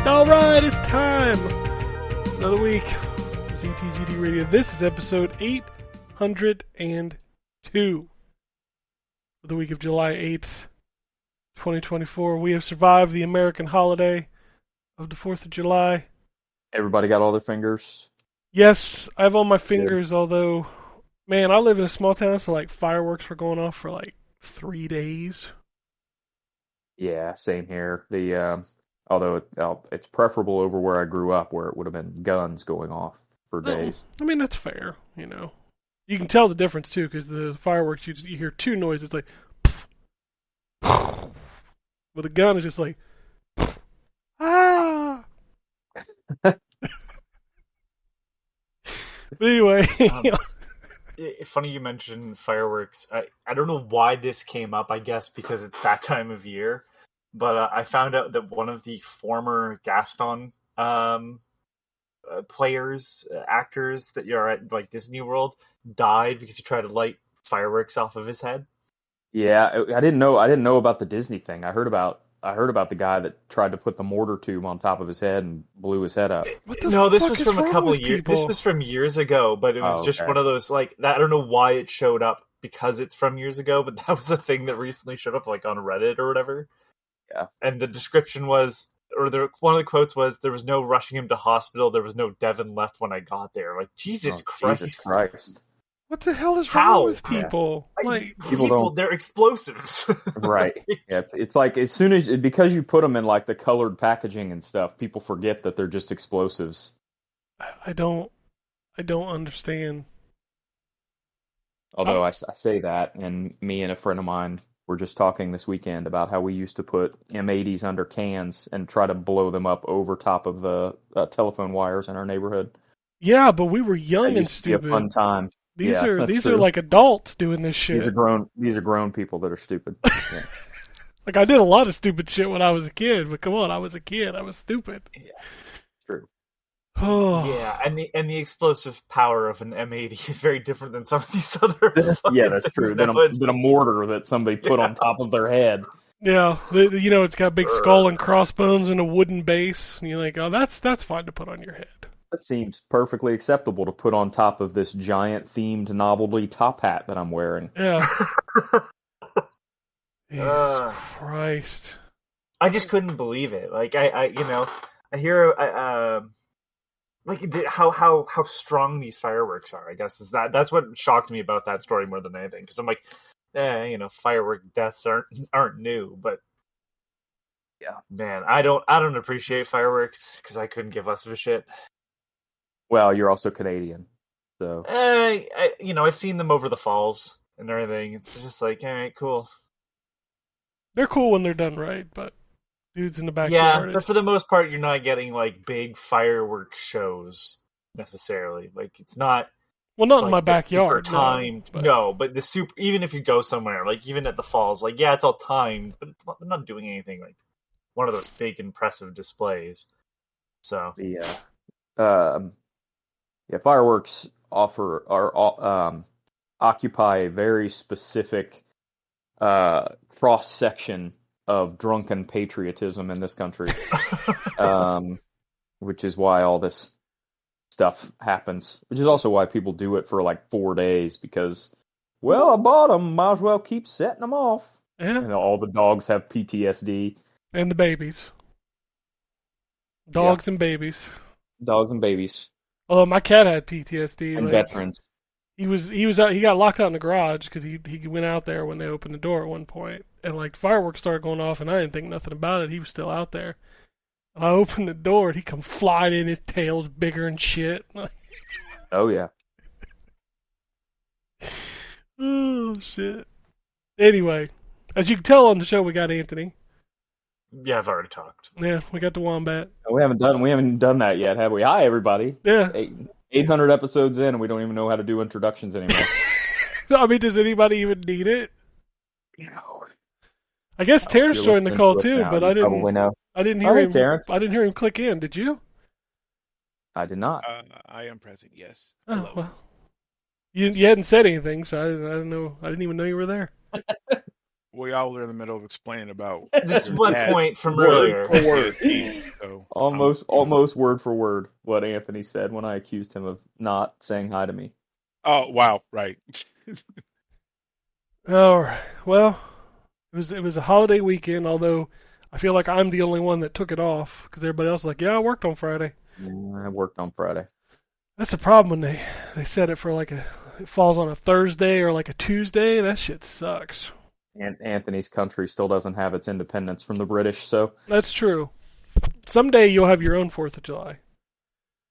Alright, it's time! Another week. ZTGD Radio. This is episode 802. For the week of July 8th, 2024. We have survived the American holiday of the 4th of July. Everybody got all their fingers? Yes, I have all my fingers, although, man, I live in a small town, so like fireworks were going off for like 3 days. Yeah, same here. Although it's preferable over where I grew up, where it would have been guns going off for days. I mean, that's fair, you know. You can tell the difference, too, because the fireworks, you hear two noises, like, but the gun is just like, ah! But anyway. Funny you mentioned fireworks. I don't know why this came up, I guess because it's that time of year. But I found out that one of the former Gaston players, actors that are at like Disney World died because he tried to light fireworks off of his head. Yeah, I didn't know about the Disney thing. I heard about the guy that tried to put the mortar tube on top of his head and blew his head up. No, this was from a couple of years. This was from years ago, but it was just one of those like that. I don't know why it showed up because it's from years ago, but that was a thing that recently showed up like on Reddit or whatever. Yeah. And the description was, one of the quotes was, "There was no rushing him to hospital. There was no Devin left when I got there." Like, Jesus Christ. Jesus Christ. What the hell is wrong with people? Yeah. Like people, they're explosives. Right. Yeah. It's like because you put them in like the colored packaging and stuff, people forget that they're just explosives. I don't understand. Although I say that, and me and a friend of mine were just talking this weekend about how we used to put M80s under cans and try to blow them up over top of the telephone wires in our neighborhood. Yeah, but we were young and stupid. Be a fun time. These are like adults doing this shit. These are grown people that are stupid. Yeah. Like I did a lot of stupid shit when I was a kid, but come on, I was a kid. I was stupid. Yeah. True. Oh. Yeah, and the explosive power of an M80 is very different than some of these other. Yeah, that's true. Than a mortar that somebody put on top of their head. Yeah, it's got a big skull and crossbones and a wooden base, and you're like, oh, that's fine to put on your head. That seems perfectly acceptable to put on top of this giant themed novelty top hat that I'm wearing. Yeah. Jesus Christ. I just couldn't believe it. Like I hear like how strong these fireworks are. I guess that's what shocked me about that story more than anything. Because I'm like, firework deaths aren't new, but yeah, man, I don't appreciate fireworks because I couldn't give less of a shit. Well, you're also Canadian, so I've seen them over the falls and everything. It's just like, all right, cool. They're cool when they're done right, but dudes in the backyard. Yeah, but for the most part, you're not getting like big firework shows necessarily. Like it's not. Well, not like, in my backyard. Timed. No, but even if you go somewhere, like even at the falls, like yeah, it's all timed, but they're not doing anything like one of those big impressive displays. So fireworks occupy a very specific cross section of drunken patriotism in this country, which is why all this stuff happens. Which is also why people do it for like 4 days because, well, I bought them, might as well keep setting them off. Yeah. And all the dogs have PTSD. And the babies. Dogs and babies. Dogs and babies. Oh, my cat had PTSD. And veterans. He got locked out in the garage because he went out there when they opened the door at one point, and like fireworks started going off, and I didn't think nothing about it. He was still out there. And I opened the door, and he come flying in. His tail's bigger and shit. Oh yeah. Oh shit. Anyway, as you can tell on the show, we got Anthony. Yeah, I've already talked. Yeah, we got the wombat. We haven't done that yet, have we? Hi, everybody. Yeah. 800 episodes in, and we don't even know how to do introductions anymore. I mean, does anybody even need it? No. I guess Terrence joined the call too, but I didn't. Probably know. I didn't hear him. Terrence. I didn't hear him click in. Did you? I did not. I am present. Yes. Oh, Hello. well. You hadn't said anything, so I didn't know. I didn't even know you were there. We all were in the middle of explaining about This is your my dad point from Word earlier. for word. So Almost word for word what Anthony said when I accused him of not saying hi to me. Oh wow, right. All right. Well, it was a holiday weekend. Although I feel like I'm the only one that took it off because everybody else is like, yeah, I worked on Friday. Yeah, I worked on Friday. That's the problem when they set it for it falls on a Thursday or like a Tuesday. That shit sucks. And Anthony's country still doesn't have its independence from the British, so That's true. Someday you'll have your own 4th of July.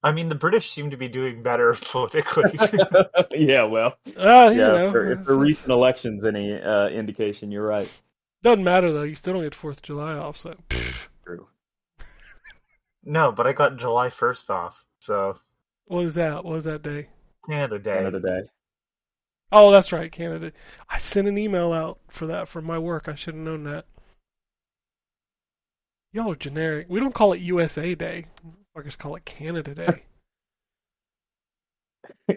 I mean, the British seem to be doing better politically. yeah, well, You yeah. know, If the recent elections any indication, you're right. doesn't matter though. You still don't get 4th of July off. So True. No, but I got July 1st off, so what is that? What was that day? Canada Day. Canada Day. Oh, that's right, Canada. I sent an email out for that from my work. I should have known that. Y'all are generic. We don't call it USA Day. Fuckers call it Canada Day.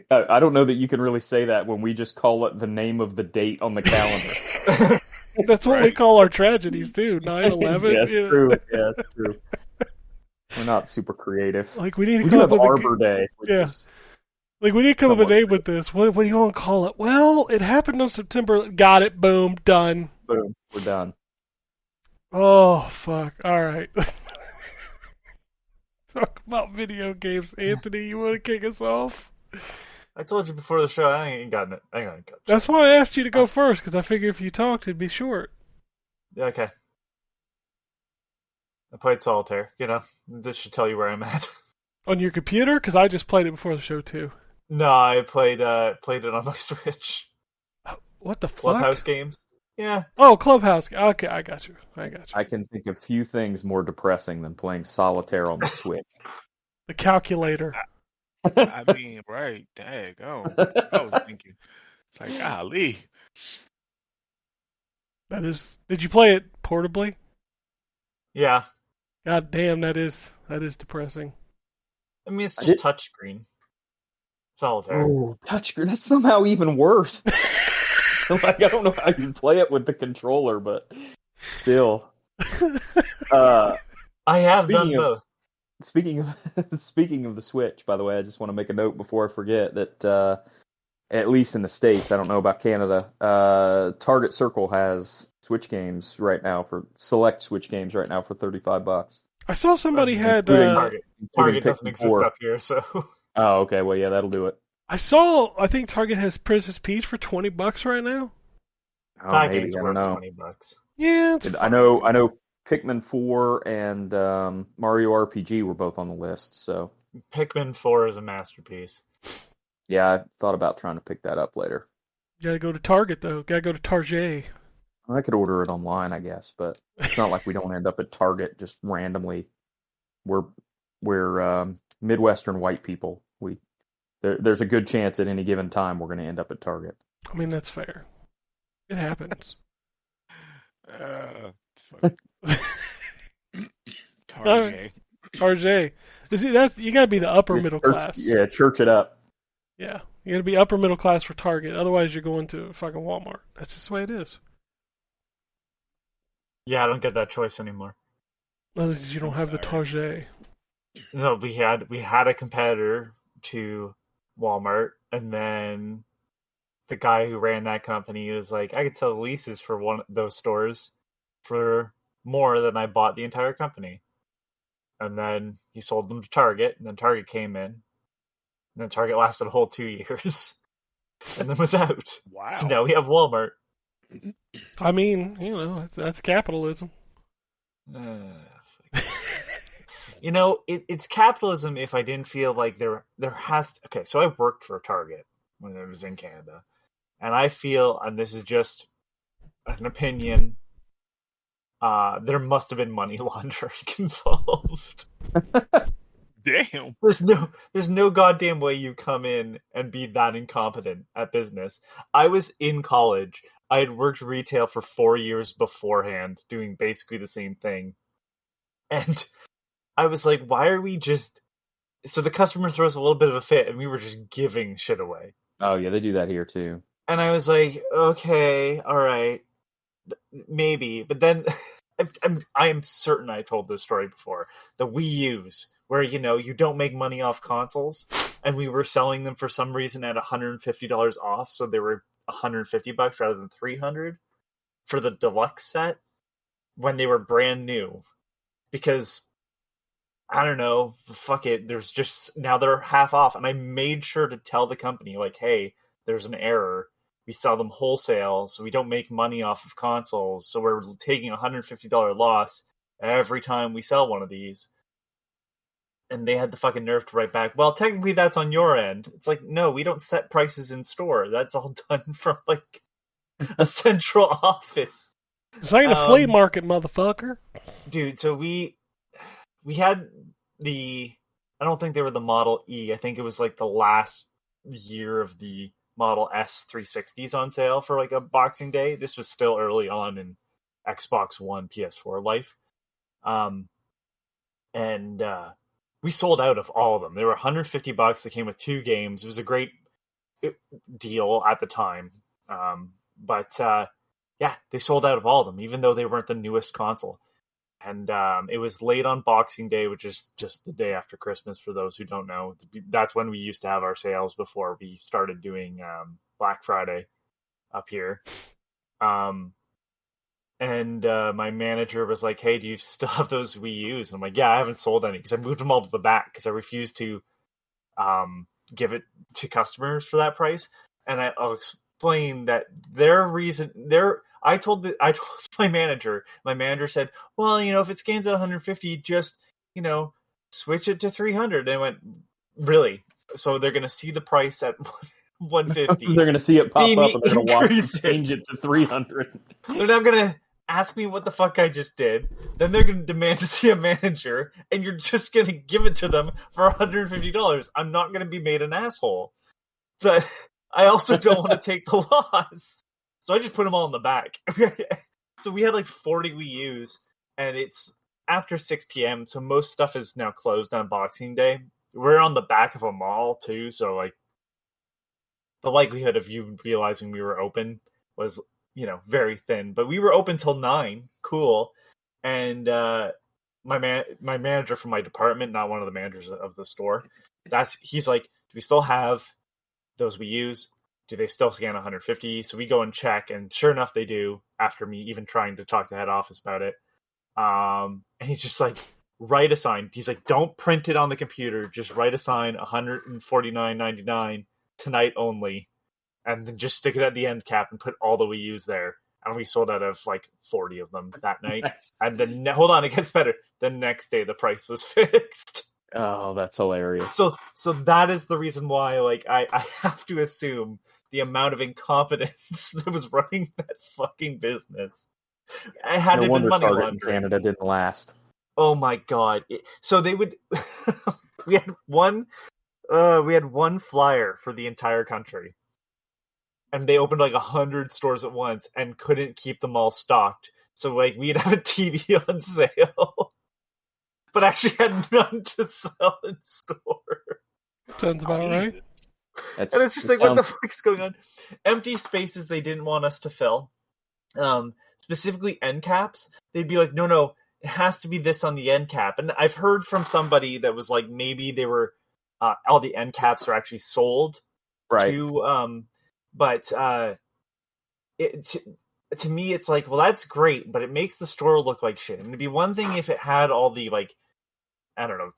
I don't know that you can really say that when we just call it the name of the date on the calendar. That's what we call our tragedies too. 9/11. Yeah, it's true. Yeah, it's true. We're not super creative. Like we need to We come do up have with Arbor Day. Yeah. Like we need to come up with a name with this. What do you want to call it? Well, it happened on September. Got it. Boom. Done. Boom. We're done. Oh fuck. All right. Talk about video games, Anthony. You want to kick us off? I told you before the show, I ain't gotten it. I ain't got it. That's why I asked you to go first, because I figure if you talked, it'd be short. Yeah, okay. I played Solitaire. You know, this should tell you where I'm at. On your computer? Because I just played it before the show too. No, I played it on my Switch. What the fuck? Clubhouse games. Yeah. Oh, Clubhouse. Okay, I got you. I can think of few things more depressing than playing solitaire on the Switch. The calculator. I mean, right? Dang, oh, I was thinking, it's like, golly. That is. Did you play it portably? Yeah. God damn, that is depressing. I mean, it's just touchscreen. Solitaire. Oh, touchscreen. That's somehow even worse. Like, I don't know how you play it with the controller, but still. I have done both. Speaking of the Switch, by the way, I just want to make a note before I forget that at least in the States, I don't know about Canada, Target Circle has Switch games right now for select Switch games right now for $35. I saw somebody had Target doesn't exist up here, so. Oh, okay. Well, yeah, that'll do it. I think Target has Princess Peach for $20 right now. Oh, That maybe, game's I worth don't know. $20. Yeah, I know Pikmin 4 and Mario RPG were both on the list, so. Pikmin 4 is a masterpiece. Yeah, I thought about trying to pick that up later. Gotta go to Target though. Gotta go to Target. I could order it online, I guess, but it's not like we don't end up at Target just randomly. We're Midwestern white people. There's a good chance at any given time we're going to end up at Target. I mean, that's fair. It happens. Target. Target. You gotta be the upper middle class. Yeah, church it up. Yeah, you gotta be upper middle class for Target. Otherwise, you're going to fucking Walmart. That's just the way it is. Yeah, I don't get that choice anymore. Unless you don't have the Target. No, we had a competitor to Walmart, and then the guy who ran that company was like, I could sell leases for one of those stores for more than I bought the entire company. And then he sold them to Target, and then Target came in, and then Target lasted a whole 2 years, and then was out. Wow. So now we have Walmart. I mean, that's capitalism. You know, it's capitalism if I didn't feel like there has to... Okay, so I worked for Target when I was in Canada. And I feel, and this is just an opinion, there must have been money laundering involved. Damn. There's no goddamn way you come in and be that incompetent at business. I was in college. I had worked retail for 4 years beforehand, doing basically the same thing. And I was like, why are we just... So the customer throws a little bit of a fit, and we were just giving shit away. Oh, yeah, they do that here, too. And I was like, okay, all right. maybe, but then I am certain I told this story before. The Wii U's, where you don't make money off consoles, and we were selling them for some reason at $150 off, so they were $150 rather than $300 for the deluxe set when they were brand new, because I don't know, fuck it. There's just now they're half off, and I made sure to tell the company like, hey, there's an error. We sell them wholesale, so we don't make money off of consoles. So we're taking a $150 loss every time we sell one of these. And they had the fucking nerve to write back, well, technically that's on your end. It's like, no, we don't set prices in store. That's all done from like a central office. This ain't a flea market, motherfucker. Dude, so we had I don't think they were the Model E. I think it was like the last year of the Model S 360s on sale for like a Boxing Day. This was still early on in Xbox One, PS4 life. We sold out of all of them. They were $150. They came with 2 games. It was a great deal at the time. Yeah, they sold out of all of them, even though they weren't the newest console. And it was late on Boxing Day, which is just the day after Christmas, for those who don't know. That's when we used to have our sales before we started doing Black Friday up here. My manager was like, hey, do you still have those Wii U's? And I'm like, yeah, I haven't sold any, because I moved them all to the back because I refused to give it to customers for that price. And I'll explain that I told my manager. My manager said, well, if it scans at 150, just, switch it to 300. And I went, really? So they're going to see the price at 150. They're going to see it pop up and they're going to watch it change it to 300. They're not going to ask me what the fuck I just did. Then they're going to demand to see a manager, and you're just going to give it to them for $150. I'm not going to be made an asshole. But I also don't want to take the loss. So I just put them all in the back. So we had like 40 Wii U's, and it's after 6 p.m., so most stuff is now closed on Boxing Day. We're on the back of a mall, too, so like the likelihood of you realizing we were open was, very thin. But we were open till 9. Cool. And my manager from my department, not one of the managers of the store, he's like, do we still have those Wii U's? Do they still scan 150? So we go and check, and sure enough, they do, after me even trying to talk to head office about it. And he's just like, write a sign. He's like, don't print it on the computer. Just write a sign, $149.99, tonight only. And then just stick it at the end cap and put all the Wii U's there. And we sold out of like 40 of them that night. Nice. And then, hold on, it gets better. The next day, the price was fixed. Oh, that's hilarious. So that is the reason why, like, I have to assume the amount of incompetence that was running that fucking business. I had to been money laundering. In Canada didn't last. Oh my god! So they would. we had one flyer for the entire country, and they opened like 100 stores at once and couldn't keep them all stocked. So like we'd have a TV on sale, but actually had none to sell in store. Sounds about right. And it's just like, what the fuck's going on? Empty spaces they didn't want us to fill. Specifically end caps. They'd be like, no, it has to be this on the end cap. And I've heard from somebody that was like, maybe they were, all the end caps are actually sold. Right. To me, it's like, well, that's great, but it makes the store look like shit. And it'd be one thing if it had all the, like, I don't know,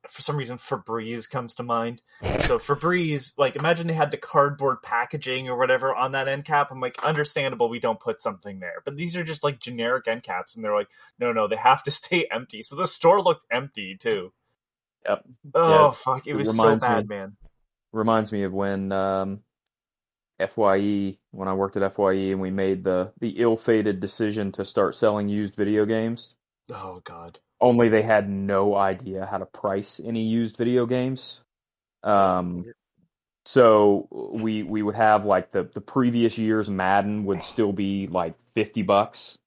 for some reason Febreze comes to mind. So Febreze, like, imagine they had the cardboard packaging or whatever on that end cap. I'm like, understandable, we don't put something there. But these are just like generic end caps, and they're like, no, they have to stay empty. So the store looked empty too. Yep. Oh, fuck, it was so bad, man. Reminds me of when FYE, when I worked at FYE, and we made the ill-fated decision to start selling used video games. Oh, God. Only they had no idea how to price any used video games. So we would have like the previous year's Madden would still be like $50.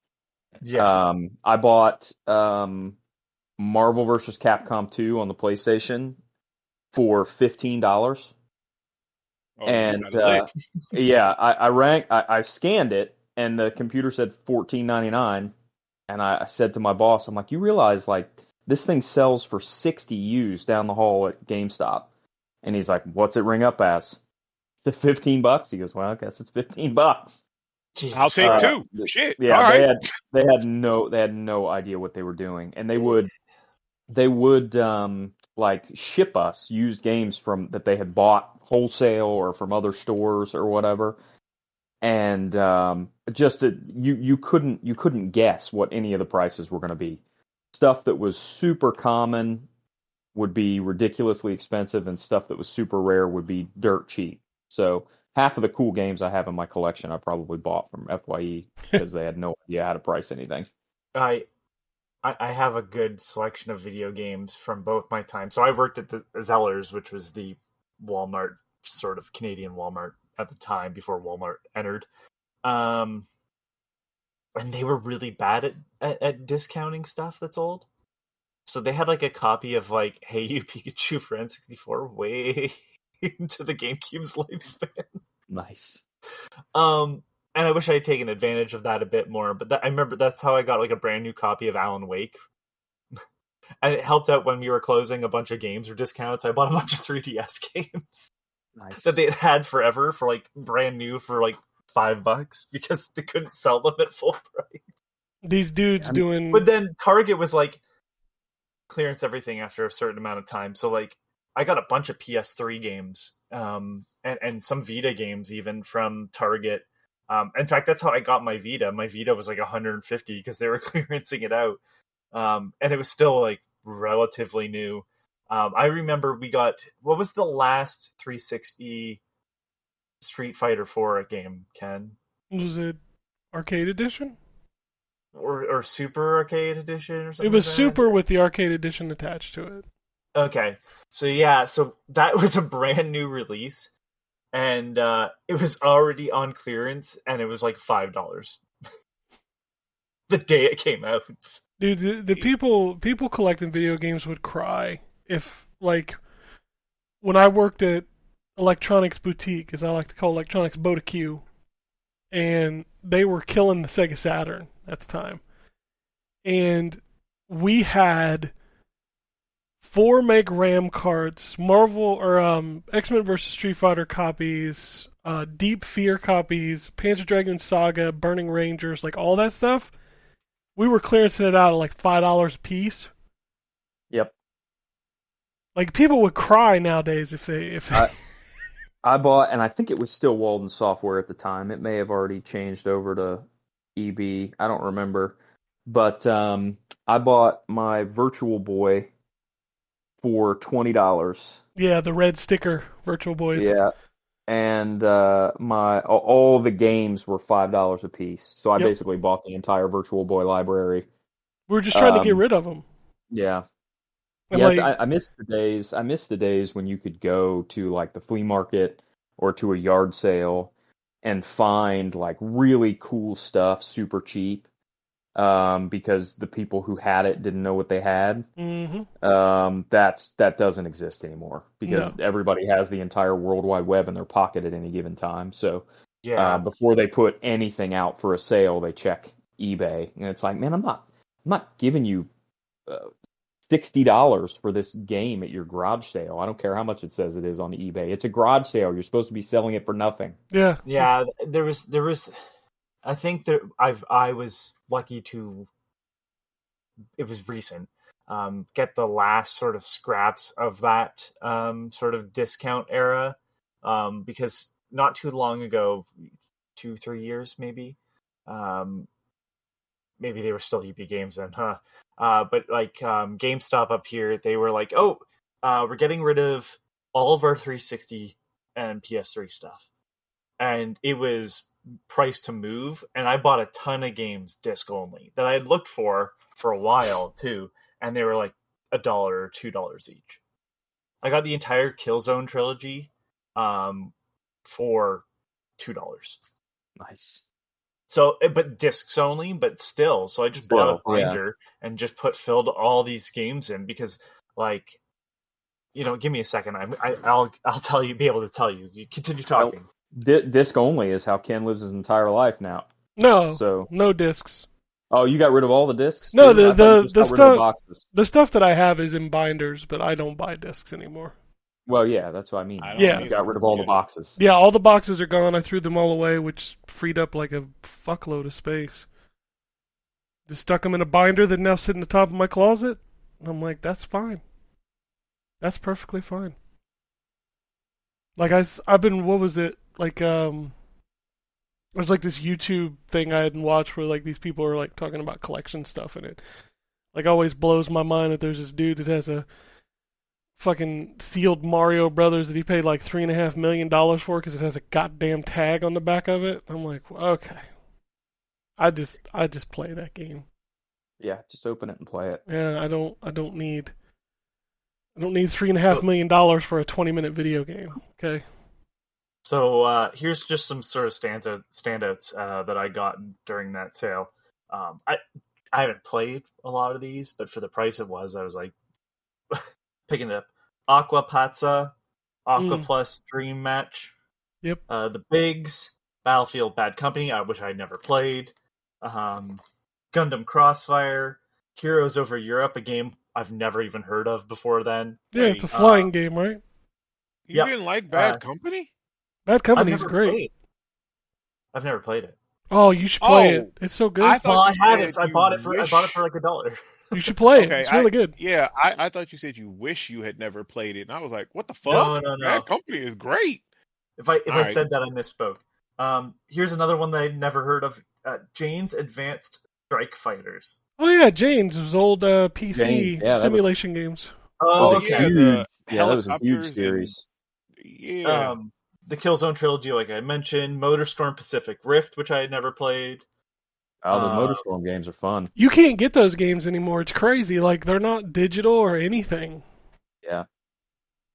Yeah. I bought Marvel vs. Capcom 2 on the PlayStation for $15. Oh, and I scanned it, and the computer said $14.99, and I said to my boss, I'm like, you realize like this thing sells for 60 used down the hall at GameStop, and he's like, what's it ring up as? The $15? He goes, well, I guess it's $15. I'll Jesus take Christ. two. Shit. Yeah, All right. they had no idea what they were doing, and they would like ship us used games from that they had bought wholesale or from other stores or whatever, and you couldn't guess what any of the prices were going to be. Stuff that was super common would be ridiculously expensive, and stuff that was super rare would be dirt cheap. So half of the cool games I have in my collection I probably bought from FYE because they had no idea how to price anything. I have a good selection of video games from both my time. So I worked at the Zellers, which was the Walmart, sort of Canadian Walmart at the time before Walmart entered. And they were really bad at discounting stuff that's old. So they had like a copy of like Hey You Pikachu for N64 way into the GameCube's lifespan. Nice. And I wish I had taken advantage of that a bit more. But I remember that's how I got like a brand new copy of Alan Wake. And it helped out when we were closing a bunch of games or discounts. I bought a bunch of 3DS games Nice. that they had had forever for like brand new for like $5 because they couldn't sell them at full price. These dudes doing. But then Target was like clearance everything after a certain amount of time. So like I got a bunch of PS3 games and some Vita games even from Target. In fact, that's how I got my Vita. My Vita was like $150 because they were clearancing it out. And it was still like relatively new. I remember we got, what was the last 360 Street Fighter 4 game, Ken? Was it Arcade Edition? Or Super Arcade Edition or something? It was like that? Super with the Arcade Edition attached to it. Okay. So yeah, so that was a brand new release. And it was already on clearance, and it was like $5 the day it came out. Dude, the people collecting video games would cry if, like, when I worked at Electronics Boutique, as I like to call Electronics Q, and they were killing the Sega Saturn at the time, and we had 4 meg RAM cards, Marvel or X-Men vs. Street Fighter copies, Deep Fear copies, Panzer Dragoon Saga, Burning Rangers, like all that stuff. We were clearancing it out at like $5 a piece. Yep. Like people would cry nowadays if they. I bought, and I think it was still Walden Software at the time. It may have already changed over to EB. I don't remember, but I bought my Virtual Boy for $20. Yeah, the red sticker Virtual Boys. Yeah, and all the games were $5 a piece. So I basically bought the entire Virtual Boy library. We were just trying to get rid of them. Yeah. And Yeah, I miss the days. I miss the days when you could go to like the flea market or to a yard sale and find like really cool stuff super cheap. Because the people who had it didn't know what they had. Mm-hmm. That doesn't exist anymore because everybody has the entire World Wide Web in their pocket at any given time. So before they put anything out for a sale, they check eBay, and it's like, man, I'm not giving you $60 for this game at your garage sale. I don't care how much it says it is on eBay. It's a garage sale. You're supposed to be selling it for nothing. Yeah. Yeah, there was. I think that I was lucky to. It was recent. Get the last sort of scraps of that sort of discount era, because not too long ago, 2-3 years maybe, maybe they were still EB games then, huh? But like GameStop up here, they were like, oh, we're getting rid of all of our 360 and PS3 stuff, and it was price to move, and I bought a ton of games disc only that I had looked for a while too, and they were like $1 or $2 each. I got the entire Killzone trilogy for $2. Nice. So, but discs only, but still. So I just bought a binder and just filled all these games in because, like, give me a second. I'll be able to tell you. You continue talking. Disc only is how Ken lives his entire life now. No, So, no discs. oh, you got rid of all the discs? No, too? I thought you just got rid of the boxes. the stuff that I have is in binders, but I don't buy discs anymore. Well, yeah, that's what I mean. I don't Yeah. You got rid of all the boxes. Yeah, all the boxes are gone. I threw them all away, which freed up like a fuckload of space. Just stuck them in a binder that now sit in the top of my closet. And I'm like, that's fine. That's perfectly fine. Like I've been, what was it? Like there's like this YouTube thing I hadn't watched where like these people are like talking about collection stuff, and it like always blows my mind that there's this dude that has a fucking sealed Mario Brothers that he paid like $3.5 million for because it has a goddamn tag on the back of it. I'm like, okay, I just play that game. Yeah, just open it and play it. Yeah, I don't need $3.5 million for a 20-minute video game. Okay. So here's just some sort of standouts that I got during that sale. I haven't played a lot of these, but for the price it was, I was like picking it up. Aqua Pazza, Aqua Plus Dream Match. Yep. The Bigs, Battlefield Bad Company, which I never played. Gundam Crossfire, Heroes Over Europe, a game I've never even heard of before then. Yeah, it's a flying game, right? You didn't like Bad Company? Bad Company's great. I've never played it. Oh, you should play it. It's so good. I had it. I bought it for like $1. You should play it. It's really good. Yeah, I thought you said you wish you had never played it, and I was like, what the fuck? No. Bad Company is great. If I said that, I misspoke. Here's another one that I'd never heard of. Jane's Advanced Strike Fighters. Oh yeah, Jane's was old PC simulation games. Oh, okay. Yeah, that was a huge series. Yeah. The Killzone trilogy, like I mentioned, MotorStorm Pacific Rift, which I had never played. Oh, the MotorStorm games are fun. You can't get those games anymore. It's crazy. Like they're not digital or anything. Yeah.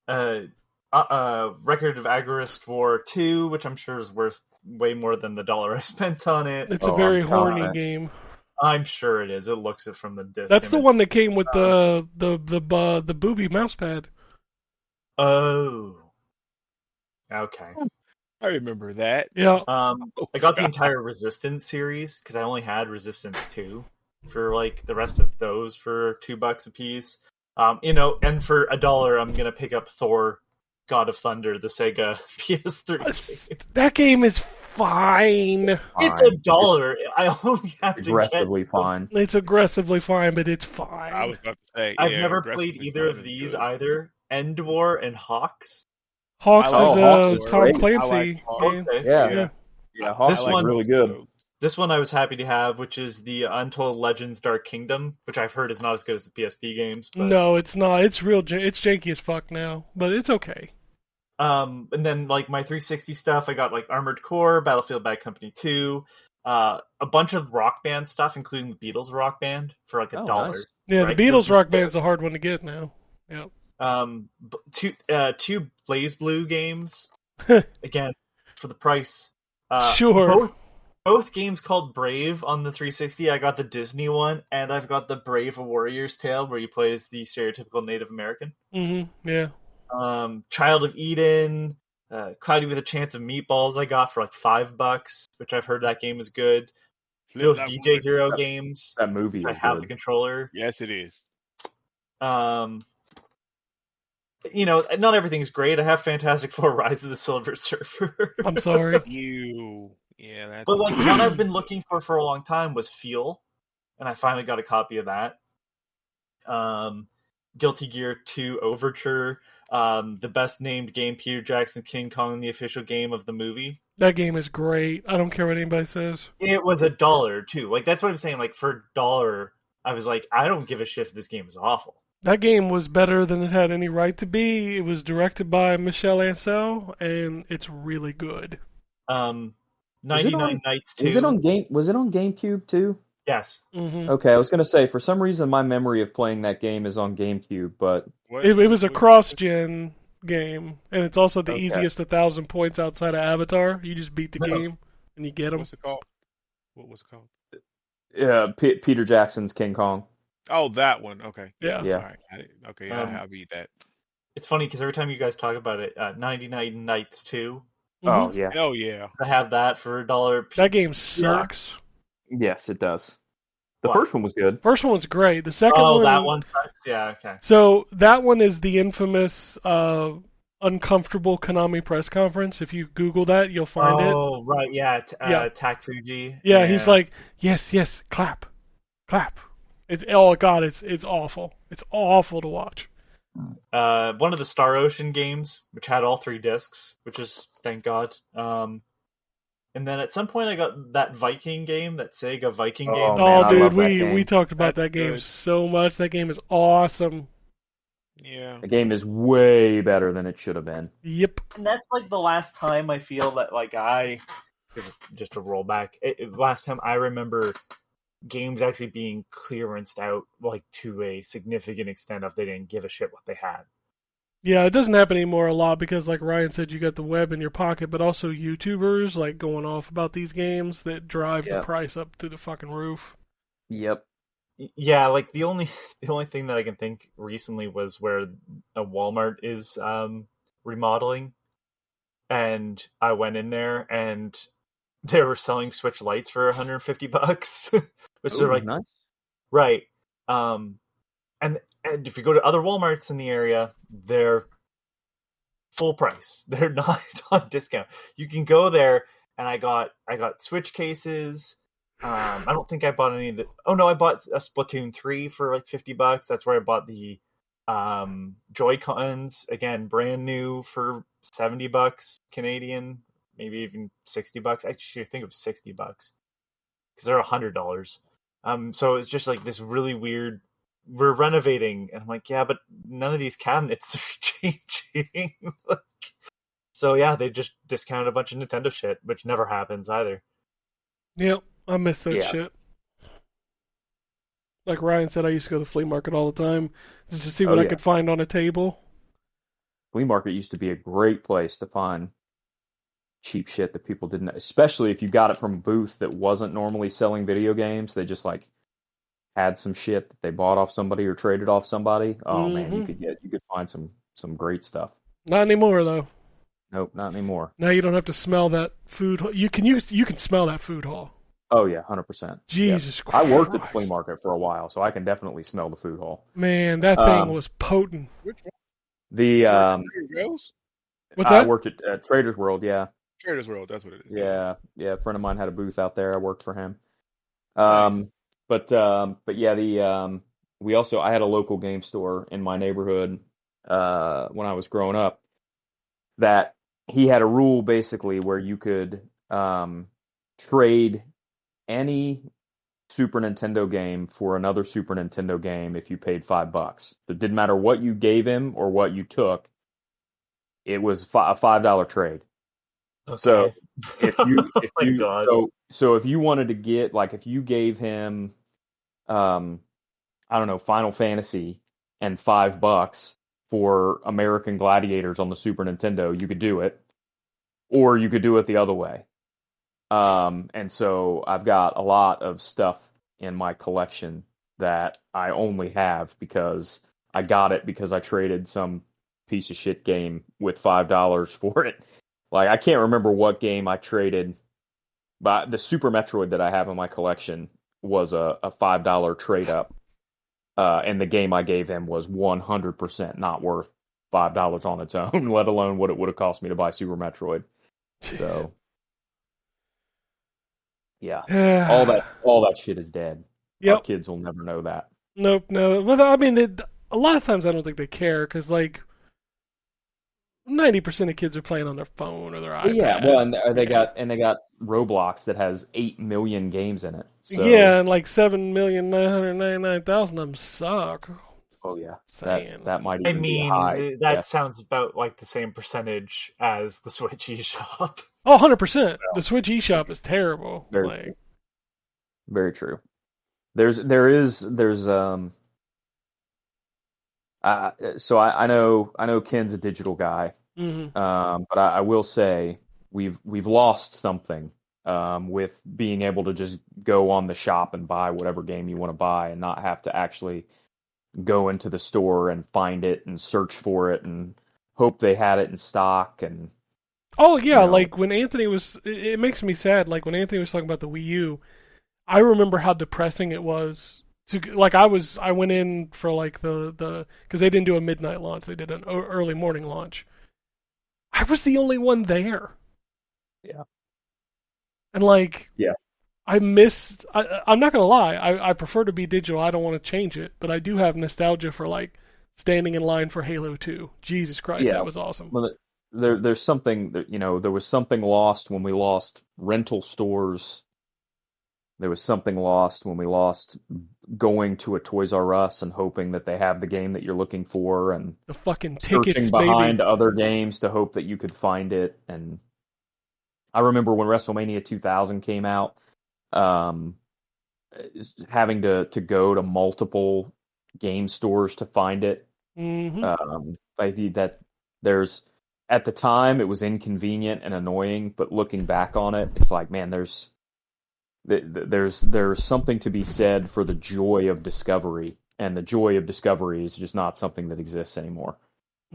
Record of Agorist War 2, which I'm sure is worth way more than the $1 I spent on it. It's a very horny game. I'm sure it is. It looks it from the disc. That's the one that came with the booby mouse pad. Oh. Okay. I remember that. Yeah. I got the entire Resistance series because I only had Resistance 2 for like the rest of those for $2 a piece. And for $1, I'm gonna pick up Thor: God of Thunder, the Sega PS3 game. That game is fine. It's $1. I only have to aggressively fine. It's aggressively fine, but it's fine. I was about to say, I've never played either of these either. End War and Hawks. Hawks is a Tom great. Clancy game. Okay. Yeah, Hawks is really good. This one I was happy to have, which is the Untold Legends Dark Kingdom, which I've heard is not as good as the PSP games. But... No, it's not. It's it's janky as fuck now, but it's okay. And then like my 360 stuff, I got like Armored Core, Battlefield Bad Company 2, a bunch of Rock Band stuff, including the Beatles Rock Band for like $1. Nice. Yeah, right? the Beatles Rock Band's a hard one to get now. Yeah. Two Blaze Blue games again for the price. Sure. Both games called Brave on the 360. I got the Disney one, and I've got the Brave: A Warrior's Tale, where you play as the stereotypical Native American. Mm-hmm. Yeah. Child of Eden, Cloudy with a Chance of Meatballs. I got for like $5, which I've heard that game is good. Those DJ Hero games. That movie. I have the controller. Yes, it is. Not everything's great. I have Fantastic Four: Rise of the Silver Surfer. I'm sorry. But like one I've been looking for a long time was Fuel, and I finally got a copy of that. Guilty Gear 2 Overture, the best named game, Peter Jackson King Kong, the official game of the movie. That game is great. I don't care what anybody says. It was $1 too. Like that's what I'm saying. Like for $1, I was like, I don't give a shit if this game is awful. That game was better than it had any right to be. It was directed by Michel Ancel, and it's really good. 99 Nights 2. Was it on GameCube too? Yes. Mm-hmm. Okay, I was gonna say for some reason my memory of playing that game is on GameCube, but it was a cross-gen game, and it's also the easiest 1,000 points outside of Avatar. You just beat the game and you get them. What's it called? What was it called? Yeah, Peter Jackson's King Kong. Oh, that one. Okay. Yeah. All right. Okay. I'll beat that. It's funny because every time you guys talk about it, 99 Nights 2, Oh Mhm. yeah, Hell yeah. I have that for $1. That game sucks. yes, it does. The What? first one was good. First one was great. The second Oh, one, that one sucks. Yeah, okay. so that one is the infamous uncomfortable Konami press conference. If you Google that, you'll find it. Oh, right, yeah. Yeah, Tak Fuji. yeah. He's Yeah. like, yes, yes, clap, clap. It's oh god, it's awful. It's awful to watch. One of the Star Ocean games, which had all 3 discs, which is thank God. And then at some point I got that Viking game, that Sega Viking game. Oh, that man, Oh, I dude, love that we game. talked about That's that game good. so much. That game is awesome. Yeah. The game is way better than it should have been. Yep. And that's like the last time I feel that just to roll back, last time I remember games actually being clearanced out like to a significant extent if they didn't give a shit what they had. Yeah, it doesn't happen anymore a lot because, like Ryan said, you got the web in your pocket, but also YouTubers like going off about these games that drive the Yep. price up to the fucking roof. Yep. Yeah, like the only thing that I can think recently was where a Walmart is remodeling, and I went in there and they were selling Switch Lites for $150, which Ooh, they're like, nice. right. And if you go to other Walmarts in the area, they're full price. They're not on discount. You can go there, and I got Switch cases. I don't think I bought any of the. Oh no, I bought a Splatoon 3 for like $50. That's where I bought the Joy-Cons, again, brand new for $70 Canadian, maybe even $60. Actually, I think it was $60 because they're $100. So it's just like this really weird. We're renovating, and I'm like, yeah, but none of these cabinets are changing. So yeah, they just discounted a bunch of Nintendo shit, which never happens either. Yep, I miss that Yeah. shit. Like Ryan said, I used to go to the flea market all the time just to see Oh, what I yeah. could find on a table. Flea market used to be a great place to find cheap shit that people didn't, especially if you got it from a booth that wasn't normally selling video games. They just like had some shit that they bought off somebody or traded off somebody. Oh man, you could find some great stuff. Not anymore though. Nope, not anymore. Now you don't have to smell that food. You can smell that food hall. Oh yeah, 100%. Jesus I Christ! worked at the flea market for a while, so I can definitely smell the food hall. Man, that thing was potent. Which one? The Trader Joe's? What's I that? worked at Traders World. Yeah, Trader's World, that's what it is. yeah. A friend of mine had a booth out there. I worked for him. Nice. But yeah, I had a local game store in my neighborhood when I was growing up that he had a rule basically where you could trade any Super Nintendo game for another Super Nintendo game if you paid $5. It didn't matter what you gave him or what you took. It was a $5 trade. Okay. So if you Oh my God. so if you wanted to get, like, if you gave him I don't know, Final Fantasy and $5 for American Gladiators on the Super Nintendo, you could do it, or you could do it the other way. And so I've got a lot of stuff in my collection that I only have because I got it because I traded some piece of shit game with $5 for it. Like, I can't remember what game I traded, but the Super Metroid that I have in my collection was a $5 trade up. And the game I gave him was 100% not worth $5 on its own, let alone what it would have cost me to buy Super Metroid. So, yeah, all that shit is dead. Our Yep. kids will never know that. Nope. No. Well, I mean, a lot of times I don't think they care because like 90% of kids are playing on their phone or their iPad. Yeah, well, and they got Roblox that has 8 million games in it. So, yeah, and like 7,999,000 of them suck. oh yeah, Saying. that might I even be mean, high. that Yeah. sounds about like the same percentage as the Switch eShop. Oh, 100%. The Switch eShop is terrible. Very Like, true. Very true. There's so I know Ken's a digital guy. mhm. But I will say we've lost something with being able to just go on the shop and buy whatever game you want to buy and not have to actually go into the store and find it and search for it and hope they had it in stock. And Oh yeah, You know, like when Anthony was, it makes me sad. Like when Anthony was talking about the Wii U, I remember how depressing it was. I went in for like because they didn't do a midnight launch, they did an early morning launch. I was the only one there, yeah, and like yeah. I missed. I'm not gonna lie, I prefer to be digital. I don't want to change it, but I do have nostalgia for like standing in line for Halo 2. Jesus Christ, Yeah. that was awesome. Well, there's something that, there was something lost when we lost rental stores. There was something lost when we lost going to a Toys R Us and hoping that they have the game that you're looking for, and The fucking searching tickets, baby. behind other games to hope that you could find it. And I remember when WrestleMania 2000 came out, um, having to go to multiple game stores to find it. Mm-hmm. I think that there's at the time it was inconvenient and annoying, but looking back on it, it's like, man, there's something to be said for the joy of discovery, and the joy of discovery is just not something that exists anymore.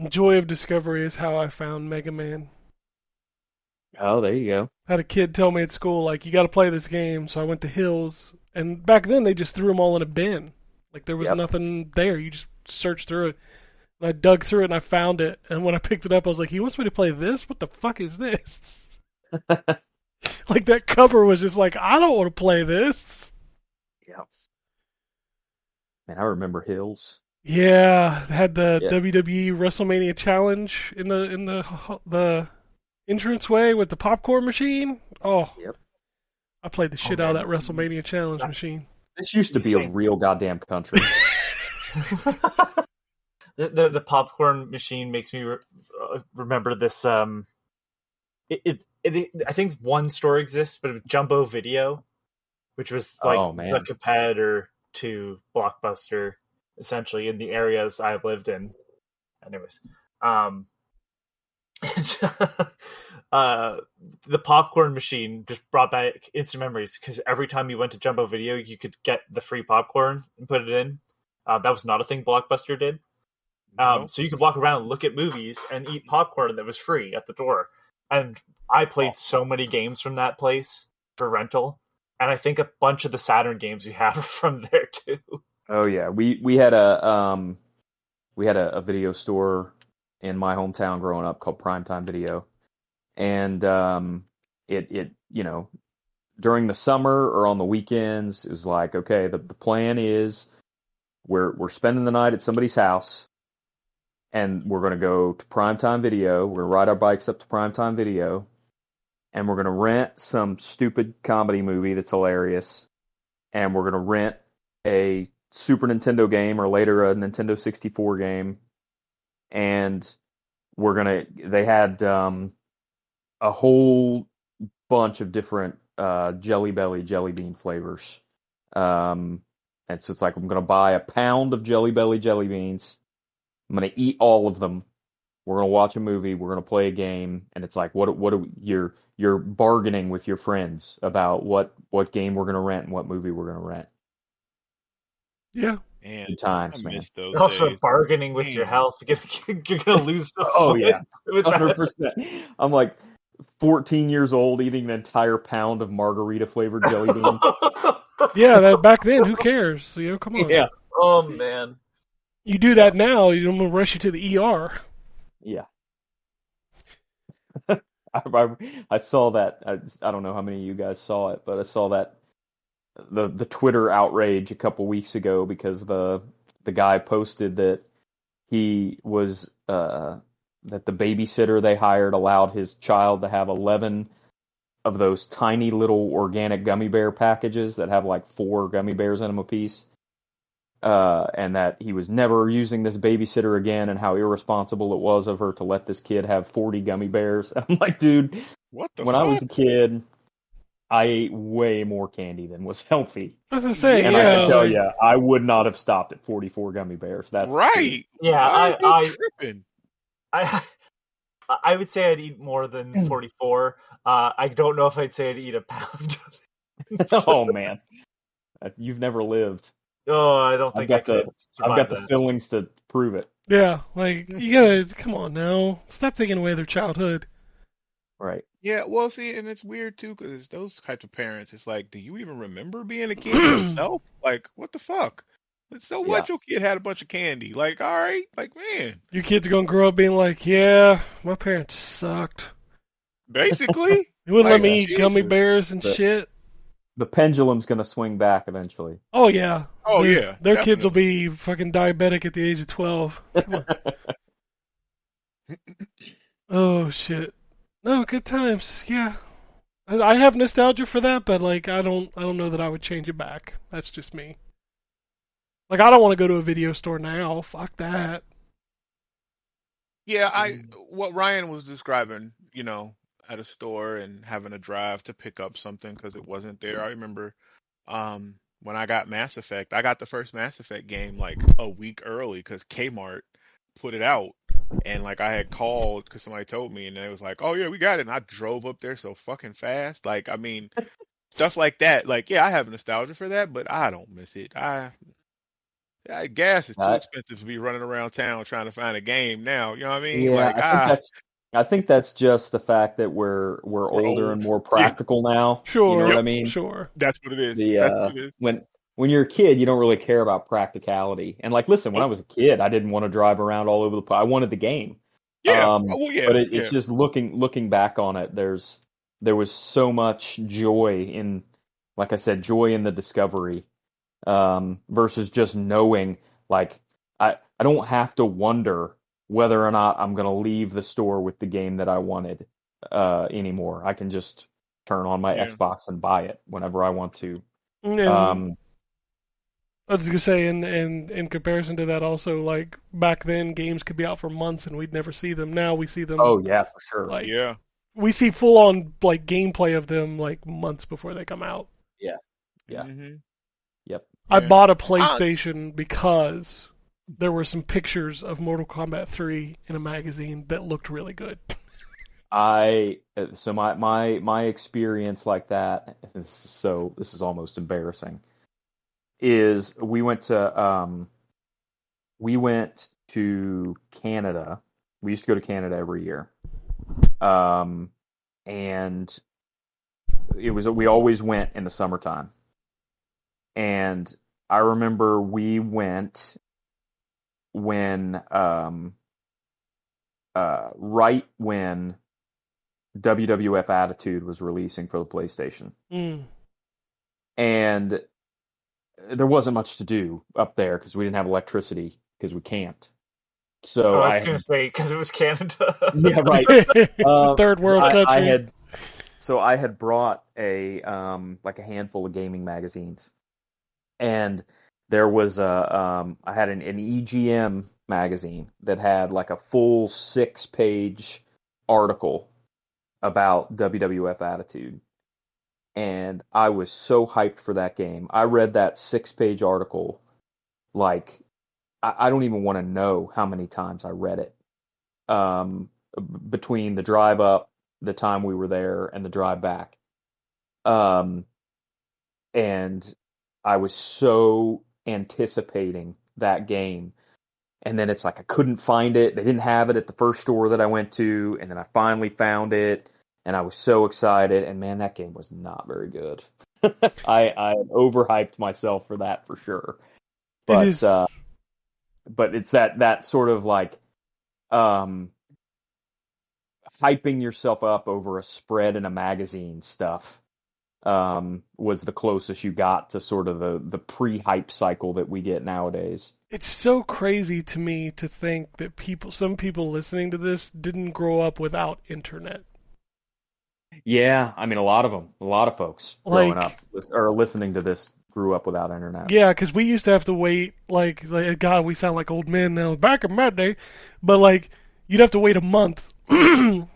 Joy of discovery is how I found Mega Man. Oh, there you go. I had a kid tell me at school, like, you got to play this game. So I went to Hills, and back then they just threw them all in a bin. Like there was Yep. nothing there. You just searched through it. And I dug through it and I found it. And when I picked it up, I was like, he wants me to play this? What the fuck is this? Like that cover was just like, I don't want to play this. Yeah. Man, I remember Hills. Yeah, they had the Yeah. WWE WrestleMania challenge in the entranceway with the popcorn machine. Oh, Yep. I played the shit out of that man. WrestleMania challenge machine. This used to be a Insane. real goddamn country. The popcorn machine makes me remember this. I think one store exists, but it's Jumbo Video, which was like Oh, man. the competitor to Blockbuster, essentially in the areas I've lived in. Anyways, the popcorn machine just brought back instant memories because every time you went to Jumbo Video, you could get the free popcorn and put it in. That was not a thing Blockbuster did. Nope. So you could walk around, look at movies, and eat popcorn that was free at the door. And I played so many games from that place for rental, and I think a bunch of the Saturn games we have are from there too. Oh yeah, we had a video store in my hometown growing up called Primetime Video, and it during the summer or on the weekends it was like, okay, the plan is we're spending the night at somebody's house, and we're going to go to Primetime Video. We're going to ride our bikes up to Primetime Video, and we're going to rent some stupid comedy movie that's hilarious, and we're going to rent a Super Nintendo game or later a Nintendo 64 game, and they had a whole bunch of different Jelly Belly jelly bean flavors. And so it's like, I'm going to buy a pound of Jelly Belly jelly beans. I'm going to eat all of them. We're going to watch a movie. We're going to play a game. And it's like, you're bargaining with your friends about what game we're going to rent and what movie we're going to rent. Yeah. Man, Good times, I man. miss those Also, days. bargaining with your Damn. health. You're gonna lose the Oh, foot yeah. with that. 100%. I'm like 14 years old eating an entire pound of margarita flavored jelly beans. Yeah, that back then, who cares? Come on. Yeah. Oh man. You do that now, I'm going to rush you to the ER. Yeah. I saw that. I don't know how many of you guys saw it, but I saw that the Twitter outrage a couple weeks ago because the guy posted that he was that the babysitter they hired allowed his child to have 11 of those tiny little organic gummy bear packages that have like 4 gummy bears in them apiece. And that he was never using this babysitter again, and how irresponsible it was of her to let this kid have 40 gummy bears. And I'm like, dude, What the when fuck? I was a kid, I ate way more candy than was healthy. I was going to say, And yeah. I can tell like, you, I would not have stopped at 44 gummy bears. That's Right. Yeah, Why are you I tripping? I would say I'd eat more than 44. I don't know if I'd say I'd eat a pound. Oh man, you've never lived. Oh, I don't think I could I've survive got the that. fillings to prove it. yeah, like, you got to, come on now. Stop taking away their childhood. Right. Yeah, well, see, and it's weird too, because it's those types of parents. It's like, do you even remember being a kid yourself? Like, what the fuck? So Yeah. what? Your kid had a bunch of candy. Like, all right, like, man, Your kids are gonna grow up being like, yeah, my parents sucked. basically, They wouldn't let like, Yeah. me eat gummy Jesus. bears and The shit. the pendulum's gonna swing back eventually. Oh yeah, Oh yeah, their kids will definitely. be fucking diabetic at the age of 12. Come on. Oh shit. No, good times. Yeah, I have nostalgia for that, but like I don't know that I would change it back. That's just me. Like I don't want to go to a video store now. Fuck that. Yeah, Mm. what Ryan was describing, at a store and having a drive to pick up something because it wasn't there. I remember when I got Mass Effect, I got the first Mass Effect game like a week early because Kmart put it out. And like I had called because somebody told me, and it was like, "Oh yeah, we got it." And I drove up there so fucking fast. Like, I mean, stuff like that. Like, yeah, I have nostalgia for that, but I don't miss it. Gas is too I, expensive to be running around town trying to find a game now. You know what I mean? yeah, Like, I think that's just the fact that we're we're older and old. more Yeah. practical now. You know what Sure, I Yep. mean? sure. That's what it is. The That's what it is. when you're a kid, you don't really care about practicality. And like, listen, when I Nope. was a kid, I didn't want to drive around all over the place. I wanted the game. Yeah. Oh, well, But yeah. it's Yeah. just looking back on it, there was so much joy in, like I said, joy in the discovery, versus just knowing, like, I don't have to wonder whether or not I'm gonna leave the store with the game that I wanted, anymore. I can just turn on my Yeah. Xbox and buy it whenever I want to. And Um, I was gonna say, in comparison to that, also like back then, games could be out for months and we'd never see them. Now we see them oh yeah, for sure. like Yeah. we see full on like gameplay of them like months before they come out. Yeah, yeah, Hmm. yep. I Yeah. bought a Ah, PlayStation because there were some pictures of Mortal Kombat 3 in a magazine that looked really good. So my experience like that, this is almost embarrassing, is we went to Canada. We used to go to Canada every year. Um, and we always went in the summertime. And I remember we went when right when WWF Attitude was releasing for the PlayStation. Mm. And there wasn't much to do up there because we didn't have electricity because we camped. Oh, So I I was gonna had, say because it was Canada. yeah, right. Third world I country. had, so I had brought like a handful of gaming magazines, and there was I had an EGM magazine that had like a full 6-page article about WWF Attitude, and I was so hyped for that game. I read that 6-page article like I don't even want to know how many times I read it. Between the drive up, the time we were there, and the drive back. Um, and I was so anticipating that game. And then it's like I couldn't find it. They didn't have it at the first store that I went to, and then I finally found it, and I was so excited. And man, that game was not very good. I overhyped myself for that for sure. It But is. but it's that sort of like um hyping yourself up over a spread in a magazine stuff, was the closest you got to sort of the pre-hype cycle that we get nowadays. It's so crazy to me to think that some people listening to this didn't grow up without internet. Yeah, I mean a lot of folks growing Like, up or listening to this grew up without internet. yeah, because we used to have to wait, God, we sound like old men now. Back in my day, but like, you'd have to wait a month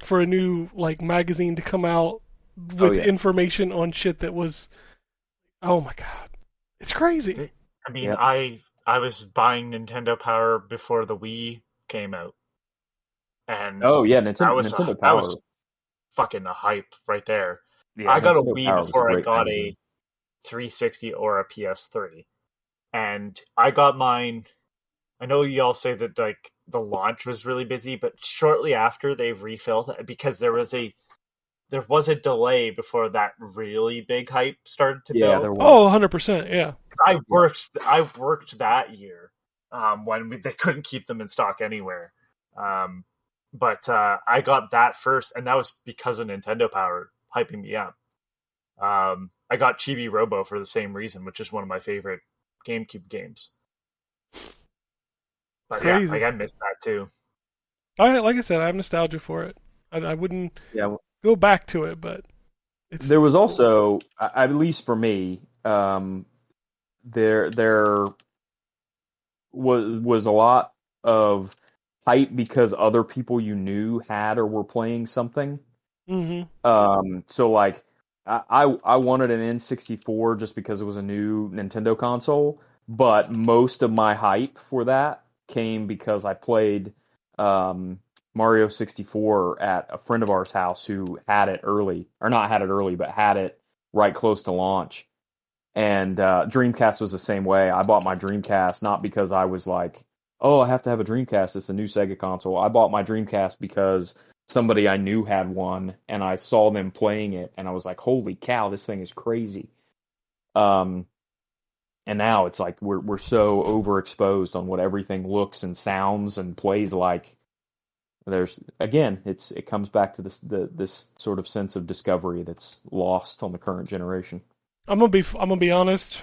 for a new like magazine to come out Oh with yeah. information on shit that was, oh my god, it's crazy. I mean, Yep. I was buying Nintendo Power before the Wii came out, and Oh yeah, I Nintendo Power. was fucking a hype right there. Yeah, I got a Nintendo Wii Power was a before I great got magazine. a 360 or a PS3, and I got mine. I know y'all say that like the launch was really busy, but shortly after they refilled it because there was a there was a delay before that really big hype started to Yeah, build. there Oh, was. 100%, yeah. I worked that year when they couldn't keep them in stock anywhere. But I got that first, and that was because of Nintendo Power hyping me up. I got Chibi Robo for the same reason, which is one of my favorite GameCube games. But Crazy. yeah, like I missed that too. Like I said, I have nostalgia for it. I wouldn't Yeah. go back to it, but it's There was also, at least for me, there was a lot of hype because other people you knew had or were playing something. So like I wanted an N64 just because it was a new Nintendo console, but most of my hype for that came because I played Mario 64 at a friend of ours' house who had it early, or not had it early, but had it right close to launch. And Dreamcast was the same way. I bought my Dreamcast not because I was like, oh, I have to have a Dreamcast. It's a new Sega console. I bought my Dreamcast because somebody I knew had one, and I saw them playing it, and I was like, holy cow, this thing is crazy. And now it's like we're so overexposed on what everything looks and sounds and plays like. There's again, it comes back to this sort of sense of discovery that's lost on the current generation. I'm gonna be honest.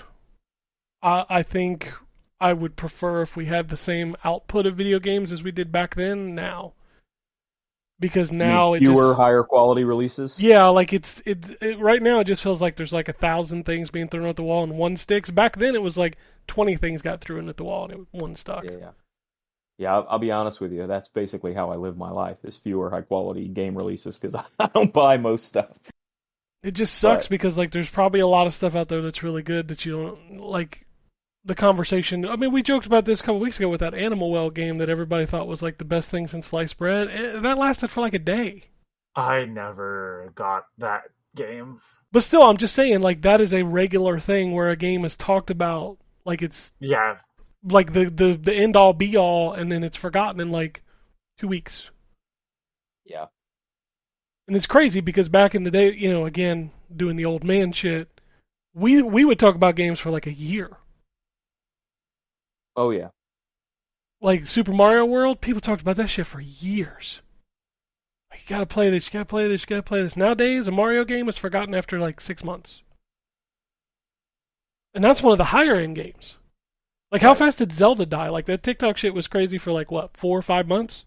I think I would prefer if we had the same output of video games as we did back then now. Because You mean now it fewer, just higher quality releases? yeah, like it right now it just feels like there's like 1,000 things being thrown at the wall and one sticks. Back then it was like 20 things got thrown at the wall and one stuck. Yeah. I'll be honest with you. That's basically how I live my life: is fewer high quality game releases because I don't buy most stuff. It just sucks But because like there's probably a lot of stuff out there that's really good that you don't like. The conversation. I mean, we joked about this a couple weeks ago with that Animal Well game that everybody thought was like the best thing since sliced bread. That lasted for like a day. I never got that game. But still, I'm just saying, like that is a regular thing where a game is talked about like it's Yeah, like the end all be all, and then it's forgotten in like 2 weeks. yeah, And it's crazy because back in the day, you know, again doing the old man shit, we would talk about games for like a year. oh yeah, Like Super Mario World, people talked about that shit for years. Like, you gotta play this, you gotta play this, you gotta play this. Nowadays, a Mario game is forgotten after like 6 months. And that's one of the higher end games. Like, how right. fast did Zelda die? Like, that TikTok shit was crazy for like, what, 4 or 5 months?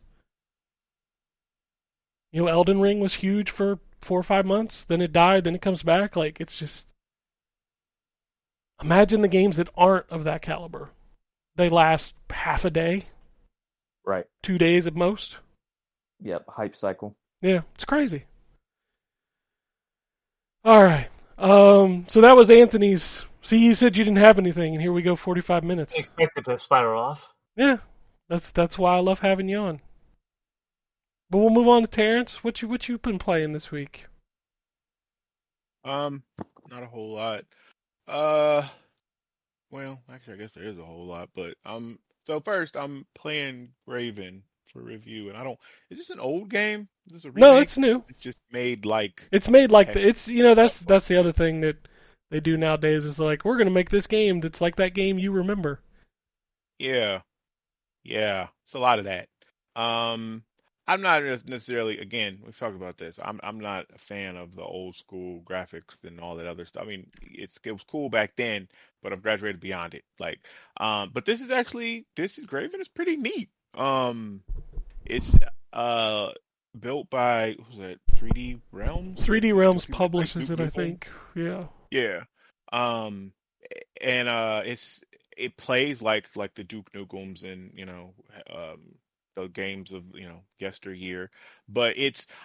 You know, Elden Ring was huge for 4 or 5 months. Then it died, then it comes back. Like, it's just. Imagine the games that aren't of that caliber. They last half a day, Right. 2 days at most. Yep. Hype cycle. Yeah, it's crazy. All right. So that was Anthony's. See, you said you didn't have anything, and here we go, 45 minutes. I expected to spiral off. Yeah, that's why I love having you on. But we'll move on to Terrence. What you been playing this week? Not a whole lot. Well, actually, I guess there is a whole lot, but so first I'm playing Raven for review, and I don't. Is this an old game? Is this a No, remake? it's new. It's just made like It's made like heck it's you know stuff like that's the other thing that they do nowadays is like we're gonna make this game that's like that game you remember. yeah, yeah. It's a lot of that. Um, I'm not necessarily. Again, we've talked about this. I'm not a fan of the old school graphics and all that other stuff. I mean, it was cool back then, but I've graduated beyond it. Like, but this is Graven is pretty neat. It's uh built by what was it 3D Realms? 3D The Realms people that make publishes Duke it, I Nukem? think. Yeah. Yeah. Um, and it plays like the Duke Nukems and the games of yesteryear, but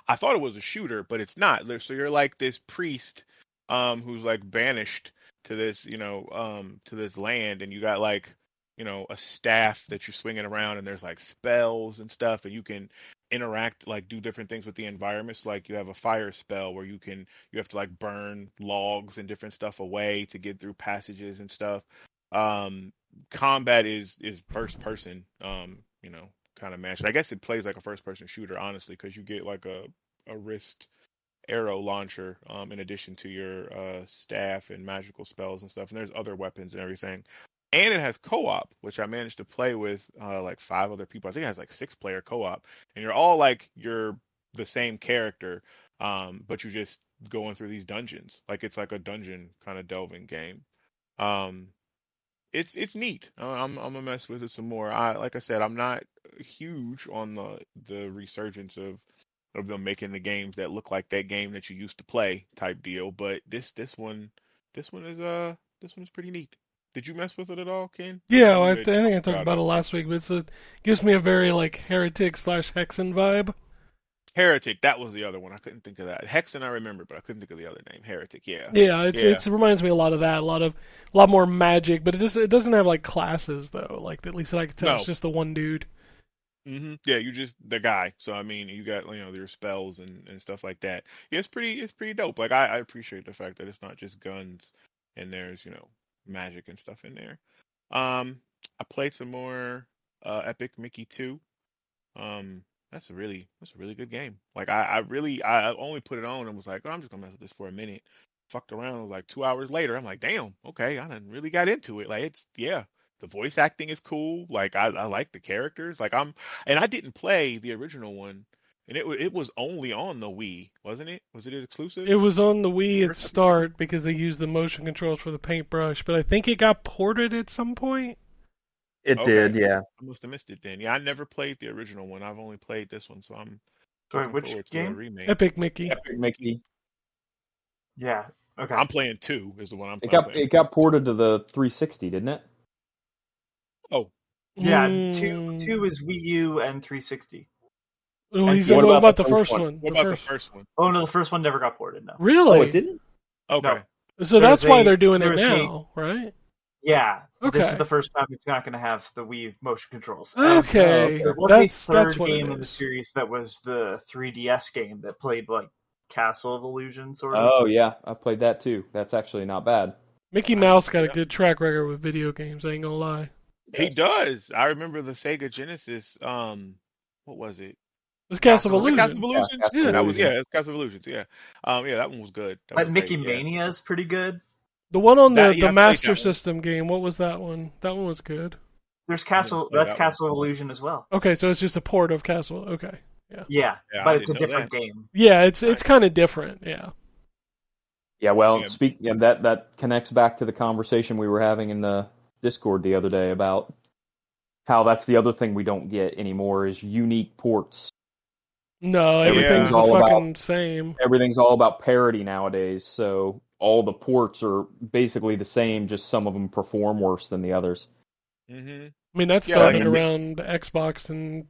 I thought it was a shooter, but it's not. So you're like this priest who's like banished to this to this land, and you got like a staff that you're swinging around, and there's like spells and stuff, and you can interact, like do different things with the environment. So like you have a fire spell where you have to like burn logs and different stuff away to get through passages and stuff. um Combat is first person, kind of match. I guess it plays like a first person shooter, honestly, because you get like a wrist arrow launcher, in addition to your staff and magical spells and stuff. And there's other weapons and everything. And it has co-op, which I managed to play with like 5 other people. I think it has like 6-player co-op, and you're all like you're the same character, but you're just going through these dungeons. Like it's like a dungeon kind of delving game. Um, it's neat. I'm gonna mess with it some more. Like I said, I'm not huge on the resurgence of them making the games that look like that game that you used to play type deal. But this one is pretty neat. Did you mess with it at all, Ken? Yeah, You I had think I talked talked about it last week, but gives me a very like heretic / Hexen vibe. Heretic. That was the other one. I couldn't think of that. Hexen I remember, but I couldn't think of the other name. Heretic. Yeah. Yeah, Yeah. it reminds me a lot of that, a lot more magic, but it doesn't have like classes though. Like at least that I can tell, No. it's just the one dude. Yeah, you just the guy. So I mean, you got your spells and stuff like that. Yeah, it's pretty dope. Like I appreciate the fact that it's not just guns and there's magic and stuff in there. I played some more Epic Mickey 2. That's a really good game. Like I only put it on and was like, oh, I'm just gonna mess with this for a minute. Fucked around. Like 2 hours later, I'm like, damn, okay, I done really got into it. Like the voice acting is cool. Like I like the characters. Like and I didn't play the original one, and it was only on the Wii, wasn't it? Was it exclusive? It was on the Wii at start because they used the motion controls for the paintbrush, but I think it got ported at some point. It Okay. did, yeah. I must have missed it then. Yeah, I never played the original one. I've only played this one, so I'm Sorry, looking which forward to game? the remake. Epic Mickey. Epic Mickey. Yeah. Okay. I'm playing 2 is the one I'm It playing. got ported to the 360, didn't it? Oh, Yeah, Mm. two is Wii U and 360. Oh, And he's what talking about about the the first first one? one. what The about first. the first one? Oh no, the first one never got ported. No. Really? Oh, it didn't? Okay. So There that's was why a- they're doing there it was a- now, right? Yeah. This Okay. is the first time it's not going to have the Wii motion controls. And Okay. there was That's a third what it game in the is. series that was the 3DS game that played like Castle of Illusion, sort of. Oh, yeah. I played that too. That's actually not bad. Mickey Mouse got a Yeah. good track record with video games, I ain't gonna lie. He does. I remember the Sega Genesis. What was it? It was Castle of Castle of Illusion. Castle of Illusions. Castle of That was Illusion. it's Castle of Illusions. Yeah. Yeah, that one was good. That But was Mickey great, yeah. Mania is pretty good. The one on That- the yeah, I played Master that one. System game, what was that one? That one was good. There's I didn't Castle. play That's that one. Castle of Illusion as well. Okay, so it's just a port of Castle. Okay. Yeah, Yeah, I but it's a didn't know different that. game. Yeah, it's Nice. kind of different. Yeah. Yeah, well, Yeah. that connects back to the conversation we were having in the Discord the other day about how that's the other thing we don't get anymore is unique ports. No, Everything's everything's the all fucking same. Everything's all about parity nowadays, so all the ports are basically the same, just some of them perform worse than the others. Mm-hmm. I mean, that Yeah, started I mean- around the Xbox and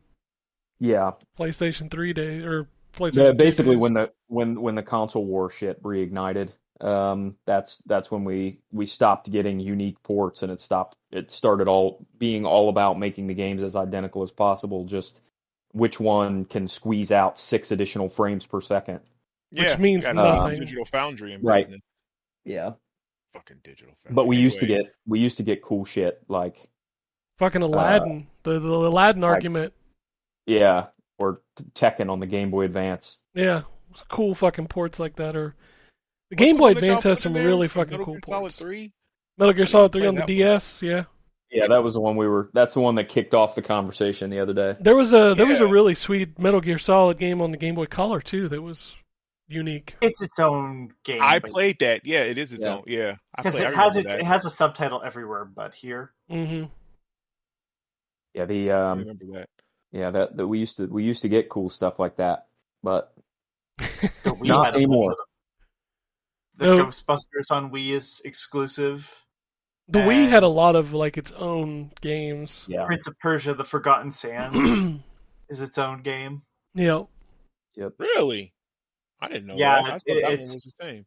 Yeah, PlayStation 3 days or PlayStation. yeah 2 basically days. when the console war shit reignited, that's when we stopped getting unique ports, and it started all being all about making the games as identical as possible, just which one can squeeze out 6 additional frames per second. Yeah, means got nothing. Digital Foundry in Right. business. Yeah, Fucking Digital Foundry. but we used to Anyway, get cool shit like Fucking Aladdin. The Aladdin like- argument. yeah, or Tekken on the Game Boy Advance. Yeah. Cool fucking ports like that. Or the what's Game the Boy one that y'all Advance has put some in there? really fucking Metal cool Gear Solid ports. 3? Metal Gear I Solid didn't 3 on play the that one. DS, yeah. Yeah, that was the one that's the one that kicked off the conversation the other day. There was a Yeah. really sweet Metal Gear Solid game on the Game Boy Color too that was unique. It's its own game. I but- played that. Yeah, it is its Yeah. own. Yeah, because I it has remember that. it has a subtitle everywhere but here. Mm-hmm. Yeah, I remember that. that we used to get cool stuff like that, but The Wii Not had a bunch anymore. of them. The No. Ghostbusters on Wii is exclusive. The Wii had a And- lot of like its own games. yeah. Prince of Persia: The Forgotten Sands is its own game. Yeah. Really? I didn't know Yeah, that. I thought that one it's- was the same.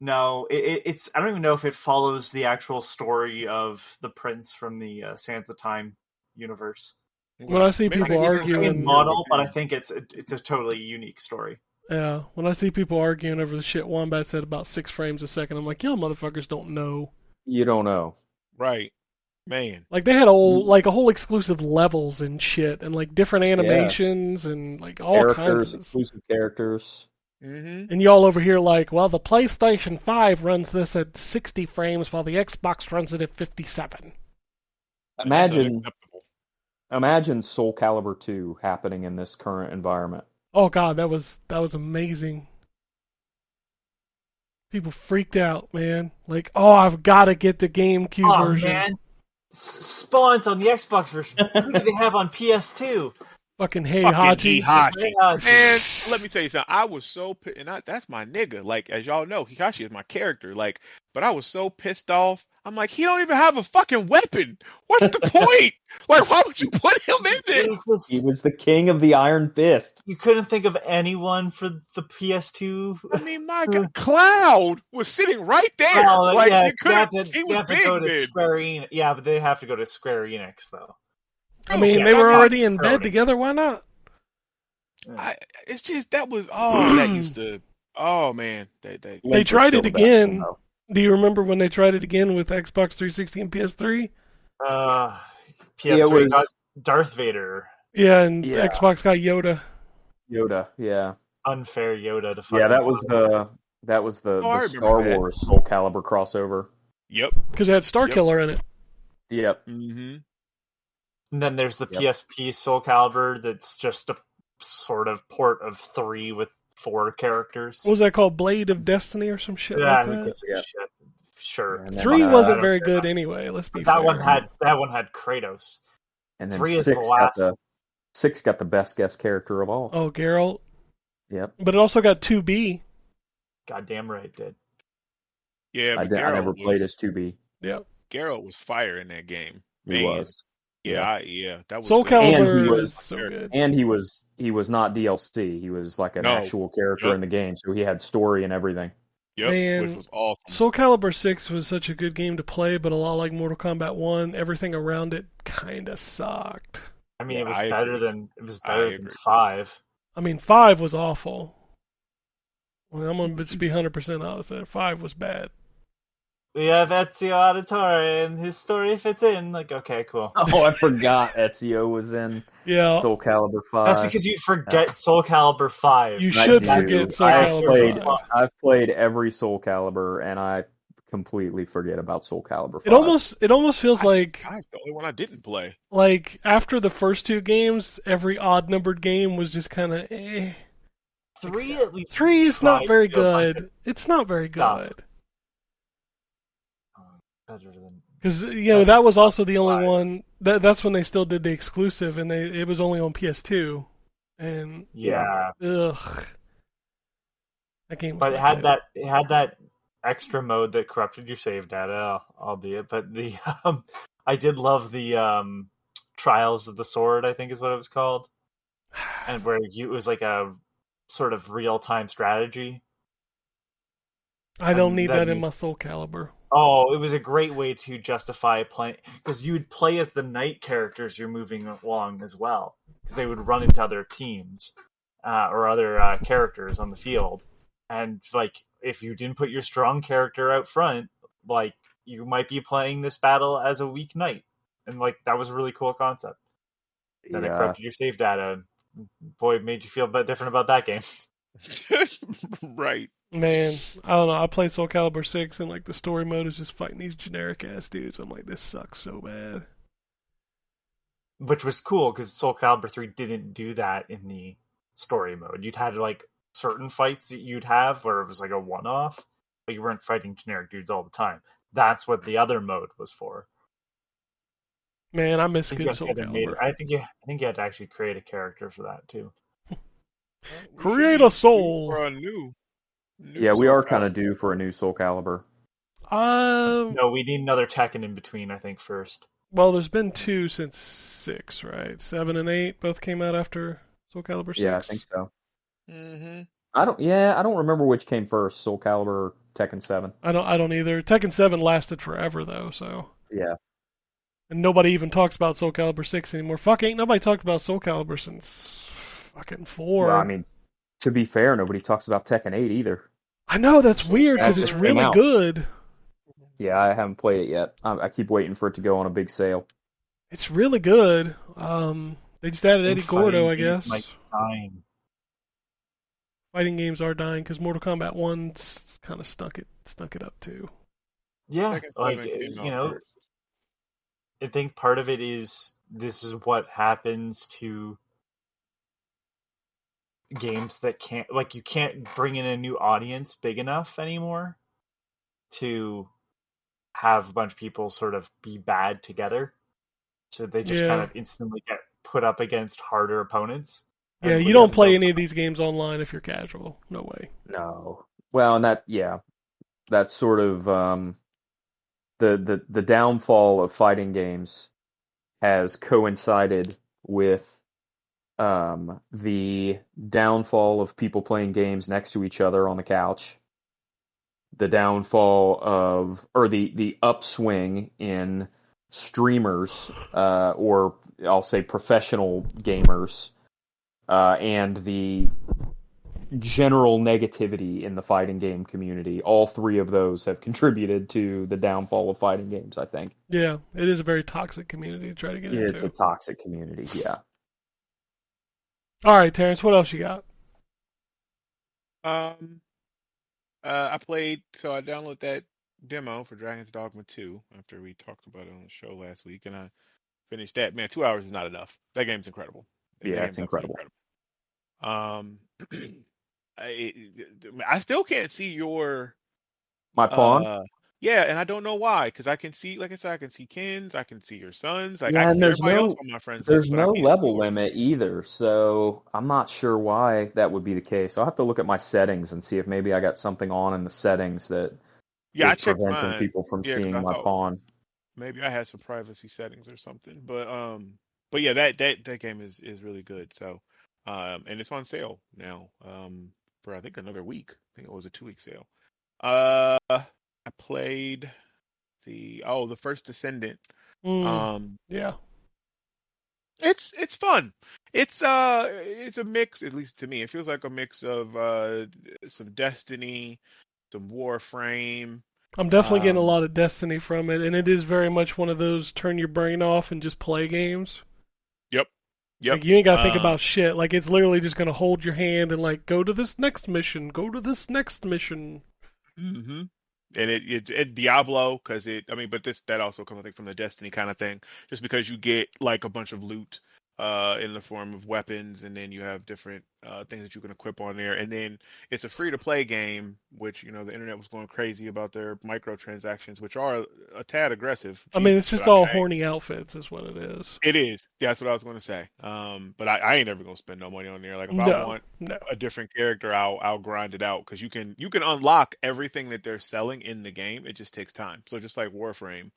No, it's I don't even know if it follows the actual story of the prince from the Sands of Time universe. When I see Maybe people Like, it's the arguing- same model, but I think it's a totally unique story. Yeah. When I see people arguing over the shit Wombat said about 6 frames a second, I'm like, y'all motherfuckers don't know. You don't know. Right, man. Like they had a whole exclusive levels and shit, and like different animations and like all kinds Characters, of. exclusive characters. Mm-hmm. And y'all over here like, well, the PlayStation 5 runs this at 60 frames while the Xbox runs it at 57. Imagine Soul Calibur 2 happening in this current environment. Oh god, that was amazing. People freaked out, man. Like, oh, I've got to get the GameCube version. Man. Spawns on the Xbox version. Who do they have on PS2? Fucking Heihachi. Man, let me tell you something. I was so and that's my nigga. Like, as y'all know, Hikashi is my character. Like, but I was so pissed off. I'm like, he don't even have a fucking weapon. What's the point? Like, why would you put him in there? He was the king of the Iron Fist. You couldn't think of anyone for the PS2. I mean, my God, Cloud was sitting right there. Oh, like, yeah, you couldn't. He was big go to then. Square Enix. Yeah, but they have to go to Square Enix though. I mean, they were already in bed together. Why not? It's just that was that used to. Oh man, they tried it again. Do you remember when they tried it again with Xbox 360 and PS3? PS3 got Darth Vader. Yeah, and Xbox got Yoda. Yeah. Unfair Yoda to fight. Yeah, that was the Star Wars Soul Calibur crossover. Yep. Because it had Starkiller in it. Yep. Mm-hmm. And then there's the PSP Soul Calibur that's just a sort of port of 3 with 4 characters. What was that called? Blade of Destiny or some shit like that? Shit. Sure. 3 wasn't very good anyway, let's be fair. That one had Kratos. And then 3 is the last. 6 got the best guest character of all. Oh, Geralt. Yep. But it also got 2B. Goddamn right it did. Yeah, I never played as 2B. Yep. Geralt was fire in that game. He was. Yeah, that was Soul good. Calibur was so good. And he was not DLC. He was like an actual character in the game, so he had story and everything. Yep, Man, which was awesome. Soul Calibur 6 was such a good game to play, but a lot like Mortal Kombat 1, everything around it kind of sucked. I mean, it was better than 5. I mean, 5 was awful. Well, I'm going to just be 100% honest. 5 was bad. We have Ezio Auditore, and his story fits in. Like, okay, cool. Oh, I forgot Ezio was in Soul Calibur 5. That's because you forget Soul Calibur 5. You should forget Soul Calibur 5. I've played every Soul Calibur, and I completely forget about Soul Calibur 5. It almost feels like the only one I didn't play. Like after the first 2 games, every odd-numbered game was just kind of eh. 3 at least. 3 is not very good. It's not very good. Because that was also the only one. That's when they still did the exclusive, and it was only on PS2. And ugh, that game. But it had that extra mode that corrupted your save data, albeit. But I did love the Trials of the Sword, I think is what it was called, and where it was like a sort of real-time strategy. I don't need that in my Soul Calibur. Oh, it was a great way to justify playing, because you would play as the knight characters you're moving along as well, because they would run into other teams or other characters on the field, and like if you didn't put your strong character out front, like you might be playing this battle as a weak knight, and like that was a really cool concept. Then it corrupted your save data. Boy, it made you feel a bit different about that game. Right. Man, I don't know. I played Soul Calibur 6, and like the story mode is just fighting these generic ass dudes. I'm like, this sucks so bad. Which was cool because Soul Calibur 3 didn't do that in the story mode. You'd had like certain fights that you'd have where it was like a one-off, but you weren't fighting generic dudes all the time. That's what the other mode was for. Man, I miss good Soul Calibur. I think you had to actually create a character for that too. Create a soul. For a new we are kind of due for a new Soul Calibur. No, we need another Tekken in between, I think, first. Well, there's been 2 since 6, right? 7 and 8 both came out after Soul Calibur 6. Yeah, I think so. Mm-hmm. I don't remember which came first, Soul Calibur or Tekken 7. I don't either. Tekken 7 lasted forever though, so. Yeah. And nobody even talks about Soul Calibur 6 anymore. Fuck, ain't nobody talked about Soul Calibur since fucking 4. Well, I mean, to be fair, nobody talks about Tekken 8 either. I know, that's weird, because it's really good. Yeah, I haven't played it yet. I keep waiting for it to go on a big sale. It's really good. They just added Eddie Gordo, I guess. fighting games are dying because Mortal Kombat 1 kind of stunk it up too. Yeah, Tekken like 7 came you out know, first. I think part of it is this is what happens to games that can't, like, you can't bring in a new audience big enough anymore to have a bunch of people sort of be bad together. So they just kind Yeah. of instantly get put up against harder opponents. Yeah, And you when don't there's play no, any of these games online if you're casual. No way. No. Well, and that's sort of the downfall of fighting games has coincided with the downfall of people playing games next to each other on the couch, the downfall of, or the upswing in streamers, or I'll say professional gamers, and the general negativity in the fighting game community. All three of those have contributed to the downfall of fighting games, I think. Yeah, it is a very toxic community to try to get It's a into. toxic community, yeah. All right, Terrence, what else you got? Um, I played, so I downloaded that demo for Dragon's Dogma 2 after we talked about it on the show last week, and I finished that. Man, 2 hours is not enough. That game's incredible. That Yeah, it's game's absolutely incredible. incredible. I, I still can't see your My pawn? uh yeah, and I don't know why, because I can see, like I said, I can see Ken's, I can see your sons, like I Yeah, can and see everybody else on my friends list, there's but I no can't see level yours. limit either, so I'm not sure why that would be the case. I'll have to look at my settings and see if maybe I got something on in the settings that Yeah, I is checked preventing mine. people from Yeah, because seeing I my thought pawn. maybe I had some privacy settings or something. But yeah, that game is really good. So, and it's on sale now, for I think another week. I think it was a 2 week sale. I played the first Descendant. Mm, Um, yeah. it's fun. It's a mix, at least to me. It feels like a mix of some Destiny, some Warframe. I'm definitely getting a Um, lot of Destiny from it, and it is very much one of those turn your brain off and just play games. yep, yep. Like you ain't got to think about shit. Like it's literally just gonna hold your hand and like go to this next mission, go to this next mission. hmm And it Diablo, because I mean, but that also comes, I think, from the Destiny kind of thing, just because you get like a bunch of loot in the form of weapons, and then you have different things that you can equip on there, and then it's a free to play game, which the internet was going crazy about their microtransactions, which are a tad aggressive. I mean, it's Jesus, but just I mean, all horny outfits, is what it is. it is. Yeah, that's what I was going to say. But I ain't ever gonna spend no money on there. Like if I No, want no. a different character, I'll grind it out, because you can unlock everything that they're selling in the game. It just takes time. So just like Warframe,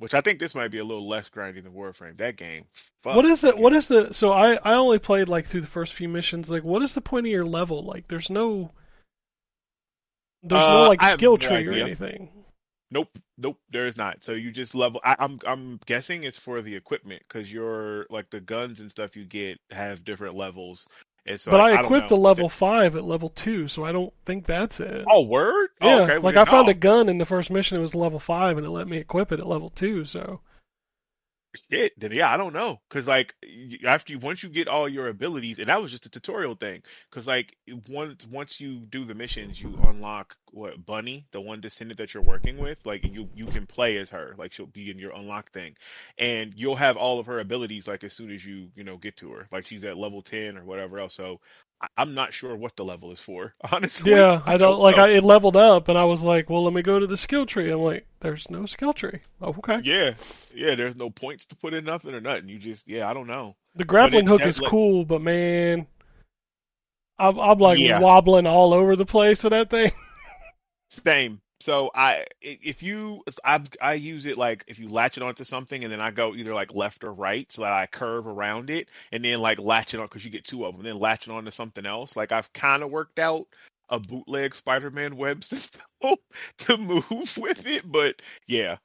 which I think this might be a little less grindy than Warframe. That game, What fuck is that it? What game. is the? So I only played like through the first few missions. Like, what is the point of your level? Like, there's no like I have skill no tree or idea. anything. Nope, nope, there is not. So you just level. I'm guessing it's for the equipment, because your like the guns and stuff you get have different levels, and so But like I I don't equipped know. a level 5 at level 2, so I don't think that's it. Oh, word? Oh, Yeah, okay. Well like then, I found a no. gun in the first mission. It was level 5, and it let me equip it at level 2. So Shit, then yeah, I don't know, cause like once you get all your abilities, and that was just a tutorial thing, cause like once you do the missions, you unlock what Bunny, the one descendant that you're working with, like you can play as her, like she'll be in your unlock thing, and you'll have all of her abilities like as soon as you get to her, like she's at level 10 or whatever else. So I'm not sure what the level is for, honestly, yeah, I I don't don't like. know. It leveled up, and I was like, well, let me go to the skill tree. I'm like, there's no skill tree. Oh, okay. Yeah, yeah, there's no points to put in nothing or nothing. You just I don't know, The but grappling it hook that is like cool, but man, I'm like yeah. wobbling all over the place with that thing. Same. So if you, I use it like if you latch it onto something, and then I go either like left or right, so that I curve around it, and then like latch it on, because you get two of them, then latch it onto something else. Like I've kind of worked out a bootleg Spider-Man web system to move with it, but yeah.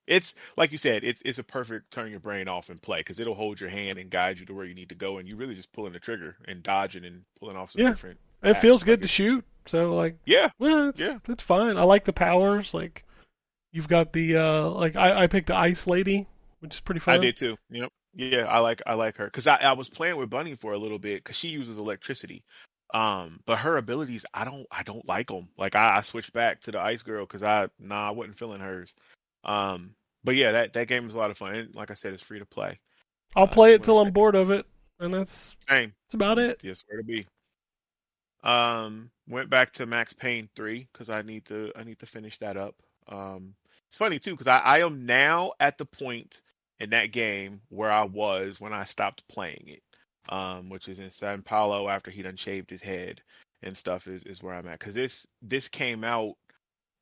It's like you said, it's a perfect turn your brain off and play, because it'll hold your hand and guide you to where you need to go, and you really just pulling the trigger and dodging and pulling off some Yeah, different it feels acts. Like good to shoot. So like, yeah, well, yeah. it's fine. I like the powers. Like you've got the like I picked the ice lady, which is pretty I fun. did too. Yep. Yeah, I like her, because I was playing with Bunny for a little bit, because she uses electricity. But her abilities, I don't like them. Like I switched back to the Ice Girl because I wasn't feeling hers. But yeah, that game was a lot of fun. And like I said, it's free to play. I'll If play you it want to till I'm check it bored of it, and that's out. Same. about it. Just where to be. Went back to Max Payne 3 because I need to finish that up. It's funny too because I am now at the point in that game where I was when I stopped playing it. Which is in San Paulo after he done shaved his head and stuff is where I'm at because this came out.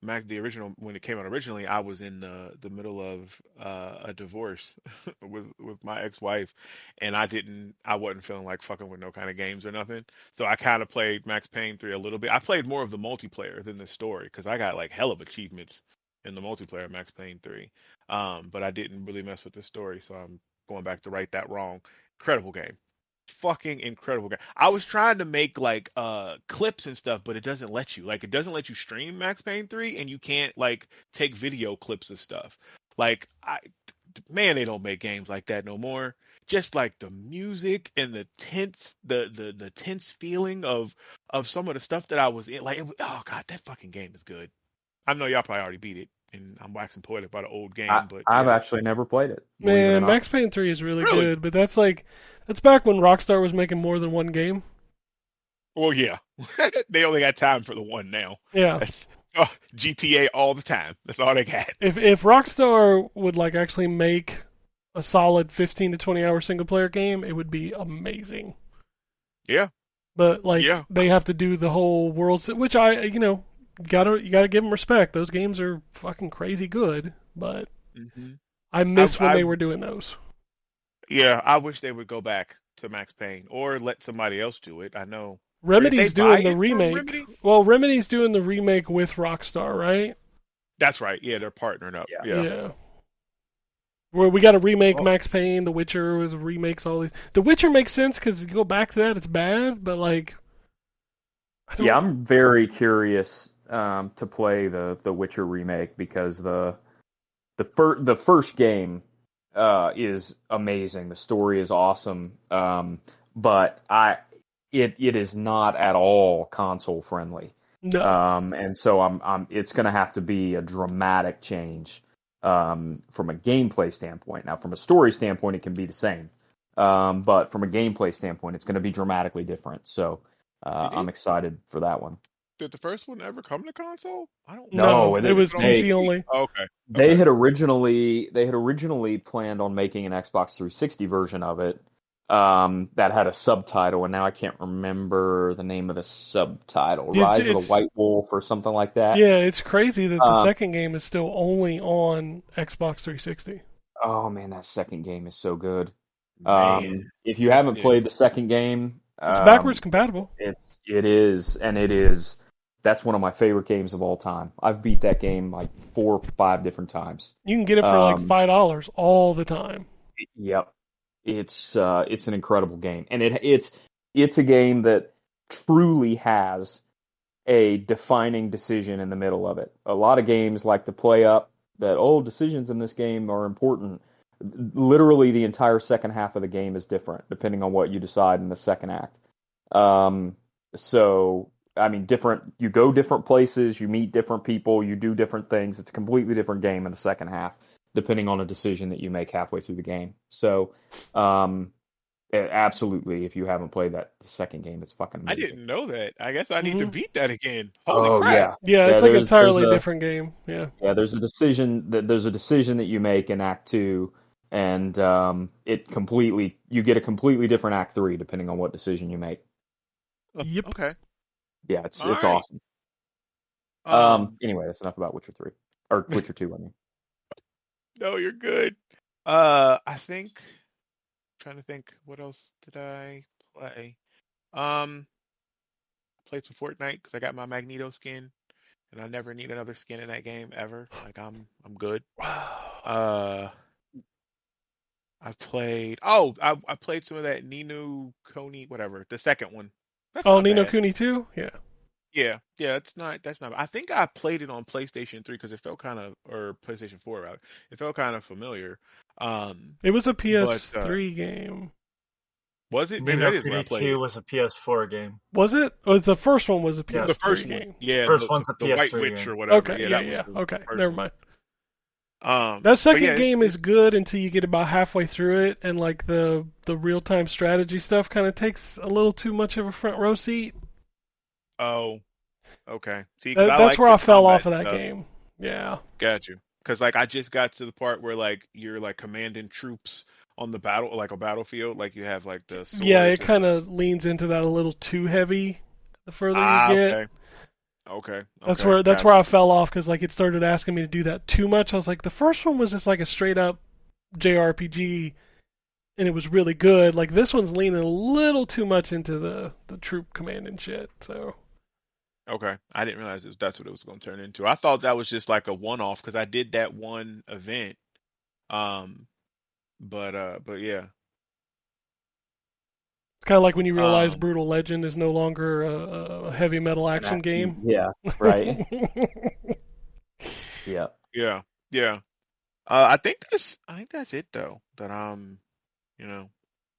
Mac, the original when it came out originally, I was in the middle of a divorce with my ex-wife, and I wasn't feeling like fucking with no kind of games or nothing. So I kind of played Max Payne 3 a little bit. I played more of the multiplayer than the story because I got like hell of achievements in the multiplayer of Max Payne 3. But I didn't really mess with the story, so I'm going back to right that wrong. Incredible game, fucking incredible game. I was trying to make like clips and stuff, but it doesn't let you. Like it doesn't let you stream Max Payne 3 and you can't like take video clips of stuff. Like man, they don't make games like that no more. Just like the music and the tense the tense feeling of some of the stuff that I was in like oh god, that fucking game is good. I know y'all probably already beat it and I'm waxing poetic about an old game, but I've yeah. actually never played it, believe it or Man, not. Max Payne 3 is really Really? good, but that's back when Rockstar was making more than one game. Well, yeah. They only got time for the one now. Yeah. That's GTA all the time. That's all they got. If Rockstar would like actually make a solid 15 to 20 hour single player game, it would be amazing. Yeah, But like yeah. they have to do the whole world, which you gotta give them respect. Those games are fucking crazy good, but hmm I miss when I they were doing those. yeah. I wish they would go back to Max Payne or let somebody else do it. I know. Or did they Remedy's buy doing the it from remake. Remedy? Well, Remedy's doing the remake with Rockstar, right? That's right. Yeah, they're partnering up. Yeah. Yeah. Yeah. Where we got to remake Well, Max Payne, The Witcher remakes all these. The Witcher makes sense because you go back to that, it's bad, but like I don't. Yeah, I'm very curious to play the Witcher remake because the first game is amazing. The story is awesome, but it is not at all console friendly. No. And so I'm it's going to have to be a dramatic change from a gameplay standpoint. Now, from a story standpoint, it can be the same, but from a gameplay standpoint, it's going to be dramatically different. So did I'm it? excited for that one. Did the first one ever come to console? I don't No, No, know. and it Did it was come on they PC PC? only. Oh, okay. they Okay. had originally planned on making an Xbox 360 version of it that had a subtitle, and now I can't remember the name of the subtitle. It's Rise of the it's White Wolf or something like that. yeah, it's crazy that the Um, second game is still only on Xbox 360. oh man, that second game is so good. Man. If you Yes, haven't it played the second game, It's backwards compatible. it is. That's one of my favorite games of all time. I've beat that game like 4 or 5 different times. You can get it for like Um, $5 all the time. yep, it's an incredible game, and it's a game that truly has a defining decision in the middle of it. A lot of games like to play up that decisions in this game are important. Literally, the entire second half of the game is different depending on what you decide in the second act. Um, so I mean, different. You go different places, you meet different people, you do different things. It's a completely different game in the second half, depending on a decision that you make halfway through the game. So, absolutely, if you haven't played that the second game, it's fucking I amazing. didn't know that. I guess I need to hmm beat that again. Holy Oh crap. yeah, Yeah, yeah. it's like an There's entirely a different game. Yeah. yeah. There's a decision that you make in Act Two, and you get a completely different Act Three depending on what decision you make. Yep. Okay. Yeah, All it's right. awesome. Um, Anyway, that's enough about Witcher 3 or Witcher 2. I mean, no, you're good. I think trying to think what else did I play? I played some Fortnite because I got my Magneto skin, and I never need another skin in that game ever. Like I'm good. Uh, I played some of that Ninu Koni whatever the second one. That's Oh, not Ni no bad. Kuni 2? Yeah. Yeah, yeah, it's not. That's not. I think I played it on PlayStation 3 because it felt kind of, or PlayStation 4 rather. It felt kind of familiar. Um, It was a but PS3 game. Was it? Maybe Need that No is where I Treaty played 2 it. was a PS4 game. Was it? Or the first one was a Yeah. The PS3 first one, game. yeah, First one's a the White PS3 Witch game. or whatever. Okay, Yeah, yeah, that was yeah. the Okay, first never one. mind. That But second yeah, game is it's good until you get about halfway through it, and like the real time strategy stuff kind of takes a little too much of a front row seat. oh, okay. See, because I That's like where the I fell combat off of that stuff. game. Yeah. Got you. Because like I just got to the part where like you're like commanding troops on the battle, like a battlefield. Like you have like the Yeah, it swords and kind the of leans into that a little too heavy the further you get. okay, okay, That's okay, where got I you. fell off because like it started asking me to do that too much. I was like, the first one was just like a straight up JRPG, and it was really good. Like this one's leaning a little too much into the troop command and shit. So Okay, I didn't realize that's what it was going to turn into. I thought that was just like a one-off because I did that one event. Um, but yeah. it's kind of like when you realize Um, Brutal Legend is no longer a heavy metal An action game. yeah, right. Yeah. yeah, yeah. I think that's it though that I'm, you know,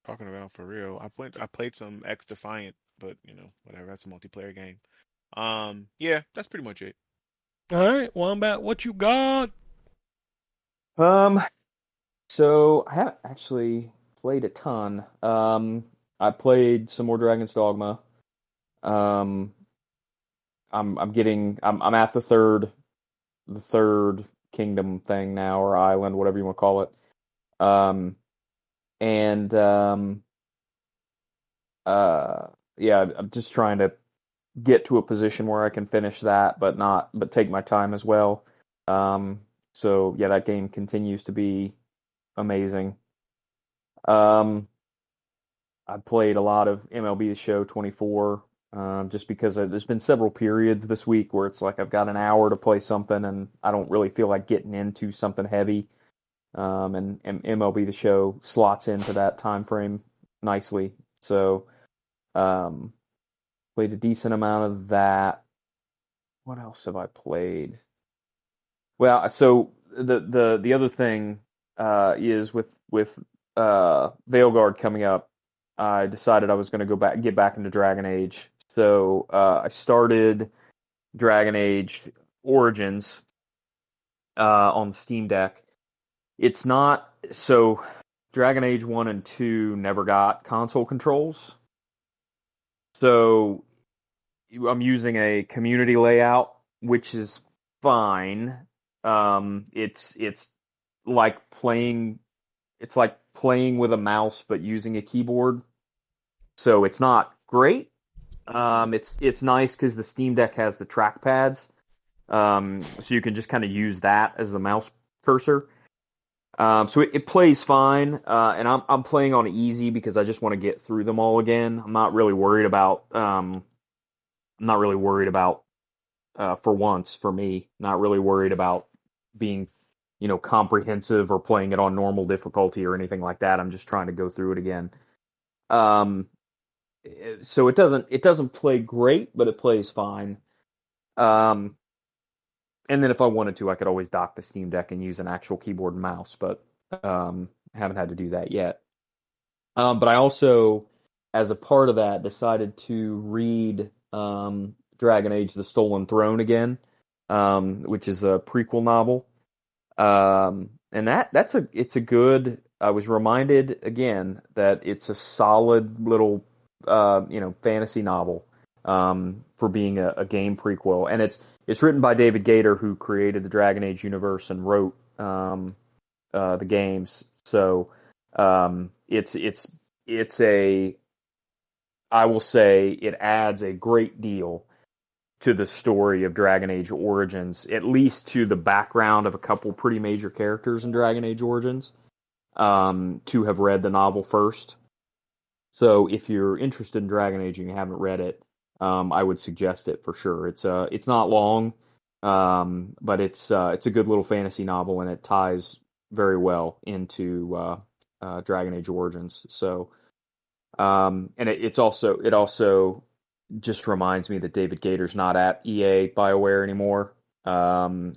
talking about for real. I played some X Defiant, but whatever. That's a multiplayer game. Yeah, that's pretty much it. All right, Wombat, what you got? Um, so I haven't actually played a ton. I played some more Dragon's Dogma. Um, I'm at the third kingdom thing now, or island, whatever you want to call it. Um, and uh yeah, I'm just trying to get to a position where I can finish that, but take my time as well. So yeah, that game continues to be amazing. Um, I played a lot of MLB The Show 24, just because there's been several periods this week where it's like I've got an hour to play something and I don't really feel like getting into something heavy. And MLB The Show slots into that time frame nicely. So, um, played a decent amount of that. What else have I played? Well, so the other thing is with Veilguard coming up, I decided I was going to get back into Dragon Age. So I started Dragon Age Origins on the Steam Deck. It's not so Dragon Age 1 and 2 never got console controls. So I'm using a community layout, which is fine. It's like playing with a mouse but using a keyboard. So it's not great. It's nice because the Steam Deck has the trackpads, so you can just kind of use that as the mouse cursor. So it plays fine, and I'm playing on easy because I just want to get through them all again. I'm not really worried about for once for me, not really worried about being comprehensive or playing it on normal difficulty or anything like that. I'm just trying to go through it again. Um, so it doesn't play great, but it plays fine. Um, and then if I wanted to, I could always dock the Steam Deck and use an actual keyboard and mouse, but haven't had to do that yet. But I also, as a part of that, decided to read Dragon Age: The Stolen Throne again, which is a prequel novel. And it's a good. I was reminded again that it's a solid little fantasy novel for being a game prequel, and it's written by David Gator, who created the Dragon Age universe and wrote the games. So it's a I will say it adds a great deal to the story of Dragon Age Origins, at least to the background of a couple pretty major characters in Dragon Age Origins, to have read the novel first. So if you're interested in Dragon Age and you haven't read it, I would suggest it for sure. It's not long, but it's a good little fantasy novel, and it ties very well into Dragon Age Origins. So, and it also just reminds me that David Gator's not at EA BioWare anymore,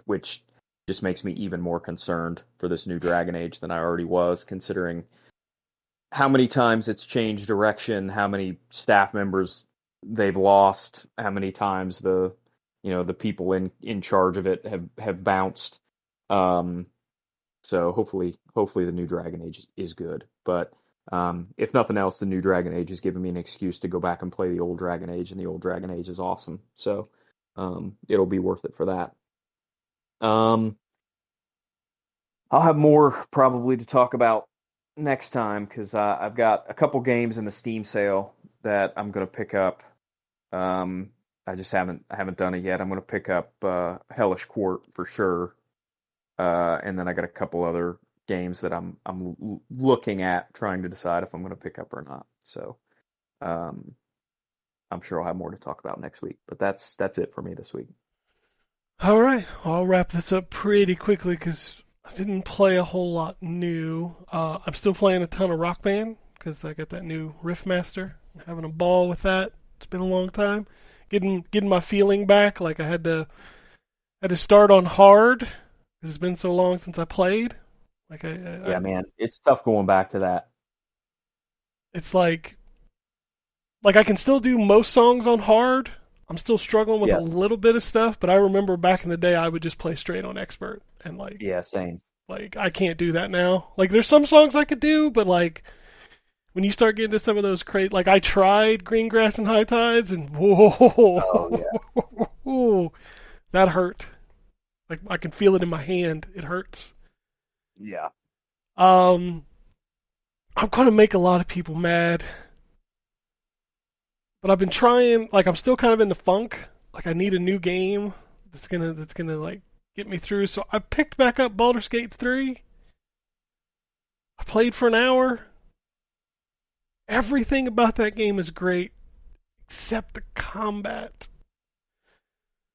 which just makes me even more concerned for this new Dragon Age than I already was, considering how many times it's changed direction, how many staff members they've lost, how many times the people in charge of it have bounced. So hopefully the new Dragon Age is good. But if nothing else, the new Dragon Age has given me an excuse to go back and play the old Dragon Age, and the old Dragon Age is awesome. So it'll be worth it for that. I'll have more probably to talk about next time, because I've got a couple games in the Steam sale that I'm going to pick up. I just haven't done it yet. I'm going to pick up Hellish Court for sure, and then I got a couple other games that I'm looking at, trying to decide if I'm going to pick up or not. So I'm sure I'll have more to talk about next week. But that's it for me this week. All right, I'll wrap this up pretty quickly because I didn't play a whole lot new. I'm still playing a ton of Rock Band because I got that new Riffmaster. I'm having a ball with that. It's been a long time. Getting my feeling back. Like I had to start on hard because it's been so long since I played. Like man, it's tough going back to that. It's like I can still do most songs on hard. I'm still struggling with a little bit of stuff, but I remember back in the day I would just play straight on expert and same. Like I can't do that now. Like there's some songs I could do, but like when you start getting to some of those crazy, like I tried Green Grass and High Tides, and whoa, that hurt. Like I can feel it in my hand. It hurts. Yeah. I'm gonna make a lot of people mad. But I've been trying, like I'm still kind of in the funk. Like I need a new game that's gonna like get me through. So I picked back up Baldur's Gate 3. I played for an hour. Everything about that game is great, except the combat.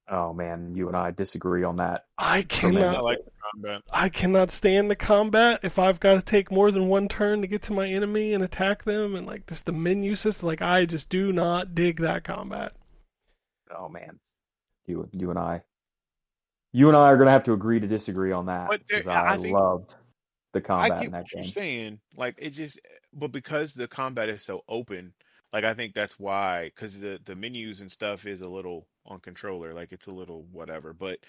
Oh man, you and I disagree on that. I I like the combat. I cannot stand the combat. If I've got to take more than one turn to get to my enemy and attack them, and like just the menu system, like I just do not dig that combat. Oh man, you and I are gonna have to agree to disagree on that, because I loved the combat in that game. You're saying, like but because the combat is so open, like I think that's why, because the menus and stuff is a little on controller, like it's a little whatever, but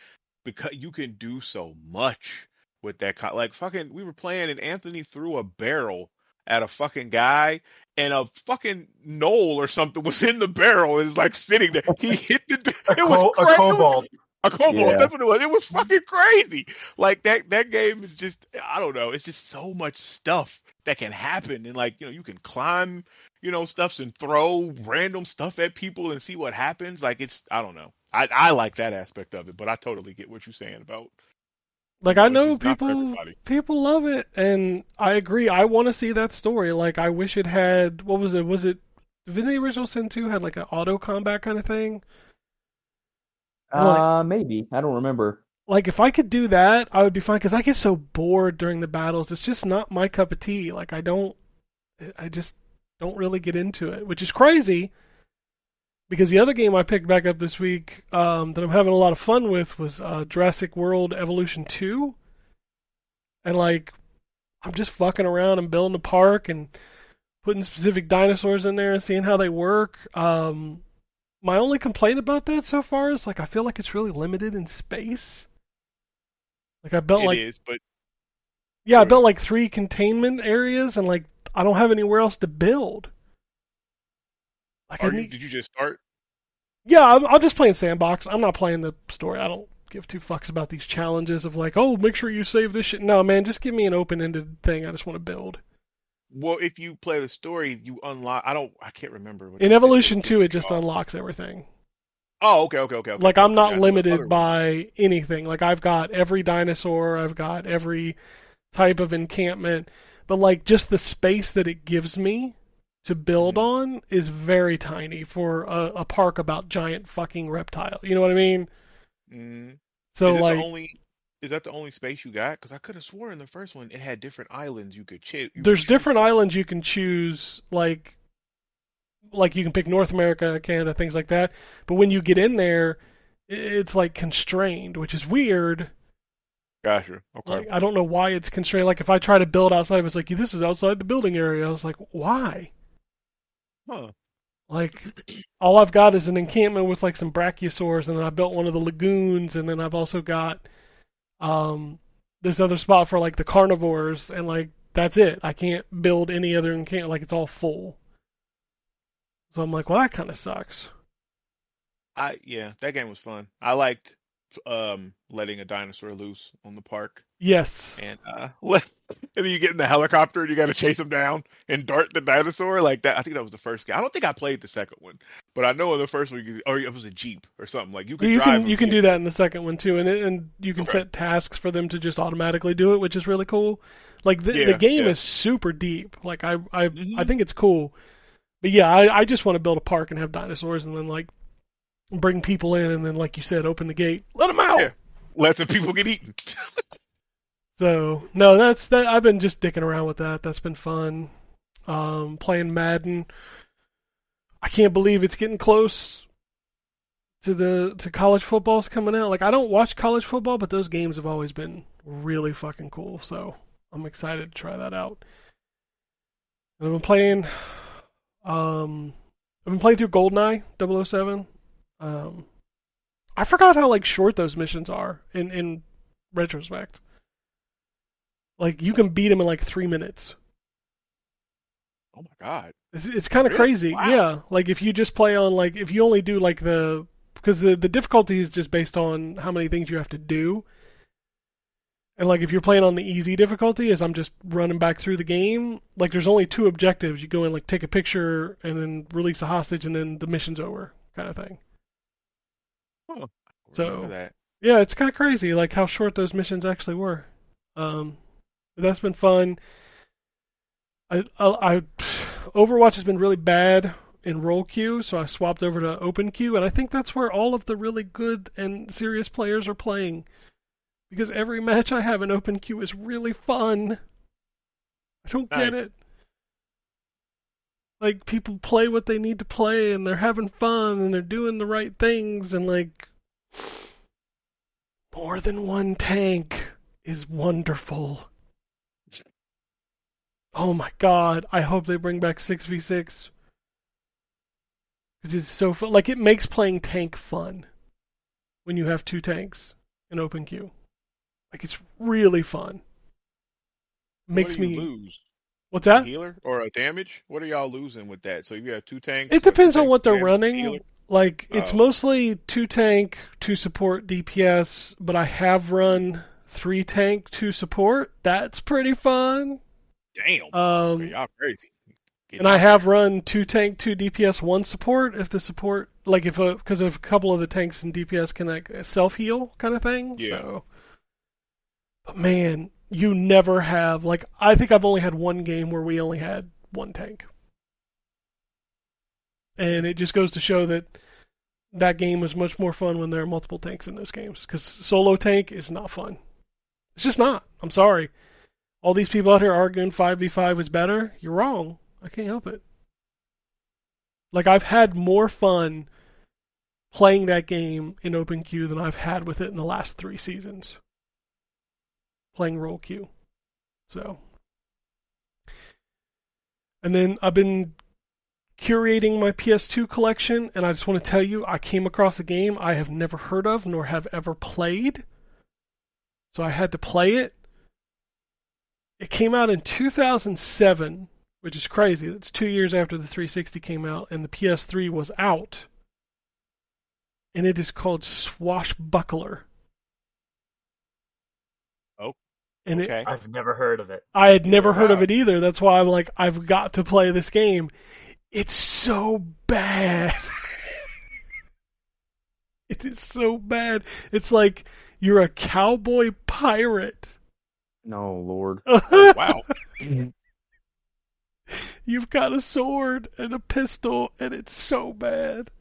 because you can do so much with that, like fucking, we were playing and Anthony threw a barrel at a fucking guy, and a fucking knoll or something was in the barrel and is like sitting there. He hit the. It was crazy. A kobold. A kobold, that's what it was. It was fucking crazy. Like that game is just, I don't know. It's just so much stuff that can happen, and like you can climb, stuffs and throw random stuff at people and see what happens. Like I don't know. I like that aspect of it, but I totally get what you're saying about. Like I know people love it, and I agree. I want to see that story. Like I wish it had. What was it? Didn't the original Sin 2 had like an auto combat kind of thing? Maybe. I don't remember. Like, if I could do that, I would be fine, because I get so bored during the battles. It's just not my cup of tea. Like, I just don't really get into it, which is crazy, because the other game I picked back up this week that I'm having a lot of fun with was Jurassic World Evolution 2. And, like, I'm just fucking around and building a park and putting specific dinosaurs in there and seeing how they work. My only complaint about that so far is, like, I feel like it's really limited in space. Like, I built, it is, but... Yeah, I built, like, 3 containment areas, and, like, I don't have anywhere else to build. Like, Did you just start? Yeah, I'm just playing sandbox. I'm not playing the story. I don't give 2 fucks about these challenges of, like, oh, make sure you save this shit. No, man, just give me an open-ended thing. I just want to build. Well, if you play the story, you unlock... I can't remember. In Evolution 2, it just unlocks everything. Oh, okay. Like, I'm not limited by anything. Like, I've got every dinosaur, I've got every type of encampment, but, like, just the space that it gives me to build on is very tiny for a park about giant fucking reptile. You know what I mean? Mm-hmm. So, Is that the only space you got? Because I could have sworn the first one it had different islands you could choose. There's different islands you can choose, like you can pick North America, Canada, things like that. But when you get in there, it's like constrained, which is weird. Gotcha. Okay. Like, I don't know why it's constrained. Like, if I try to build outside, it's like, this is outside the building area. I was like, why? Huh. Like, all I've got is an encampment with, like, some brachiosaurs, and then I built one of the lagoons, and then I've also got this other spot for, like, the carnivores, and, like, that's it. I can't build any other encampment. Like, it's all full. So I'm like, well, that kind of sucks. Yeah, that game was fun. I liked letting a dinosaur loose on the park. Yes. And and then you get in the helicopter and you got to chase him down and dart the dinosaur like that. I think that was the first game. I don't think I played the second one, but I know in the first one, or it was a Jeep or something like you could drive. You can do that in the second one too, and you can Okay. set tasks for them to just automatically do it, which is really cool. Like the game is super deep. Like I think it's cool. But yeah, I just want to build a park and have dinosaurs, and then like bring people in, and then like you said, open the gate, let them out. Yeah. Let the people get eaten. So no, that's that. I've been just dicking around with that. That's been fun. Playing Madden. I can't believe it's getting close to college football's coming out. Like I don't watch college football, but those games have always been really fucking cool. So I'm excited to try that out. And I've been playing through GoldenEye 007. I forgot how like short those missions are in retrospect. Like you can beat them in like 3 minutes. Oh my god. It's kind of Really? crazy. Wow. Yeah. Like if you just play on like if you only do like because the difficulty is just based on how many things you have to do. And like if you're playing on the easy difficulty, as I'm just running back through the game, like there's only 2 objectives. You go in like take a picture and then release a hostage and then the mission's over, kind of thing. Huh. So- Remember that. Yeah, it's kind of crazy like how short those missions actually were. That's been fun. I Overwatch has been really bad in role queue, so I swapped over to open queue, and I think that's where all of the really good and serious players are playing. Because every match I have in open queue is really fun. I don't get Nice. it. Like, people play what they need to play, and they're having fun, and they're doing the right things, and like, more than one tank is wonderful. Oh my god, I hope they bring back 6v6. Because it's so fun. Like, it makes playing tank fun when you have 2 tanks in open queue. Like, it's really fun. Makes what do you me. lose? What's A that? healer or a damage? What are y'all losing with that? So if you have 2 tanks. It or 2 depends on tanks, what they're damage, running. healer? Like, it's Oh. mostly 2 tank, 2 support DPS, but I have run 3 tank, 2 support. That's pretty fun. Damn. Um, y'all crazy. Get And I out have run 2 tank, 2 DPS, 1 support. If the support, like because of a couple of the tanks and DPS can like self heal kind of thing. Yeah. So, but man, you never have like I think I've only had 1 game where we only had 1 tank, and it just goes to show that that game is much more fun when there are multiple tanks in those games. Because solo tank is not fun. It's just not. I'm sorry. All these people out here arguing 5v5 is better. You're wrong. I can't help it. Like, I've had more fun playing that game in open queue than I've had with it in the last 3 seasons. Playing role queue. So. And then I've been curating my PS2 collection, and I just want to tell you, I came across a game I have never heard of nor have ever played. So I had to play it. It came out in 2007, which is crazy. It's 2 years after the 360 came out and the PS3 was out. And it is called Swashbuckler. Oh, And okay. I've never heard of it. I had never heard of Wow. it either. That's why I'm like, I've got to play this game. It's so bad. It is so bad. It's like you're a cowboy pirate. No, Lord. Wow. You've got a sword and a pistol, and it's so bad.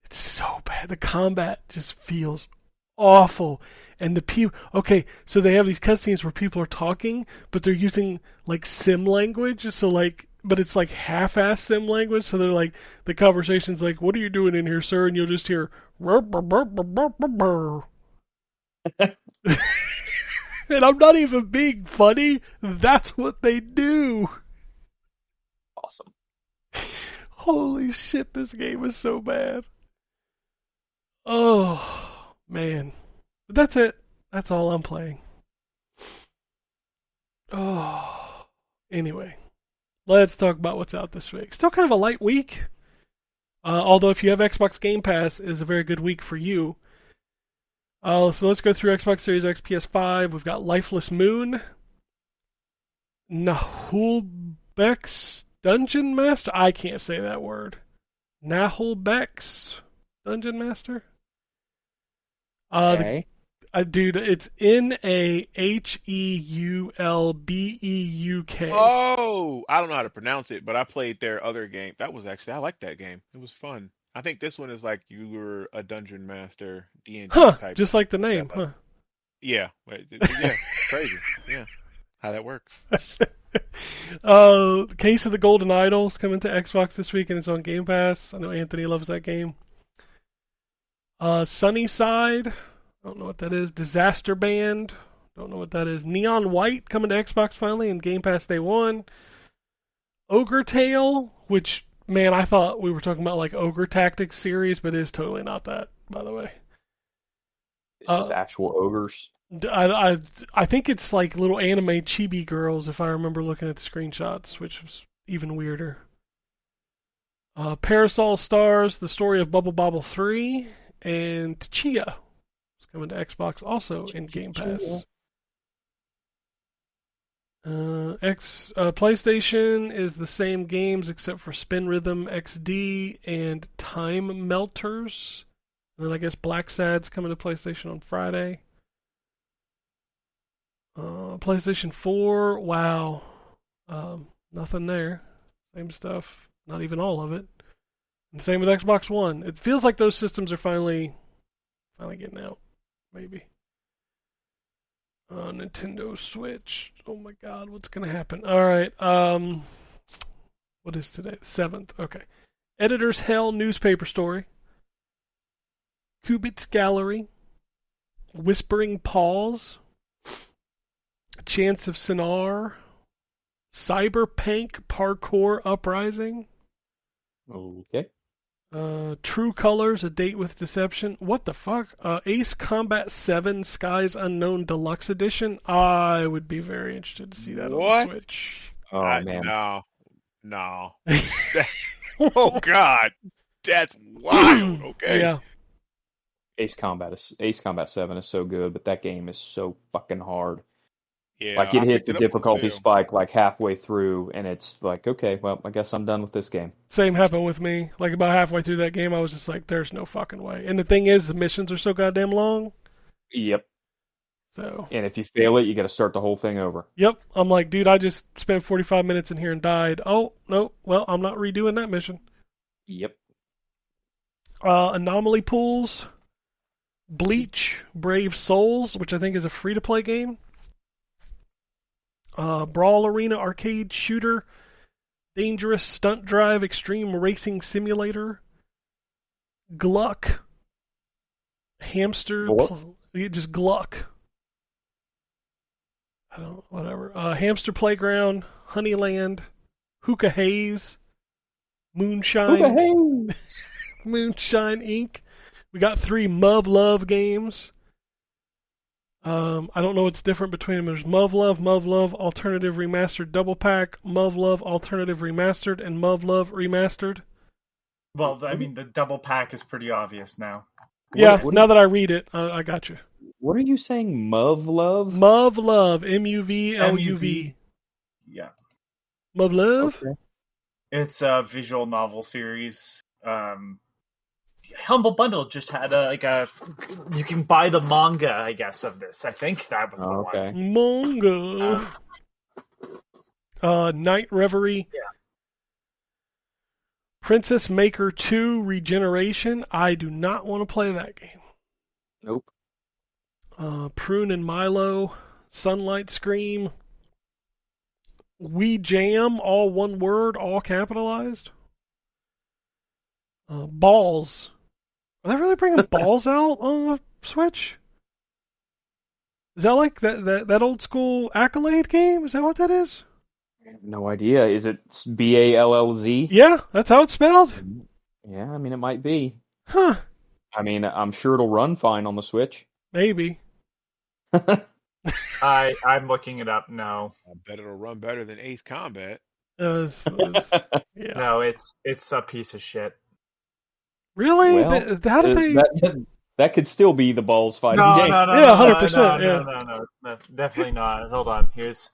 It's so bad. The combat just feels awful. And the people, okay, so they have these cutscenes where people are talking, but they're using like sim language. So like, but it's like half-ass sim language. So they're like, the conversation's like, "What are you doing in here, sir?" And you'll just hear, "Rrr, brr, brr, brr, brr, brr, brr." And I'm not even being funny. That's what they do. Awesome. Holy shit, this game is so bad. Oh, man. But that's it. That's all I'm playing. Oh. Anyway, let's talk about what's out this week. Still kind of a light week. Although if you have Xbox Game Pass, it is a very good week for you. So let's go through Xbox Series X, PS5. We've got Lifeless Moon, Nahulbeck's Dungeon Master. I can't say that word. Nahulbeck's Dungeon Master. Okay. Dude, it's Nahulbeuk. Oh, I don't know how to pronounce it, but I played their other game. That was actually, I liked that game. It was fun. I think this one is like you were a dungeon master, D&D type. Just like the name, huh? Yeah, yeah, crazy. Yeah, how that works. Case of the Golden Idol's coming to Xbox this week, and it's on Game Pass. I know Anthony loves that game. Sunnyside, I don't know what that is. Disaster Band, don't know what that is. Neon White coming to Xbox finally, and Game Pass Day 1. Ogre Tale, which, man, I thought we were talking about like Ogre Tactics series, but it is totally not that, by the way. It's just actual ogres. I think it's like little anime chibi girls, if I remember looking at the screenshots, which was even weirder. Parasol Stars, the story of Bubble Bobble 3, and Chia is coming to Xbox also in Game Pass. PlayStation is the same games except for Spin Rhythm XD and Time Melters. And then I guess Black Sad's coming to PlayStation on Friday. PlayStation 4, wow. Nothing there. Same stuff. Not even all of it. And same with Xbox One. It feels like those systems are finally getting out. Maybe. Nintendo Switch. Oh my god, what's going to happen? Alright, what is today? 7th. Okay. Editor's Hell newspaper story. Kubit's Gallery. Whispering Paws. Chance of Sinar. Cyberpunk Parkour Uprising. Okay. True Colors, A Date with Deception. What the fuck? Ace Combat 7 Skies Unknown Deluxe Edition. I would be very interested to see that on the Switch. Oh, man. No. Oh, God. That's wild. Okay. Yeah. Ace Combat 7 is so good, but that game is so fucking hard. Yeah, like it hit the difficulty spike like halfway through, and it's like, okay, well, I guess I'm done with this game. Same happened with me. Like about halfway through that game, I was just like, "There's no fucking way." And the thing is, the missions are so goddamn long. Yep. So. And if you fail it, you got to start the whole thing over. Yep. I'm like, dude, I just spent 45 minutes in here and died. Oh no, well, I'm not redoing that mission. Yep. Anomaly Pools, Bleach, Brave Souls, which I think is a free-to-play game. Brawl Arena Arcade Shooter, Dangerous Stunt Drive Extreme Racing Simulator, Gluck, Hamster, just Gluck. I don't know, whatever. Hamster Playground, Honeyland, Hookah Haze, Moonshine, Hookah Haze. Moonshine Inc. We got 3 Muv Love games. I don't know what's different between them. There's Muv Love Alternative Remastered Double Pack, Muv Love Alternative Remastered, and Muv Love Remastered. Well, I mean, the double pack is pretty obvious now. Yeah, now that I read it, I got you. What are you saying, Muv Love? Muv Love, MUVLUV. Yeah. Muv Love? Okay. It's a visual novel series. Humble Bundle just had you can buy the manga, I guess, of this. I think that was the one. Manga. Night Reverie. Yeah. Princess Maker 2 Regeneration. I do not want to play that game. Nope. Prune and Milo. Sunlight Scream. We Jam, all one word, all capitalized. Balls. Are they really bringing balls out on the Switch? Is that like that old school Accolade game? Is that what that is? I have no idea. Is it Ballz? Yeah, that's how it's spelled. Yeah, I mean, it might be. Huh? I mean, I'm sure it'll run fine on the Switch. Maybe. I'm looking it up. No, I bet it'll run better than Ace Combat. Yeah. no, it's a piece of shit. Really? Well, How did they? that could still be the balls fighting No, game. no, no, Yeah, no, 100%, no, definitely not. Hold on, here's.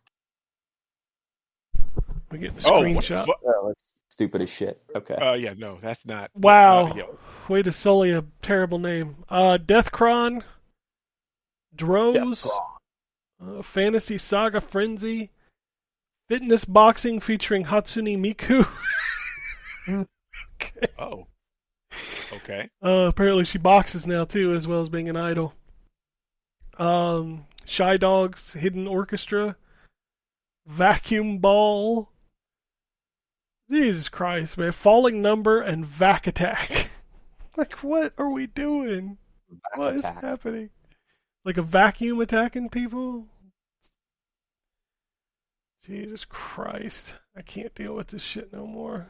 We get the Oh, what the screenshot. fuck? Oh, that's stupid as shit. Okay. Yeah, no, that's not. Wow. Yeah. Way to sully a terrible name. Deathcron, Droz, Fantasy Saga Frenzy, Fitness Boxing featuring Hatsune Miku. Okay. Oh. Okay. Apparently she boxes now too, as well as being an idol. Shy Dogs, Hidden Orchestra, Vacuum Ball. Jesus Christ, man. Falling Number and Vac Attack. Like, what are we doing? What is happening? Like a vacuum attacking people? Jesus Christ. I can't deal with this shit no more.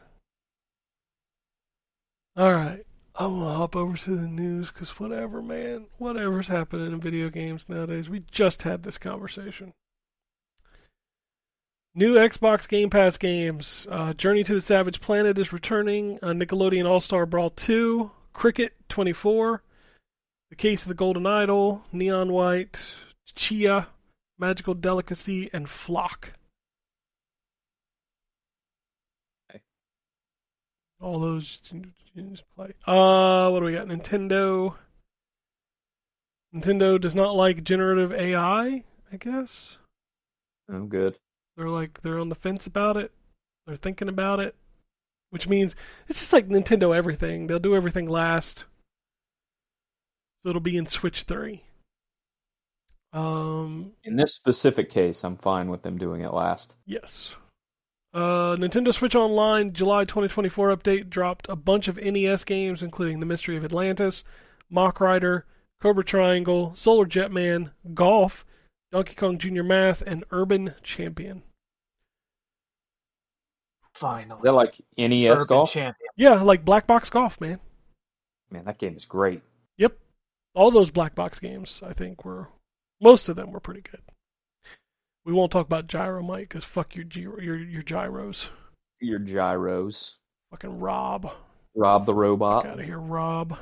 Alright. I'm gonna hop over to the news, because whatever, man. Whatever's happening in video games nowadays. We just had this conversation. New Xbox Game Pass games. Journey to the Savage Planet is returning. Nickelodeon All-Star Brawl 2. Cricket 24. The Case of the Golden Idol. Neon White. Chia. Magical Delicacy. And Flock. Okay. All those just play. What do we got? Nintendo. Nintendo does not like generative AI, I guess. Oh, good. They're on the fence about it. They're thinking about it. Which means it's just like Nintendo everything. They'll do everything last. So it'll be in Switch 3. In this specific case, I'm fine with them doing it last. Yes. Nintendo Switch Online July 2024 update dropped a bunch of NES games, including The Mystery of Atlantis, Mach Rider, Cobra Triangle, Solar Jetman, Golf, Donkey Kong Jr. Math, and Urban Champion. Finally. Is that like NES Urban golf? Champion. Yeah, like Black Box Golf, man. Man, that game is great. Yep. All those Black Box games, I think, most of them were pretty good. We won't talk about Gyro Mike, because fuck your gyros. Your gyros. Fucking Rob. Rob the robot. Get out of here, Rob.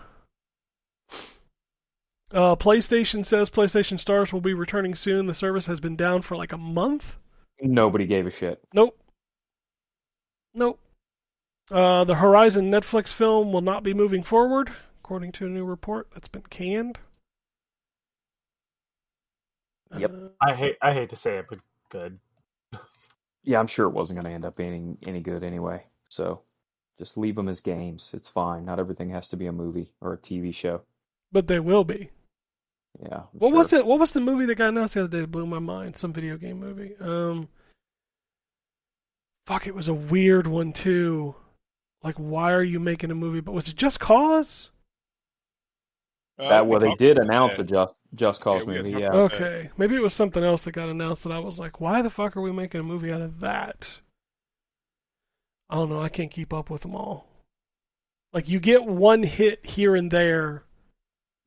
PlayStation says PlayStation Stars will be returning soon. The service has been down for like a month. Nobody gave a shit. Nope. The Horizon Netflix film will not be moving forward, according to a new report that's been canned. Yep. I hate to say it, but good. Yeah, I'm sure it wasn't going to end up being any good anyway. So just leave them as games. It's fine. Not everything has to be a movie or a TV show. But they will be. Yeah. What was it? What was the movie that got announced the other day that blew my mind? Some video game movie. Fuck, it was a weird one too. Like, why are you making a movie? But was it Just Cause? They did announce a Just Cause we had movie, talked yeah. about that. Okay, maybe it was something else that got announced that I was like, why the fuck are we making a movie out of that? I don't know. I can't keep up with them all. Like, you get one hit here and there.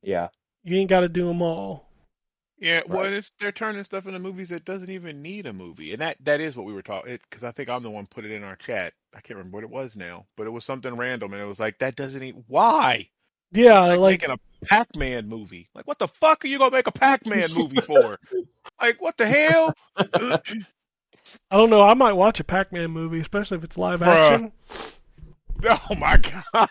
Yeah. You ain't got to do them all. Yeah, well, Right. they're turning stuff into movies that doesn't even need a movie, and that is what we were talking. Because I think I'm the one put it in our chat. I can't remember what it was now, but it was something random, and it was like that doesn't even why. Yeah, Like like making a Pac-Man movie. Like, what the fuck are you gonna make a Pac-Man movie for? Like, what the hell? I don't know. I might watch a Pac-Man movie, especially if it's live Bruh. action. Oh my god!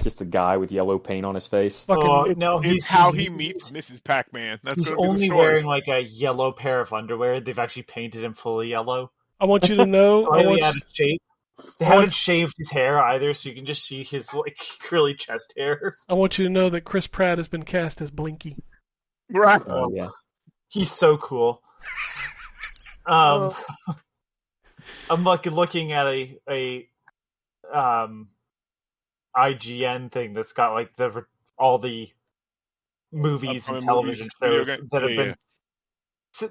Just a guy with yellow paint on his face. Fucking Oh, no, It's how he meets Mrs. Pac-Man. That's He's gonna be the only story. wearing like a yellow pair of underwear. They've actually painted him fully yellow. I want you to know. Slightly out of shape. They haven't shaved his hair either, so you can just see his like curly chest hair. I want you to know that Chris Pratt has been cast as Blinky. Right. Oh, yeah. He's so cool. I'm like looking at a IGN thing that's got like all the movies and Upcoming television movies, video shows game. that have Yeah, been.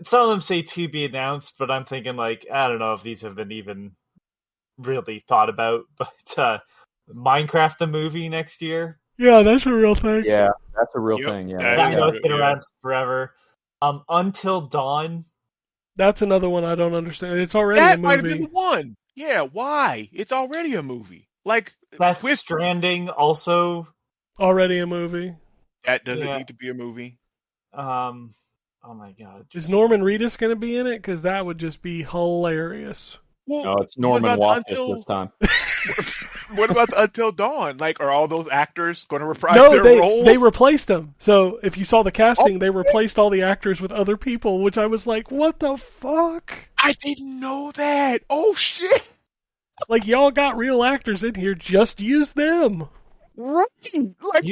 Some of them say to be announced, but I'm thinking like I don't know if these have been even really thought about. But Minecraft the movie next year. Yeah, that's a real thing. Yeah, that's a real Yep, thing. Yeah, that Yeah, is I know a it's been yeah. around forever. Until Dawn. That's another one I don't understand. It's already a That might have been movie. the one. Yeah, why? It's already a movie. Like Death with Stranding also. Already a movie. that doesn't Yeah. need to be a movie. Oh my god. Is just Norman so- Reedus going to be in it? Because that would just be hilarious. Well, no, it's what Norman about Wathis this time. what about the Until Dawn? Like, are all those actors going to reprise No, their they roles? replaced them. So if you saw the casting, Oh, they replaced all the actors with other people, which I was like, what the fuck? I didn't know that. Oh shit! Like, y'all got real actors in here, just use them. Right? Like,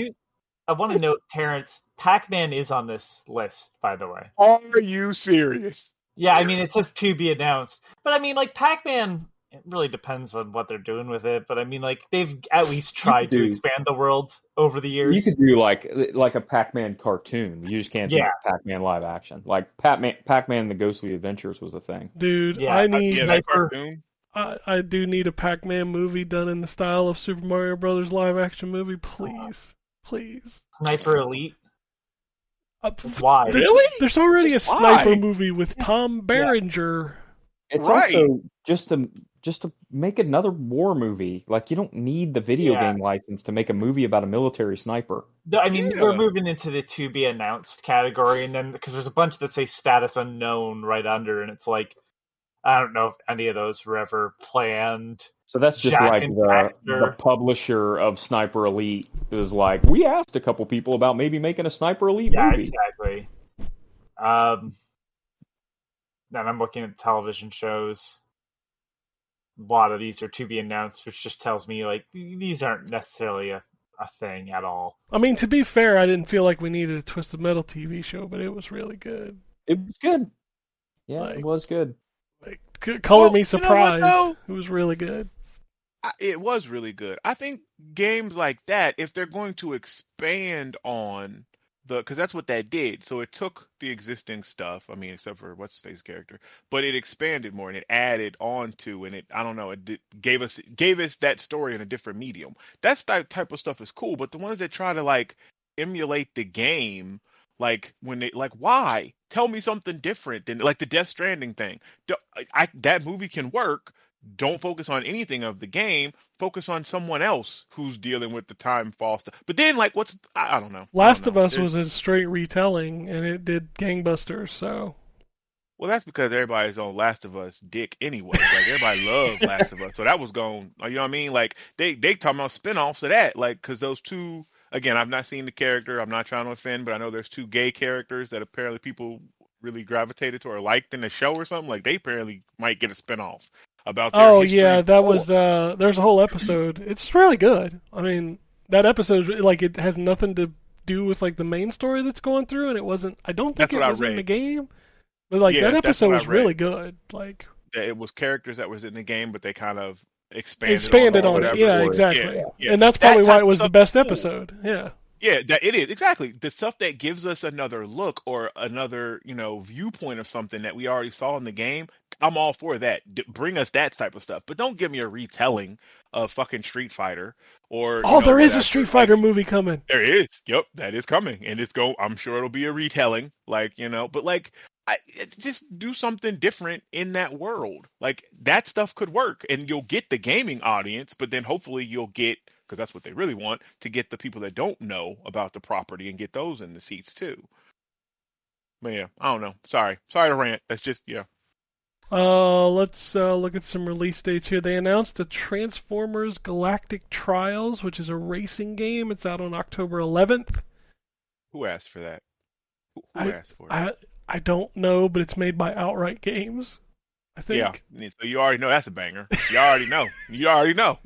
I want to note, Terrence, Pac-Man is on this list, by the way. are you serious? Yeah, I mean, it says to be announced. But I mean, like, Pac-Man, it really depends on what they're doing with it. But I mean, like, they've at least tried to do- expand the world over the years. You could do like a Pac-Man cartoon. You just can't do Yeah. Pac-Man live action. Like Pac-Man: The Ghostly Adventures was a thing. Dude, Yeah, I need Yeah, that Sniper. cartoon. I do need a Pac-Man movie done in the style of Super Mario Brothers live action movie, please. Please. Sniper Elite. Uh, Why? Really? There's already a Just sniper why? movie with Tom Berenger. It's Right. also just to make another war movie. Like you don't need the video Yeah. game license to make a movie about a military sniper. I mean, Yeah. we're moving into the to be announced category, and then because there's a bunch that say status unknown right under, and it's like, I don't know if any of those were ever planned. So that's just Jack like and the Daxter. publisher of Sniper Elite is like, we asked a couple people about maybe making a Sniper Elite Yeah, movie. exactly. Then I'm looking at television shows. A lot of these are to be announced, which just tells me like these aren't necessarily a thing at all. I mean, to be fair, I didn't feel like we needed a Twisted Metal TV show, but it was really good. It was good. Yeah, Like- it was good. Like, color Well, me you know what, surprised. though? It was really good. It was really good. I think games like that, if they're going to expand on because that's what that did. So it took the existing stuff. I mean, except for what's his character, but it expanded more and it added on to, and it, I don't know, gave us that story in a different medium. That type of stuff is cool. But the ones that try to like emulate the game, like when they like, why? Tell me something different than like the Death Stranding thing. That movie can work. Don't focus on anything of the game. Focus on someone else who's dealing with the time fall stuff. But then, like, I don't know. Last of Us was a straight retelling, and it did gangbusters. So Well, that's because everybody's on Last of Us dick anyway. Like everybody loved Last of Us, so that was going. You know what I mean? Like they talking about spinoffs of that. Like because those two, again, I've not seen the character. I'm not trying to offend, but I know there's two gay characters that apparently people really gravitated to or liked in the show or something. Like they apparently might get a spinoff about their oh history. yeah, that was there's a whole episode. It's really good. I mean, that episode like it has nothing to do with like the main story that's going through, and it wasn't. I don't think That's what I was in the read. game, but like Yeah, that that's episode what I was really read. good. Like It was characters that was in the game, but they kind of expanded on whatever. it. Yeah, story. exactly. Yeah. And that's That probably why type it of was the stuff best is cool. episode. Yeah. Yeah, that it is exactly the stuff that gives us another look or another, viewpoint of something that we already saw in the game. I'm all for that. Bring us that type of stuff, but don't give me a retelling of fucking Street Fighter or. Oh, there is a whatever. Street Fighter movie coming. There is. Yep, that is coming, and I'm sure it'll be a retelling, but just do something different in that world. Like that stuff could work, and you'll get the gaming audience, but then hopefully you'll get, because that's what they really want, to get the people that don't know about the property and get those in the seats too. But yeah, I don't know. Sorry to rant. That's just Let's look at some release dates here. They announced the Transformers Galactic Trials, which is a racing game. It's out on October 11th. Who asked for that? Who asked for it? I don't know, but it's made by Outright Games, I think. Yeah, so you already know that's a banger. You already know. You already know.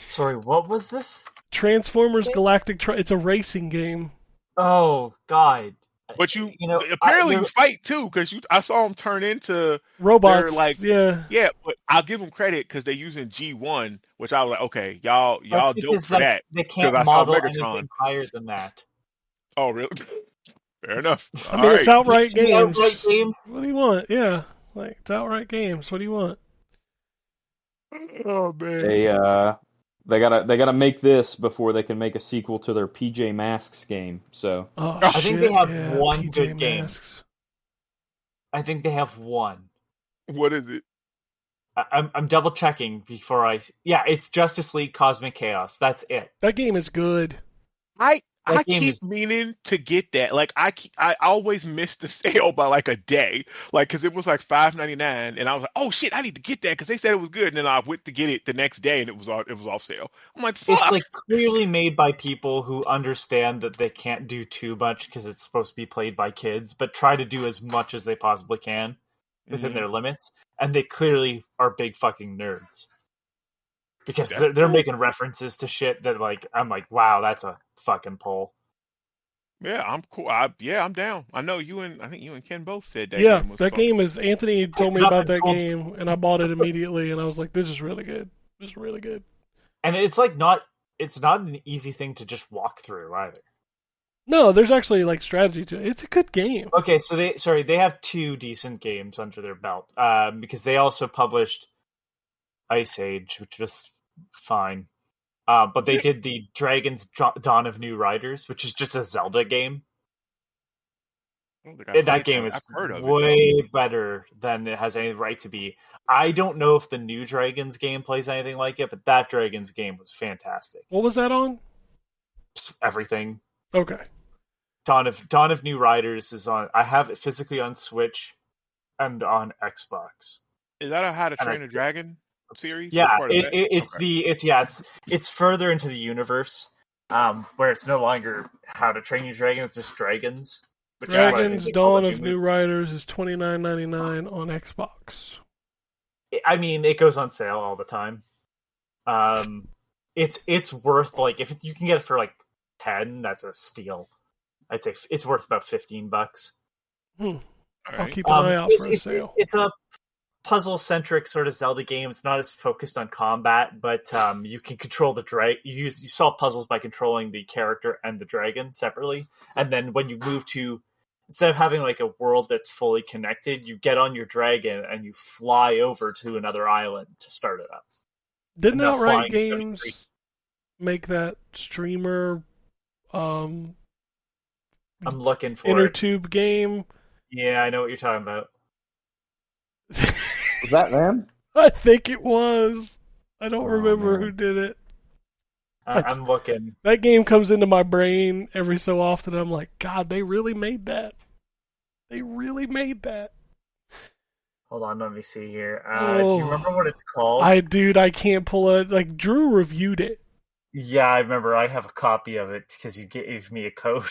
Sorry, what was this? Transformers Galactic Trials. It's a racing game. Oh God! But you know, apparently you fight too, because I saw them turn into robots. They're like, yeah. But I'll give them credit because they're using G1, which I was like, okay, y'all That's dope for that. They can't I saw model Megatron. anything higher than that. Oh, really? Fair enough. I All mean, it's right. outright games. Outright games. What do you want? Yeah, like it's outright games. What do you want? Oh man. They gotta make this before they can make a sequel to their PJ Masks game. So Oh I shit! think they have yeah, one PJ good game. Masks. I think they have one. What is it? I'm double checking before I. Yeah, it's Justice League Cosmic Chaos. That's it. That game is good. I game keep is- meaning to get that. Like I always miss the sale by like a day. Like because it was like $5.99, and I was like, oh shit, I need to get that because they said it was good. And then I went to get it the next day, and it was off sale. I'm like, fuck. It's like clearly made by people who understand that they can't do too much because it's supposed to be played by kids, but try to do as much as they possibly can within their limits. And they clearly are big fucking nerds because they're making references to shit that like I'm like, wow, that's a fucking pull. Yeah, I'm cool. I'm down. I think you and Ken both said that Yeah, game was that fun. game is. Anthony told me I've about been that told- game, and I bought it immediately, and I was like, "This is really good. This is really good." And it's like it's not an easy thing to just walk through either. No, there's actually like strategy to it. It's a good game. Okay, so they have two decent games under their belt because they also published Ice Age, which was fine. But they did the Dragon's Dawn of New Riders, which is just a Zelda game. I don't think I've And that played game that. is I've heard of it, way better than it has any right to be. I don't know if the new Dragon's game plays anything like it, but that Dragon's game was fantastic. What was that on? Everything. Okay. Dawn of New Riders is on. I have it physically on Switch and on Xbox. Is that a How to And Train a Dragon series? Yeah, Part of that? it's further into the universe, where it's no longer How to Train Your Dragon. It's just dragons. Which is what I think Dragon's they call Dawn the of New Riders is $29.99 on Xbox. I mean, it goes on sale all the time. It's worth like if you can get it for like 10, that's a steal. I'd say it's worth about $15. All I'll right. keep an eye out for a sale. It's a puzzle-centric sort of Zelda game. It's not as focused on combat, but you can control the you solve puzzles by controlling the character and the dragon separately. And then when you move to, instead of having like a world that's fully connected, you get on your dragon and you fly over to another island to start it up. Didn't now Outright flying Games 73. make that streamer I'm looking for inner it. tube game? Yeah, I know what you're talking about. was that them? I think it was. I don't Oh, remember man. who did it. I'm looking. That game comes into my brain every so often. I'm like, God, they really made that. They really made that. Hold on, let me see here. Do Oh. you remember what it's called? I can't pull it. Like, Drew reviewed it. Yeah, I remember. I have a copy of it because you gave me a code.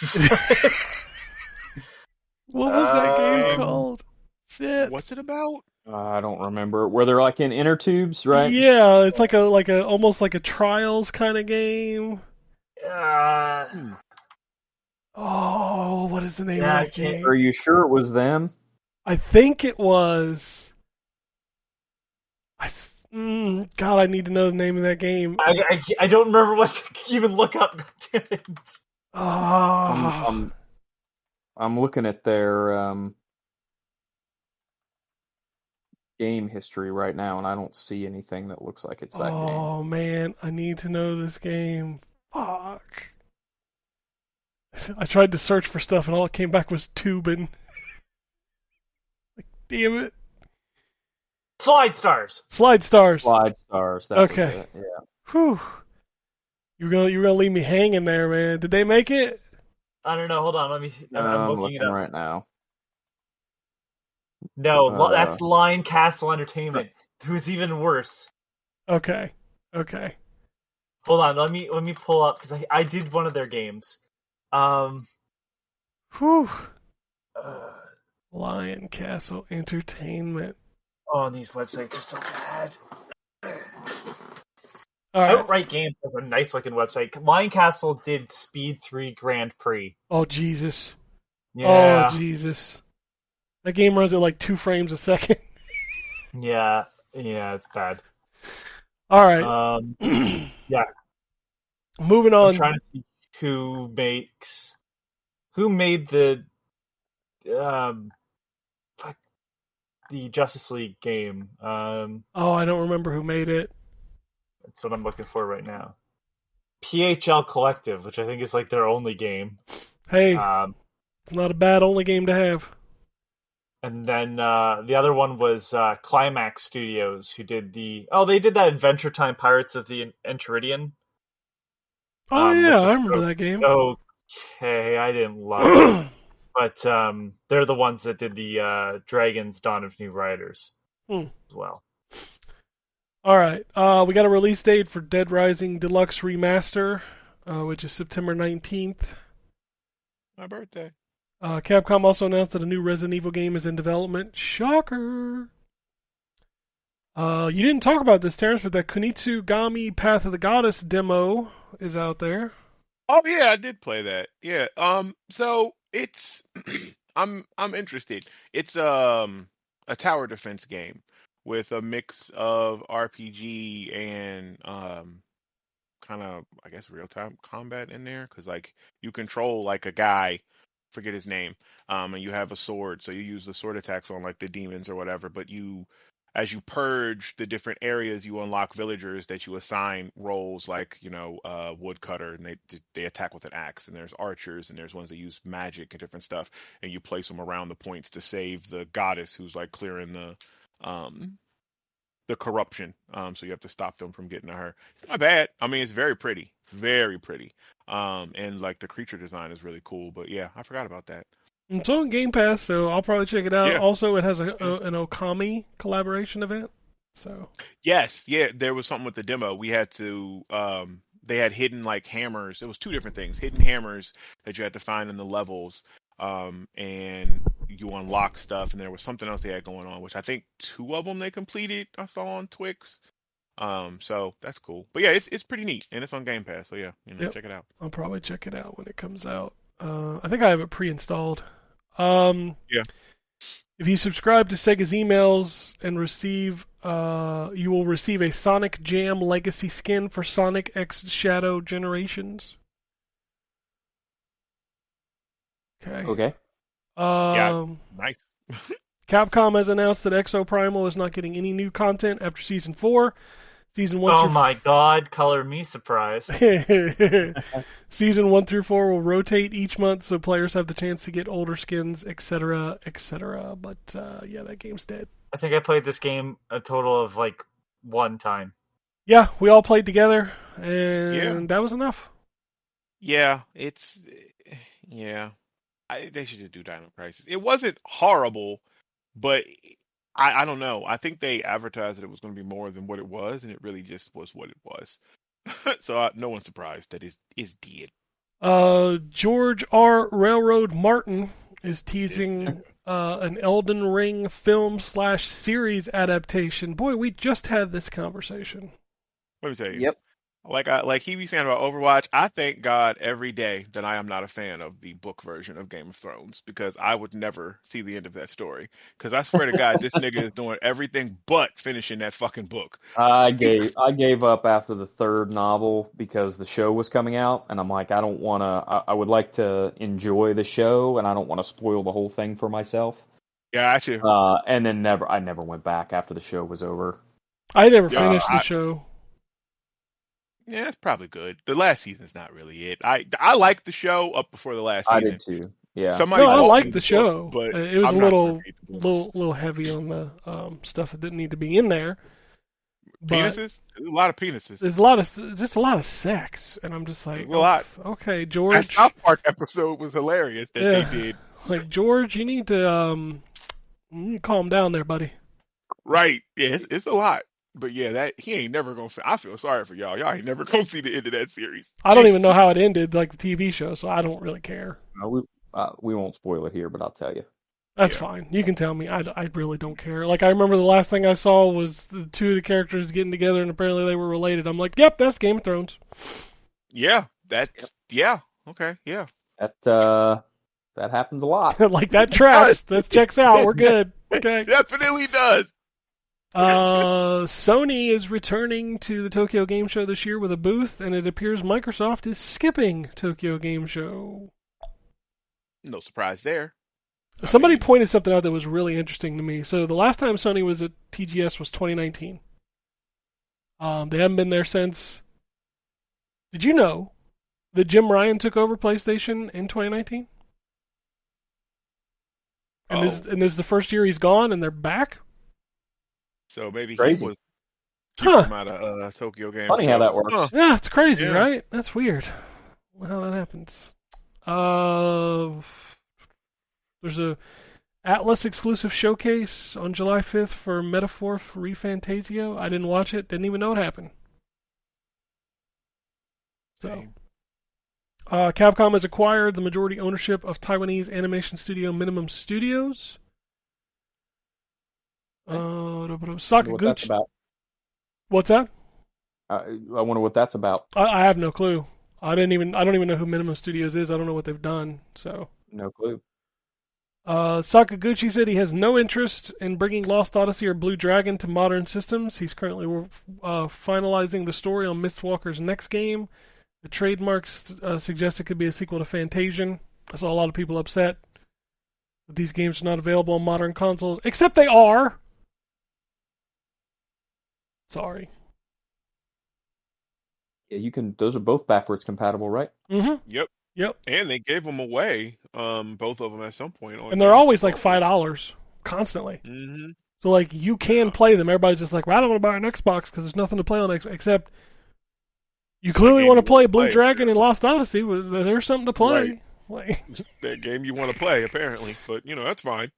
What was that game Um, called? Shit. What's it about? I don't remember. Where they're like in inner tubes, right? Yeah, it's like a almost like a Trials kind of game. Oh, what is the name Yeah, of I that can't- game? Are you sure it was them? I think it was. God, I need to know the name of that game. I don't remember what to even look up. Damn it. Oh, I'm looking at their game history right now, and I don't see anything that looks like it's that game. oh man, I need to know this game. Fuck. I tried to search for stuff, and all it came back was Tubin. Like, damn it. Slide Stars. Slide Stars. Slide Stars. That Okay. was it. Yeah. Whew. You were gonna leave me hanging there, man. Did they make it? I don't know. Hold on. Let me see. I'm I'm looking it looking up. right now. No, that's Lion Castle Entertainment. Who's even worse. Okay. Okay. Hold on. Let me pull up because I did one of their games. Whew. Lion Castle Entertainment. Oh, these websites are so bad. All right. Outright Games has a nice looking website. Lion Castle did Speed 3 Grand Prix. Oh Jesus. Yeah. Oh Jesus. That game runs at like 2 frames a second. Yeah. Yeah, it's bad. All right. Yeah. Moving I'm on. trying to see who makes. who made the the Justice League game? Oh, I don't remember who made it. That's what I'm looking for right now. PHL Collective, which I think is like their only game. Hey, it's not a bad only game to have. And then the other one was Climax Studios, who did they did that Adventure Time Pirates of the Enchiridion. Oh yeah, I remember that game. Okay, I didn't love it. But they're the ones that did the Dragons Dawn of New Riders as well. All right, we got a release date for Dead Rising Deluxe Remaster, which is September 19th. My birthday. Capcom also announced that a new Resident Evil game is in development. Shocker! You didn't talk about this, Terrence, but that Kunitsugami Path of the Goddess demo is out there. Oh yeah, I did play that. Yeah. So it's I'm interested. It's a tower defense game with a mix of RPG and kind of, I guess, real time combat in there, because like you control like a guy, forget his name, and you have a sword, so you use the sword attacks on like the demons or whatever, but as you purge the different areas, you unlock villagers that you assign roles, like, woodcutter, and they attack with an axe, and there's archers, and there's ones that use magic and different stuff, and you place them around the points to save the goddess who's like clearing the corruption. So you have to stop them from getting to her. It's not bad. I mean, it's very pretty, very pretty. And like the creature design is really cool. But yeah, I forgot about that. It's on Game Pass, so I'll probably check it out. Yeah. Also, it has an Okami collaboration event. So yes, yeah, there was something with the demo. We had to. They had hidden like hammers. It was two different things: hidden hammers that you had to find in the levels, and you unlock stuff. And there was something else they had going on, which I think 2 of them they completed. I saw on Twix. So that's cool. But yeah, it's pretty neat, and it's on Game Pass. So yeah, check it out. I'll probably check it out when it comes out. I think I have it pre-installed. Yeah. If you subscribe to Sega's emails and you will receive a Sonic Jam Legacy skin for Sonic X Shadow Generations. Okay. Yeah, nice. Capcom has announced that Exo Primal is not getting any new content after Season 4. Season 1 Oh my god, color me surprised. Season 1 through 4 will rotate each month, so players have the chance to get older skins, etc., etc. But yeah, that game's dead. I think I played this game a total of like 1 time. Yeah, we all played together, and that was enough. Yeah, they should just do Dino Crisis. It wasn't horrible, but I don't know. I think they advertised that it was going to be more than what it was, and it really just was what it was. So no one's surprised that it's dead. George R. Railroad Martin is teasing an Elden Ring film/series adaptation. Boy, we just had this conversation. Let me tell you. Yep. Like he be saying about Overwatch, I thank God every day that I am not a fan of the book version of Game of Thrones, because I would never see the end of that story. Because I swear to God, this nigga is doing everything but finishing that fucking book. I gave up after the 3rd novel because the show was coming out, and I'm like, I don't want to. I would like to enjoy the show, and I don't want to spoil the whole thing for myself. Yeah, actually. And then I never went back after the show was over. I never finished the show. Yeah, it's probably good. The last season's not really it. I liked the show up before the last season. I did too. Yeah. I liked the show, but it was a little heavy on the stuff that didn't need to be in there. Penises? There's a lot of penises. There's a lot of sex, and I'm just like, a lot. Okay, George. That South Park episode was hilarious that they did. Like, George, you need to calm down there, buddy. Right? Yeah, it's a lot. But yeah, he ain't never gonna. I feel sorry for y'all. Y'all ain't never gonna see the end of that series. I don't even know how it ended, like the TV show, so I don't really care. No, we won't spoil it here, but I'll tell you. That's fine. You can tell me. I really don't care. Like, I remember the last thing I saw was the 2 of the characters getting together, and apparently they were related. I'm like, yep, that's Game of Thrones. Yeah, yeah, okay, yeah. That happens a lot. Like, that tracks. That checks out. We're good. Okay. Definitely does. Sony is returning to the Tokyo Game Show this year with a booth, and it appears Microsoft is skipping Tokyo Game Show. No surprise there. Somebody pointed something out that was really interesting to me. So the last time Sony was at TGS was 2019. They haven't been there since. Did you know that Jim Ryan took over PlayStation in 2019? And this is the first year he's gone, and they're back. So maybe Crazy. he was keeping him out of Tokyo Game Funny Show. how that works. Huh. Yeah, it's crazy, Yeah. right? That's weird. How that happens. There's a Atlas exclusive showcase on July 5th for Metaphor ReFantasio. I didn't watch it. Didn't even know it happened. So, Same. Capcom has acquired the majority ownership of Taiwanese animation studio Minimum Studios. What that's Sakaguchi. about. What's that? I wonder what that's about. I have no clue. I don't even know who Minimum Studios is. I don't know what they've done. So. No clue. Sakaguchi said he has no interest in bringing Lost Odyssey or Blue Dragon to modern systems. He's currently finalizing the story on Mistwalker's next game. The trademarks suggest it could be a sequel to Fantasian. I saw a lot of people upset that these games are not available on modern consoles, except they are. Sorry. Yeah, you can. Those are both backwards compatible, right? Mm-hmm. Yep. And they gave them away, both of them at some point. And they're always like $5 constantly. Mm-hmm. So like you can play them. Everybody's just like, well, I don't want to buy an Xbox because there's nothing to play on Xbox. Except you clearly want to play Blue Dragon and Lost Odyssey. There's something to play. Right. That game you want to play, apparently. But that's fine.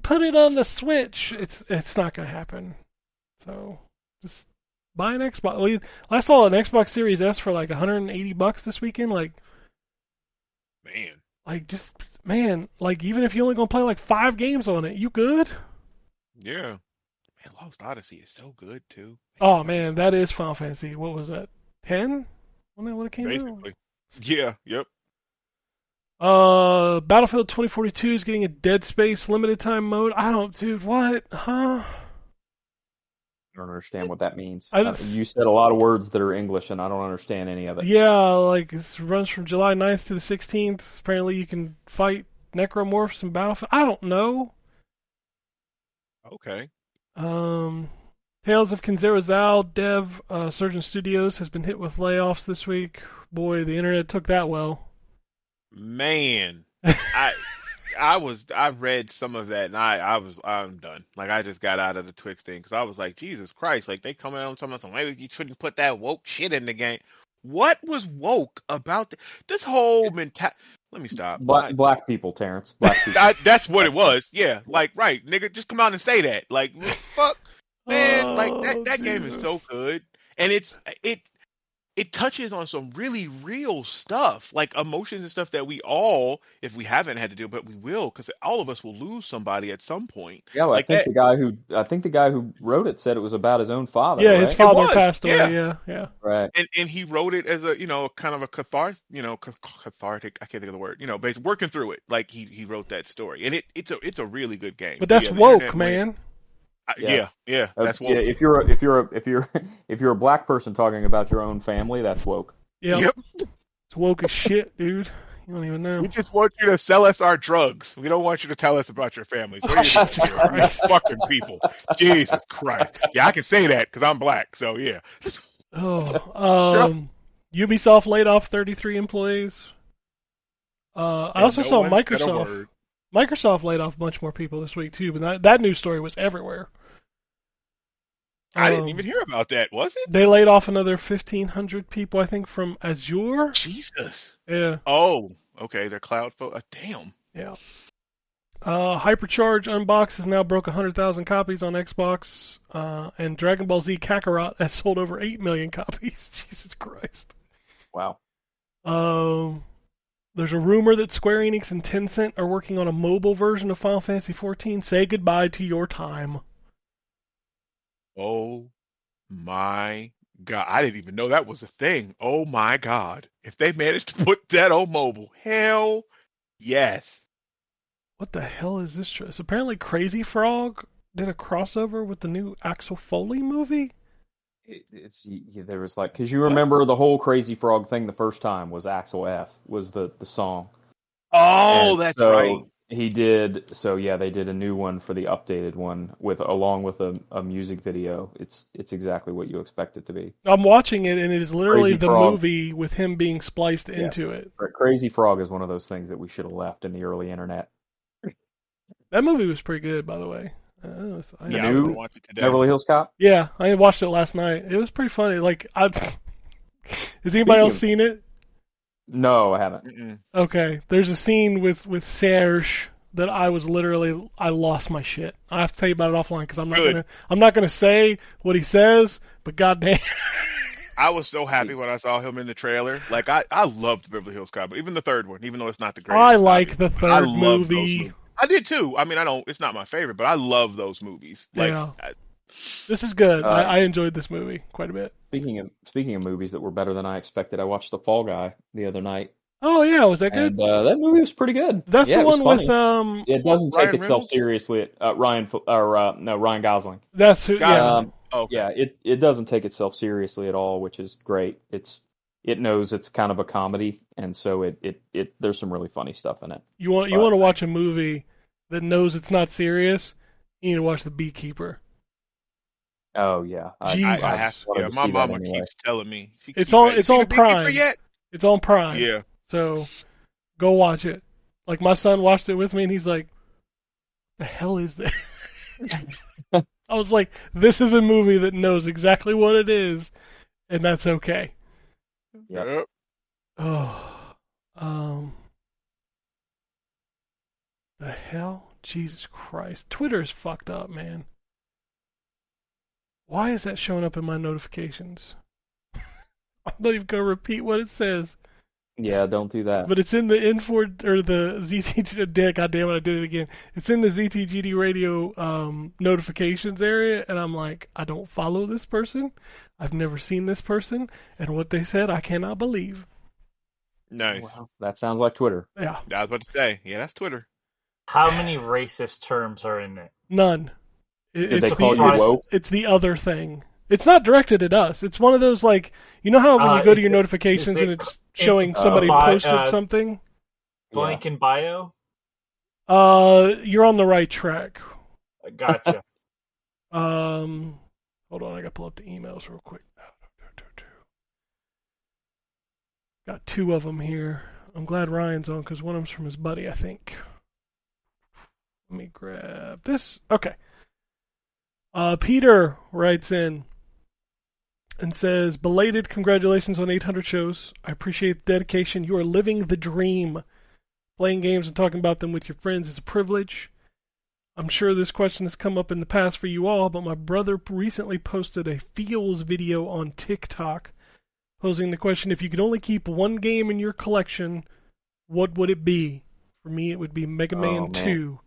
Put it on the Switch. It's not going to happen. So just buy an Xbox. I saw an Xbox Series S for like $180 this weekend. Like. Man. Like even if you only gonna play like 5 games on it, you good? Yeah. Man, Lost Odyssey is so good too. Oh man, that is Final Fantasy. What was that? 10? When it came out? Basically. Yeah. Yep. Battlefield 2042 is getting a Dead Space limited time mode. Dude, what? Huh? I don't understand what that means. I You said a lot of words that are English, and I don't understand any of it. Yeah, like it runs from July 9th to the 16th. Apparently, you can fight necromorphs in Battlefield. I don't know. Okay. Tales of Kinzera dev Surgeon Studios has been hit with layoffs this week. Boy, the internet took that well. Man, I read some of that and I'm done. Like I just got out of the Twix thing because I was like, Jesus Christ, like they coming out and telling us maybe you shouldn't put that woke shit in the game. What was woke about this whole mentality? Let me stop. Black people, Terrence. Black people. That's what it was. Yeah, like right, nigga, just come out and say that. Like what the fuck, man. Like that game is so good, and it touches on some really real stuff, like emotions and stuff that we all, if we haven't had to do, but we will, because all of us will lose somebody at some point. Yeah, well, like I think the guy who wrote it said it was about his own father. Yeah, right? his father passed away. Yeah. Right. And he wrote it as a kind of a cathartic. I can't think of the word. Basically working through it. Like he wrote that story, and it's a really good game. But that's woke, man. Yeah, that's woke. Yeah, if you're a black person talking about your own family, that's woke. Yep. It's woke as shit, dude. You don't even know. We just want you to sell us our drugs. We don't want you to tell us about your families. What are you doing here? Fucking people. Jesus Christ. Yeah, I can say that because I'm black. So yeah. Ubisoft laid off 33 employees. I also saw Microsoft. Microsoft laid off a bunch more people this week too, but that news story was everywhere. I didn't even hear about that, was it? They laid off another 1,500 people, I think, from Azure. Jesus. Yeah. Oh, okay. They're cloud damn. Yeah. Hypercharge Unbox has now broke 100,000 copies on Xbox, and Dragon Ball Z Kakarot has sold over 8 million copies. Jesus Christ. Wow. There's a rumor that Square Enix and Tencent are working on a mobile version of Final Fantasy XIV. Say goodbye to your time. Oh my God. I didn't even know that was a thing. Oh my God. If they managed to put that on mobile, hell yes. What the hell is this? So apparently Crazy Frog did a crossover with the new Axel Foley movie? There was like, because you remember the whole Crazy Frog thing the first time was Axel F. was the song. Oh, And that's right. so he did. So yeah, they did a new one for the updated one with along with a music video. It's exactly what you expect it to be. I'm watching it, and it is literally Crazy the Frog. movie with him being spliced Yes. into it. Crazy Frog is one of those things that we should have left in the early internet. That movie was pretty good, by the way. I The Yeah, I enjoyed want to new it. watch it today. Beverly Hills Cop. Yeah, I watched it last night. It was pretty funny. Like, has anybody Speaking else of, seen it? no, I haven't. Mm-mm. Okay, there's a scene with Serge that I lost my shit. I have to tell you about it offline because Good. I'm not gonna say what he says, but goddamn. I was so happy when I saw him in the trailer. Like I loved Beverly Hills Cop, even the third one, even though it's not the I greatest. like the Obviously, but I third love those movie. movies. I did too. I mean, I don't. It's not my favorite, but I love those movies. Like, Yeah, this is good. Uh, I enjoyed this movie quite a bit. speaking of movies that were better than I expected, I watched The Fall Guy the other night, Oh yeah, was that good? and that movie was pretty good. That's Yeah, the it was one with funny. It doesn't take Ryan itself Reynolds. seriously. Ryan Gosling. That's who. Got Yeah, Um, Oh, okay. yeah, it doesn't take itself seriously at all, which is great. It knows it's kind of a comedy, and so it there's some really funny stuff in it. you want But to watch a movie that knows it's not serious? You need to watch The Beekeeper. oh yeah, Jesus. I have to. wanted Yeah, to my see that mama anyway. keeps telling me. She It's keeps on like, it's "You seen on The Beekeeper Prime. yet?" It's on Prime. Yeah. So go watch it. Like my son watched it with me, and he's like, "The hell is this?" I was like, "This is a movie that knows exactly what it is, and that's okay." Yep. Yep. Oh, the hell, Jesus Christ! Twitter's fucked up, man. Why is that showing up in my notifications? I'm not even gonna repeat what it says. Yeah, don't do that. But it's in the info or the ZTGD. God damn it, I did it again. It's in the ZTGD Radio notifications area, and I'm like, I don't follow this person. I've never seen this person, and what they said, I cannot believe. Nice. Wow, that sounds like Twitter. Yeah, I was about to say. Yeah, that's Twitter. How many racist terms are in it? none. Did they call you woke? It's the other thing. It's not directed at us. It's one of those like you know how when you go to your notifications and it's showing somebody posted something. Blank in bio? You're on the right track. Gotcha. Hold on, I gotta pull up the emails real quick. Got two of them here. I'm glad Ryan's on because one of them's from his buddy, I think. Let me grab this. Okay. Peter writes in and says, belated congratulations on 800 shows. I appreciate the dedication. You are living the dream. Playing games and talking about them with your friends is a privilege. I'm sure this question has come up in the past for you all, but my brother recently posted a feels video on TikTok posing the question, if you could only keep one game in your collection, what would it be? For me, it would be Mega Man 2.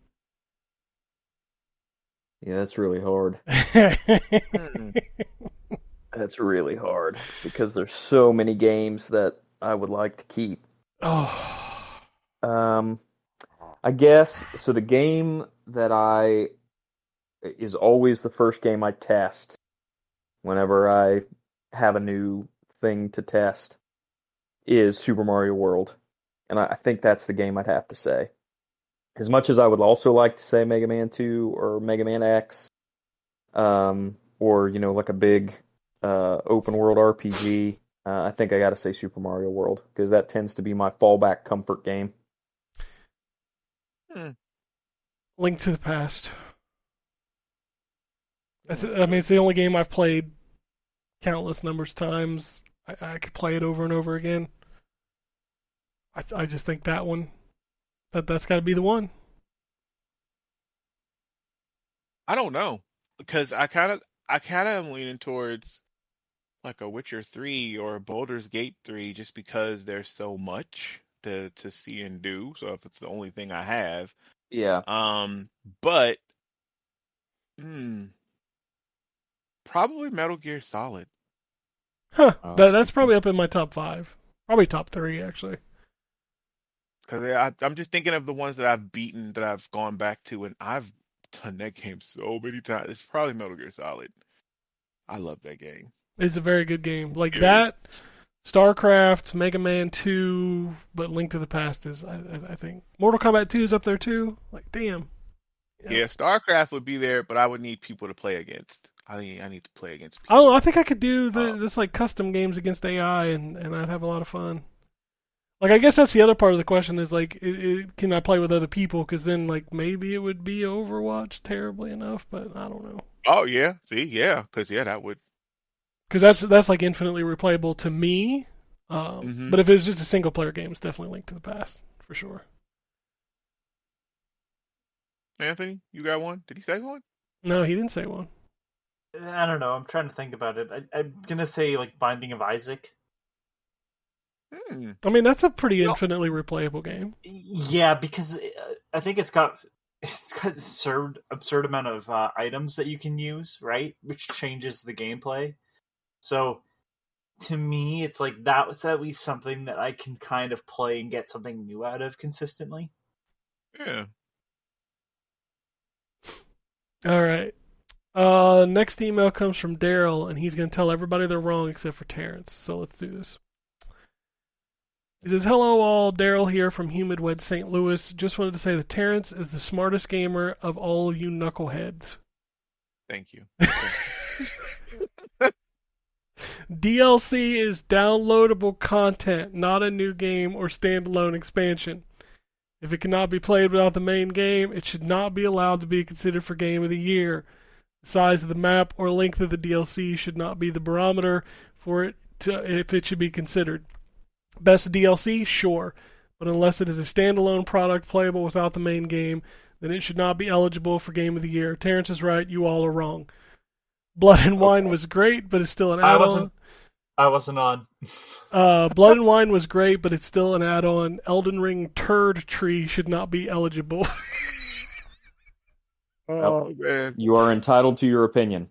Yeah, that's really hard. That's really hard because there's so many games that I would like to keep. Oh. I guess so. The game that is always the first game I test whenever I have a new thing to test is Super Mario World, and I think that's the game I'd have to say. As much as I would also like to say Mega Man 2 or Mega Man X, or like a big open world RPG, I think I got to say Super Mario World because that tends to be my fallback comfort game. Link to the Past. It's the only game I've played countless numbers of times. I could play it over and over again. I just think that one, that's got to be the one. I don't know because I kind of am leaning towards like a Witcher 3 or a Baldur's Gate 3 just because there's so much to see and do. So if it's the only thing I have, Yeah. But probably Metal Gear Solid. Huh. That's probably up in my top 5. Probably top 3 actually. Because I'm just thinking of the ones that I've beaten that I've gone back to, and I've done that game so many times. It's probably Metal Gear Solid. I love that game. It's a very good game. Like It that. is. StarCraft, Mega Man 2, but Link to the Past is, I think. Mortal Kombat 2 is up there too. Like, damn. Yeah, StarCraft would be there, but I would need people to play against. I need to play against I don't know. people. I think I could do Um, this like custom games against AI, and I'd have a lot of fun. Like, I guess that's the other part of the question is like, can I play with other people? Because then, like, maybe it would be Overwatch terribly enough, but I don't know. oh yeah, see, yeah, because that would. Because that's like infinitely replayable to me. Hmm. But if it's just a single player game, it's definitely Link to the Past for sure. Anthony, you got one? Did he say one? No, he didn't say one. I don't know. I'm trying to think about it. I'm gonna say like Binding of Isaac. Hmm. I mean, that's a pretty No. infinitely replayable game. Yeah, because I think it's got absurd amount of items that you can use, right? Which changes the gameplay. So to me, it's like that's at least something that I can kind of play and get something new out of consistently. Yeah. All right. Next email comes from Daryl, and he's going to tell everybody they're wrong except for Terrence. So let's do this. He says, "Hello all, Daryl here from Humid Wed St. Louis. Just wanted to say that Terrence is the smartest gamer of all you knuckleheads. Thank you. DLC is downloadable content, not a new game or standalone expansion. If it cannot be played without the main game, it should not be allowed to be considered for Game of the Year. The size of the map or length of the DLC should not be the barometer for it if it should be considered. Best DLC, sure, but unless it is a standalone product playable without the main game, then it should not be eligible for Game of the Year. Terrence is right, you all are wrong. Blood and Wine was great, but it's still an add-on. I wasn't on. Blood and Wine was great, but it's still an add-on. Elden Ring Turd Tree should not be eligible. Oh man. You are entitled to your opinion.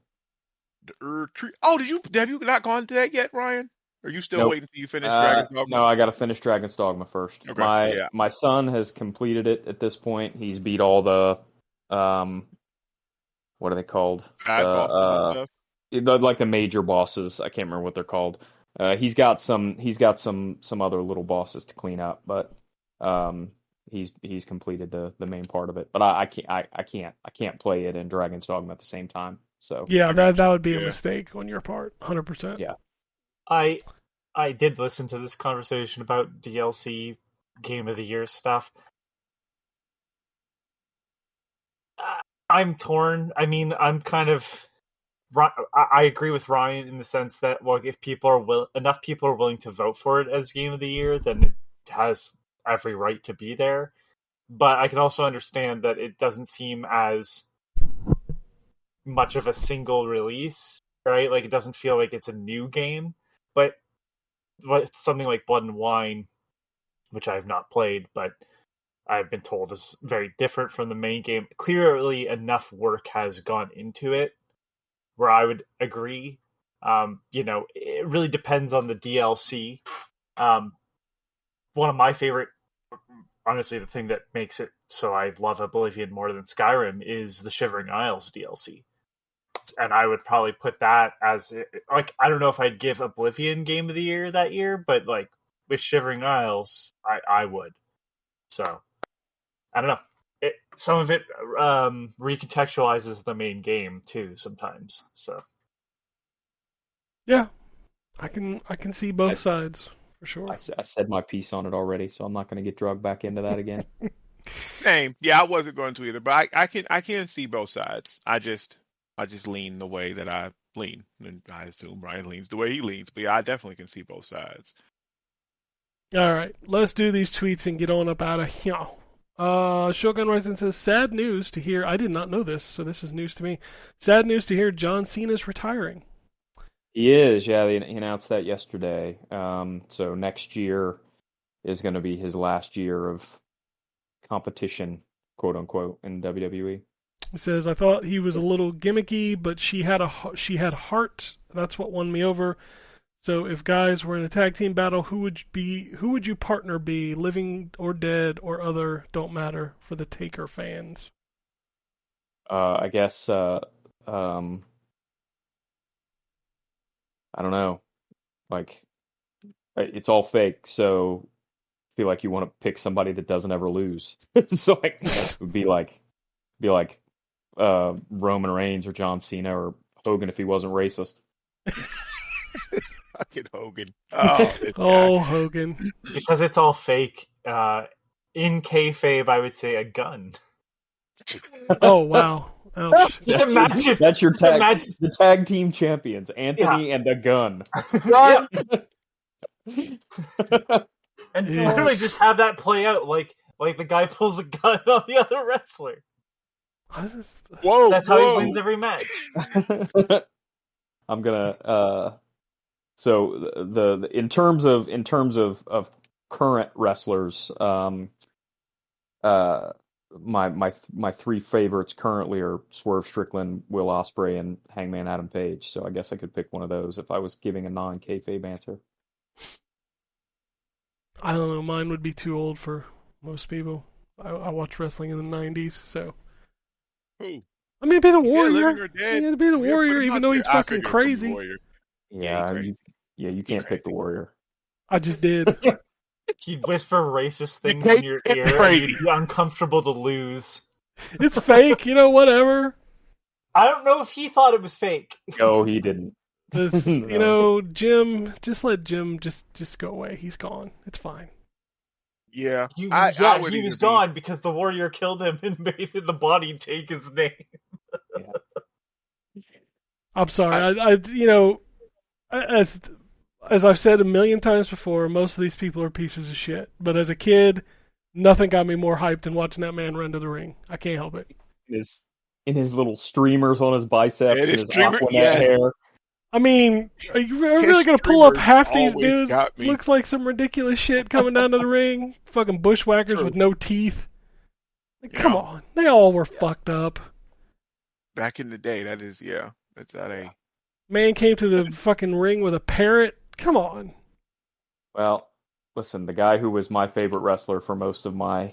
Tree. Oh, have you not gone to that yet, Ryan? Or are you still Nope. waiting until you finish Dragon's Dogma? No, I got to finish Dragon's Dogma first. Okay. My Yeah. my son has completed it at this point. He's beat all the what are they called? Side bosses and stuff. Like the major bosses. I can't remember what they're called. He's got some other little bosses to clean up, but he's completed the main part of it. But I can't play it and Dragon's Dogma at the same time. So Yeah, that would be a Yeah. mistake on your part, 100%. yeah. I did listen to this conversation about DLC Game of the Year stuff. I'm torn. I mean, I'm kind of. I agree with Ryan in the sense that, well, if enough people are willing to vote for it as Game of the Year, then it has every right to be there. But I can also understand that it doesn't seem as much of a single release, right? Like, it doesn't feel like it's a new game. But something like Blood and Wine, which I have not played, but I've been told is very different from the main game. Clearly, enough work has gone into it where I would agree. It really depends on the DLC. One of my favorite, honestly, the thing that makes it so I love Oblivion more than Skyrim is the Shivering Isles DLC. And I would probably put that as, like, I don't know if I'd give Oblivion Game of the Year that year, but, like, with Shivering Isles, I would. So, I don't know. Some of it recontextualizes the main game, too, sometimes. So, Yeah, I can see both sides, for sure. I said my piece on it already, so I'm not going to get drugged back into that again. Same. Yeah, I wasn't going to either, but I can see both sides. I just lean the way that I lean, and I assume Ryan leans the way he leans. But yeah, I definitely can see both sides. All right, let's do these tweets and get on up out of here. Shogun Rising says, sad news to hear. I did not know this, so this is news to me. Sad news to hear John Cena's retiring. He is, yeah. He announced that yesterday. So next year is going to be his last year of competition, quote unquote, in WWE. He says, I thought he was a little gimmicky, but she had heart. That's what won me over. So if guys were in a tag team battle, who would you partner be? Living or dead or other, don't matter for the Taker fans. I guess I don't know. Like It's all fake, so I feel like you want to pick somebody that doesn't ever lose. So like, it would be like Roman Reigns or John Cena or Hogan if he wasn't racist. Fucking Hogan. Oh, this guy. Oh, Hogan. Because it's all fake. In kayfabe, I would say a gun. Oh, wow. Ouch. Just imagine. That's your tag. imagine- The tag team champions, Anthony and the gun. Yeah, and Yeah. literally just have that play out like the guy pulls a gun on the other wrestler. What is this? Whoa, That's how he wins every match. I'm gonna so the in terms of current wrestlers, my three favorites currently are Swerve Strickland, Will Ospreay, and Hangman Adam Page. So I guess I could pick one of those if I was giving a non-kayfabe answer. I don't know. Mine would be too old for most people. I watched wrestling in the 90s, so. Who? I mean, it'd be the Is he Warrior. living or dead? It'd be the If you're Warrior, putting even out though there, he's I fucking figured it'd be the crazy. Warrior. Yeah, crazy. you can't pick the Warrior. I just did. He'd whisper racist things can't in your get ear, and crazy. you'd be uncomfortable to lose. It's fake, whatever. I don't know if he thought it was fake. No, he didn't. This, No. Jim, just let Jim just go away. He's gone. It's fine. Yeah, He I would he either was be- gone because the Warrior killed him and made the body take his name. I'm sorry. As I've said a million times before, most of these people are pieces of shit. But as a kid, nothing got me more hyped than watching that man run to the ring. I can't help it. In his little streamers on his biceps Yeah, and his his streamer- Aquanet yeah. hair. I mean, are you really His going to pull up streamers half these always dudes? got me. Looks like some ridiculous shit coming down to the ring. Fucking bushwhackers True. with no teeth. Like, Yeah. come on. They all were fucked up. back in the day. That's not a. Man came to the fucking ring with a parrot. Come on. Well, listen, the guy who was my favorite wrestler for most of my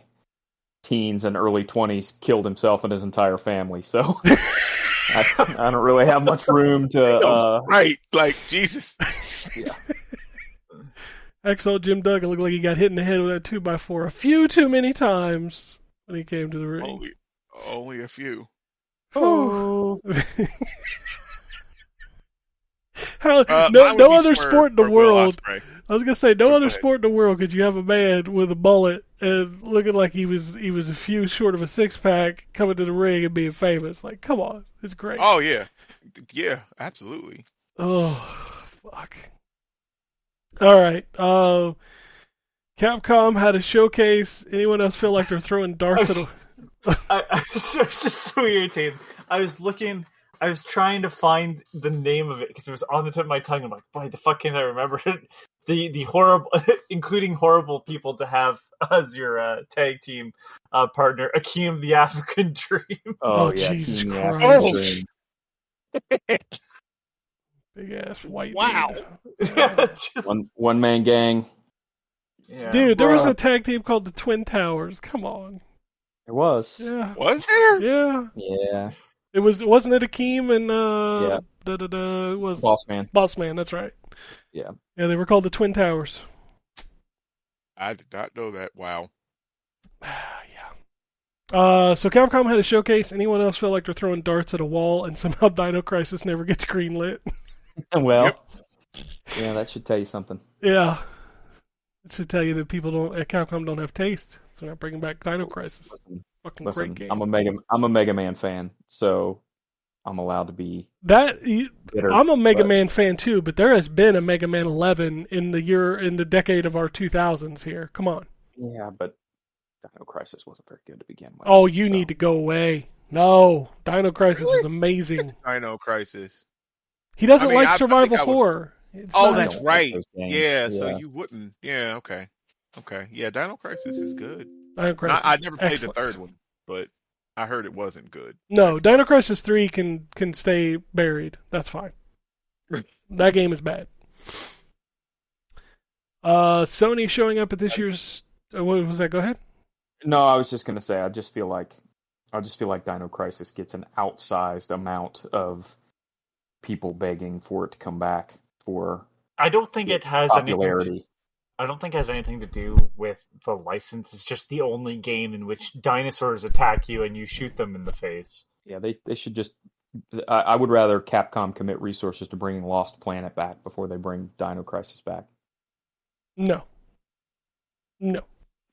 teens and early 20s killed himself and his entire family, so I don't really have much room to. Right, like Jesus. XO Jim Duggan looked like he got hit in the head with that 2x4 a few too many times when he came to the ring. Only a few. Oh. How, Mine no would be other Swerve sport in the or Will world. Ospreay. I was gonna say no Go other ahead. sport in the world could you have a man with a mullet and looking like he was a few short of a 6-pack coming to the ring and being famous. Like, come on, it's great. Oh yeah, absolutely. Oh, fuck. All right. Capcom had a showcase. Anyone else feel like they're throwing darts at a... I was just so irritated. I was trying to find the name of it because it was on the tip of my tongue. I'm like, why the fuck can't I remember it? The horrible, including horrible people to have as your tag team partner, Akeem the African Dream. Oh, yeah, Jesus Team Christ. African. Big ass white Wow. dude. Just- One man gang. yeah. Dude, there was Bruh. a tag team called the Twin Towers. Come on. It was. Yeah. Was there? Yeah. Yeah. Wasn't it Akeem and Yeah. it was Boss man. Boss Man, that's right. Yeah. Yeah, they were called the Twin Towers. I did not know that. Wow. Yeah. So Capcom had a showcase. Anyone else feel like they're throwing darts at a wall and somehow Dino Crisis never gets greenlit? Well, yeah, that should tell you something. Yeah. It should tell you that people at Capcom don't have taste. So they're not bringing back Dino Crisis. Fucking Listen, great game. I'm a Mega Man fan, so I'm allowed to be Bitter. I'm a Mega but- Man fan too, but there has been a Mega Man 11 in the decade of our 2000s here. Come on. Yeah, but Dino Crisis wasn't very good to begin with. Oh, you so. need to go away. No, Dino Crisis Really? is amazing. Dino Crisis. He doesn't I mean, like I survival think I was- horror. It's Oh, not- that's like right. those games. Yeah, so Yeah. you wouldn't. Yeah, okay. Okay. Yeah, Dino Crisis is good. Dino Crisis. I never played excellent. the third one, but I heard it wasn't good. No, Dino Crisis 3 can stay buried. That's fine. That game is bad. Sony showing up at this year's. What was that? Go ahead. No, I was just gonna say, I just feel like Dino Crisis gets an outsized amount of people begging for it to come back for I don't think it has popularity. I don't think it has anything to do with the license. It's just the only game in which dinosaurs attack you and you shoot them in the face. Yeah, they should just. I would rather Capcom commit resources to bringing Lost Planet back before they bring Dino Crisis back. No. Dino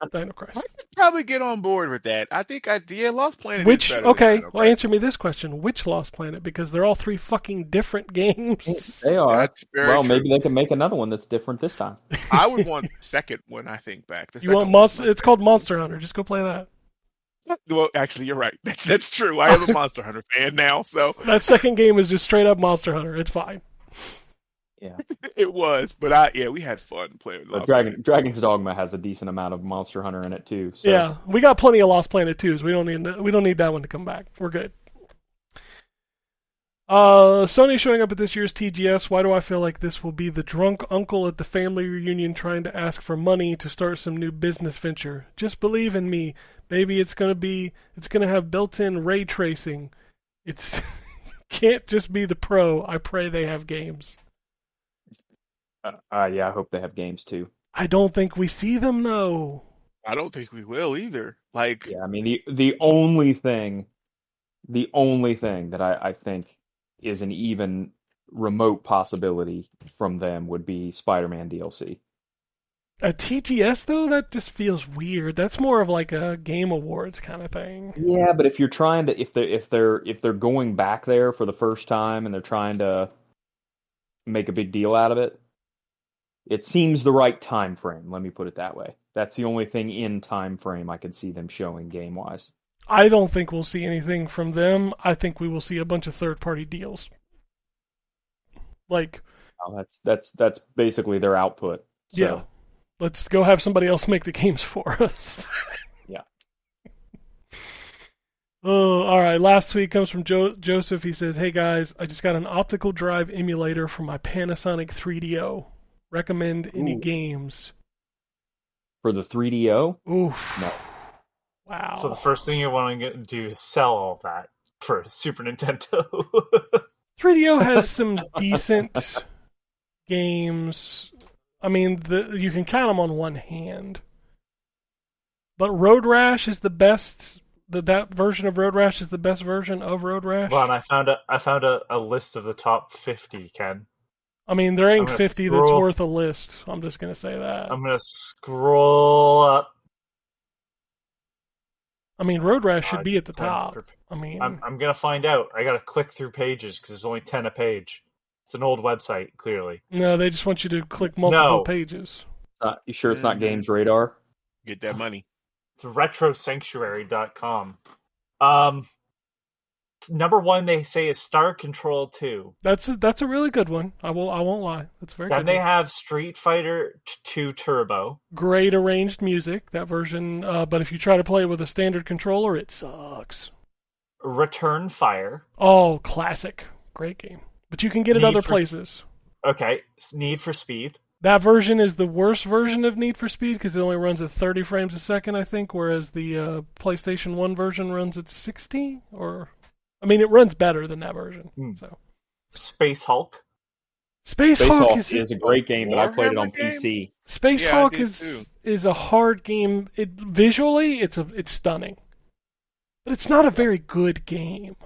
I Crisis. could probably get on board with that. I think Lost Planet Which, is better than okay, Dino well, Crisis. answer me this question. Which Lost Planet? Because they're all 3 fucking different games. They are. That's very Well, true. maybe they can make another one that's different this time. I would want the second one, I think, back. The You want second Monster? one. It's called Monster Hunter. Just go play that. Well, actually, you're right. That's true. I am a Monster Hunter fan now, so That second game is just straight up Monster Hunter. It's fine. Yeah. it was. But we had fun playing But Lost Planet. Dragon's Dogma has a decent amount of Monster Hunter in it too. So. Yeah, we got plenty of Lost Planet 2s. We don't need that one to come back. We're good. Sony showing up at this year's TGS. Why do I feel like this will be the drunk uncle at the family reunion trying to ask for money to start some new business venture? Just believe in me. Maybe it's gonna have built-in ray tracing. It's can't just be the Pro. I pray they have games. Yeah, I hope they have games too. I don't think we see them though. I don't think we will either. Like, Yeah, I mean the only thing that I think is an even remote possibility from them would be Spider-Man DLC. At TGS though, that just feels weird. That's more of like a Game Awards kind of thing. Yeah, but if you're trying to if they're going back there for the first time and they're trying to make a big deal out of it, it seems the right time frame. Let me put it that way. That's the only thing in time frame I could see them showing game wise. I don't think we'll see anything from them. I think we will see a bunch of third-party deals. Like, That's basically their output. So. yeah, let's go have somebody else make the games for us. Yeah. Oh, all right. Last tweet comes from Joseph. He says, "Hey guys, I just got an optical drive emulator for my Panasonic 3DO. Recommend any Ooh. games?" For the 3DO? Oof. No. Wow. So the first thing you want to do is sell all that for Super Nintendo. 3DO has some decent games. I mean, you can count them on one hand. But Road Rash is the best. That version of Road Rash is the best version of Road Rash. Well, and I found a list of the top 50, Ken. I mean, there ain't I'm gonna 50 that's scroll- worth a list. I'm just gonna say that. I'm gonna scroll up. I mean, Road Rash should be at the top. I mean, I'm gonna find out. I gotta click through pages because there's only 10 a page. It's an old website, clearly. no, they just want you to click multiple No. pages. You sure it's not Mhm. Games Radar? get that money. It's retrosanctuary.com. Number one, they say, is Star Control 2. That's a really good one. I won't lie. That's a very Then good. they one. have Street Fighter 2 Turbo. Great arranged music, that version. But if you try to play it with a standard controller, it sucks. Return Fire. Oh, classic. Great game. But you can get it Need other for- places. Okay, Need for Speed. That version is the worst version of Need for Speed because it only runs at 30 frames a second, I think, whereas the PlayStation 1 version runs at 60. I mean, it runs better than that version. So Space Hulk. Space Space Hulk Hulk is is a great game, but I played it on Warhammer game? PC. Space Yeah, I Hulk did too. is a hard game. Visually, it's stunning, but it's not a very good game.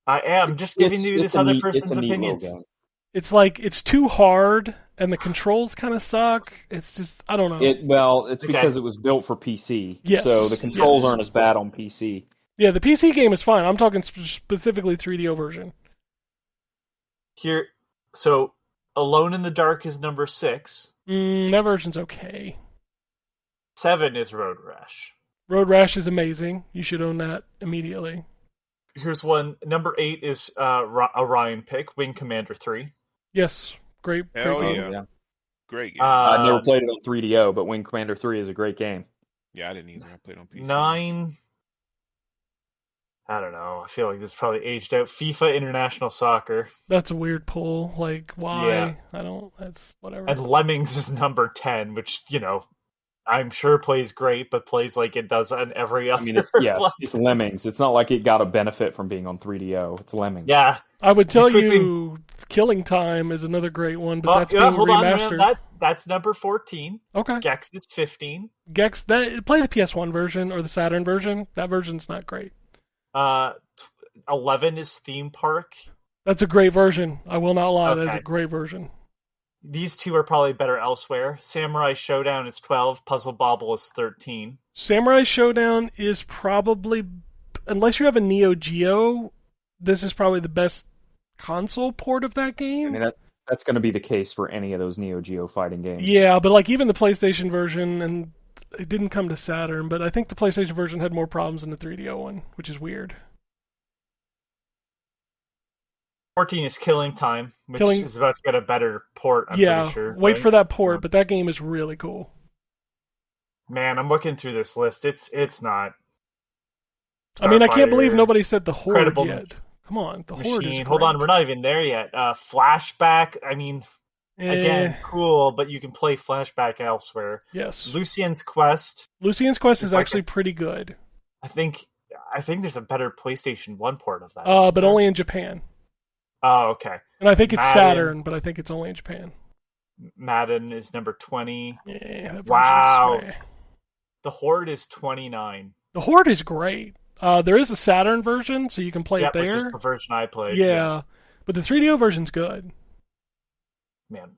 I am just giving you this other it's person's a neat little opinions. game. It's like it's too hard, and the controls kind of suck. It's just I don't know. It's Okay. because it was built for PC. Yes, So the controls yes. aren't as bad on PC. Yeah, the PC game is fine. I'm talking specifically 3DO version. Here, so Alone in the Dark is number 6. That version's okay. 7 is Road Rash. Road Rash is amazing. You should own that immediately. Here's one. Number 8 is a Ryan pick, Wing Commander 3. Yes, great. Hell great yeah. game. Great game. I never played it on 3DO, but Wing Commander 3 is a great game. yeah, I didn't either. I played on PC. 9. I don't know. I feel like this probably aged out. FIFA International Soccer. That's a weird pull. Like, why? Yeah. I don't. That's whatever. And Lemmings is number 10, which, I'm sure plays great, but plays like it does on every other. I mean, it's Lemmings. It's not like it got a benefit from being on 3DO. It's Lemmings. Yeah. I would tell quickly- you, Killing Time is another great one, but Oh, that's yeah, being hold remastered. on, man. That's number 14. Okay. Gex is 15. Gex, play the PS1 version or the Saturn version. That version's not great. 11 is Theme Park. That's a great version. I will not lie. Okay. That is a great version. These two are probably better elsewhere. Samurai Showdown is 12. Puzzle Bobble is 13. Samurai Showdown is probably, unless you have a Neo Geo, this is probably the best console port of that I game. mean, that's going to be the case for any of those Neo Geo fighting games. Yeah, but like even the PlayStation version, and it didn't come to Saturn, but I think the PlayStation version had more problems than the 3DO one, which is weird. 14 is Killing Time, which is about to get a better port, I'm pretty sure. Wait right? for that port, but that game is really cool. Man, I'm looking through this list. It's not. I mean, I can't Starfighter, believe nobody said the Horde Incredible yet. Come on, the Horde is Machine. great. Hold on, we're not even there yet. Flashback, I mean, again, cool, but you can play Flashback elsewhere. Yes. Lucien's Quest. Lucien's Quest is like actually pretty good. I think there's a better PlayStation 1 port of that. But only in Japan. Oh, okay. And I think it's Madden. Saturn, but I think it's only in Japan. Madden is number 20. Yeah, that Wow. version's- The Horde is 29. The Horde is great. There is a Saturn version, so you can play it Which is there. the version I played. Yeah, but the 3DO version's good. Man.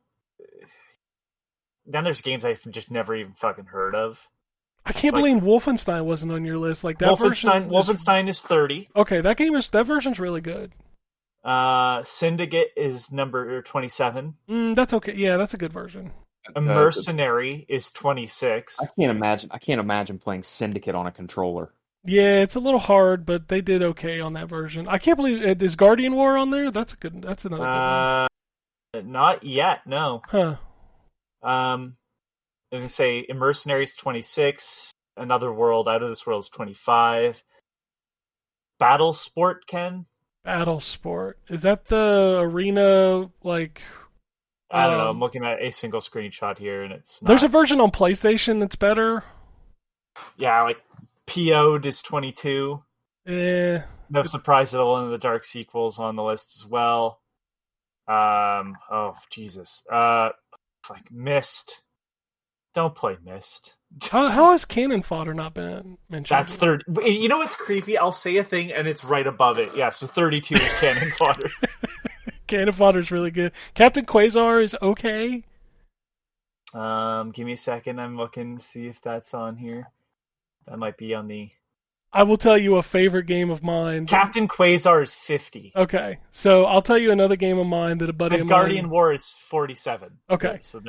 Then there's games I've just never even fucking heard of. I can't Like- believe Wolfenstein wasn't on your list. Like that Wolfenstein is 30. Okay, that version's really good. Syndicate is number 27. That's okay. Yeah, that's a good version. A Mercenary is 26. I can't imagine playing Syndicate on a controller. Yeah, it's a little hard, but they did okay on that version. I can't believe is Guardian War on there. That's another good one. Not yet, no. Huh. I was gonna say Mercenaries 26, Another World, Out of This World is 25. Battle Sport, Ken? Battle Sport. Is that the arena like? I don't know. I'm looking at a single screenshot here, and it's not. There's a version on PlayStation that's better. Yeah, like PO'd is 22. Eh. No surprise that one of the Dark sequels on the list as well. Oh Jesus. Like Myst. Don't play Myst. How has Cannon Fodder not been mentioned? That's 30. You know what's creepy? I'll say a thing and it's right above it. Yeah, so 32 is Cannon Fodder. Cannon Fodder's really good. Captain Quasar is okay. Give me a second. I'm looking to see if that's on here. That might be on the. I will tell you a favorite game of mine. Captain Quasar is 50. Okay, so I'll tell you another game of mine that a buddy And of mine. Guardian War is 47. Okay. So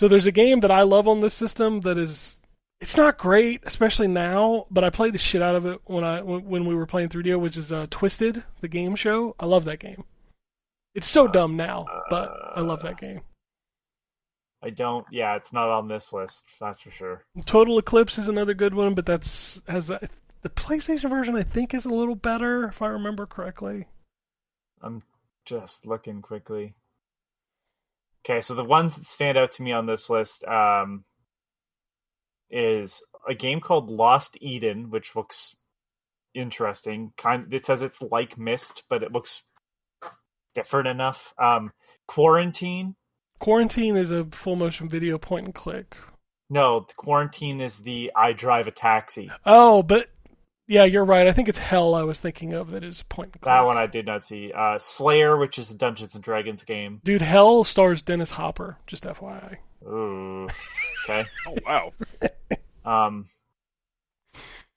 there's a game that I love on this system that is. It's not great, especially now, but I played the shit out of it when we were playing 3DO, which is Twisted, the game show. I love that game. It's so dumb now, but I love that game. I don't. Yeah, it's not on this list. That's for sure. Total Eclipse is another good one, but the PlayStation version I think is a little better if I remember correctly. I'm just looking quickly. Okay, so the ones that stand out to me on this list is a game called Lost Eden, which looks interesting. It says it's like Myst, but it looks different enough. Quarantine. Quarantine is a full motion video point and click. No, Quarantine is the I Drive a Taxi. Oh, but yeah, you're right. I think it's Hell I was thinking of that is point and click. That one I did not see. Slayer, which is a Dungeons and Dragons game. Dude, Hell stars Dennis Hopper, just FYI. Ooh. Okay. Oh wow.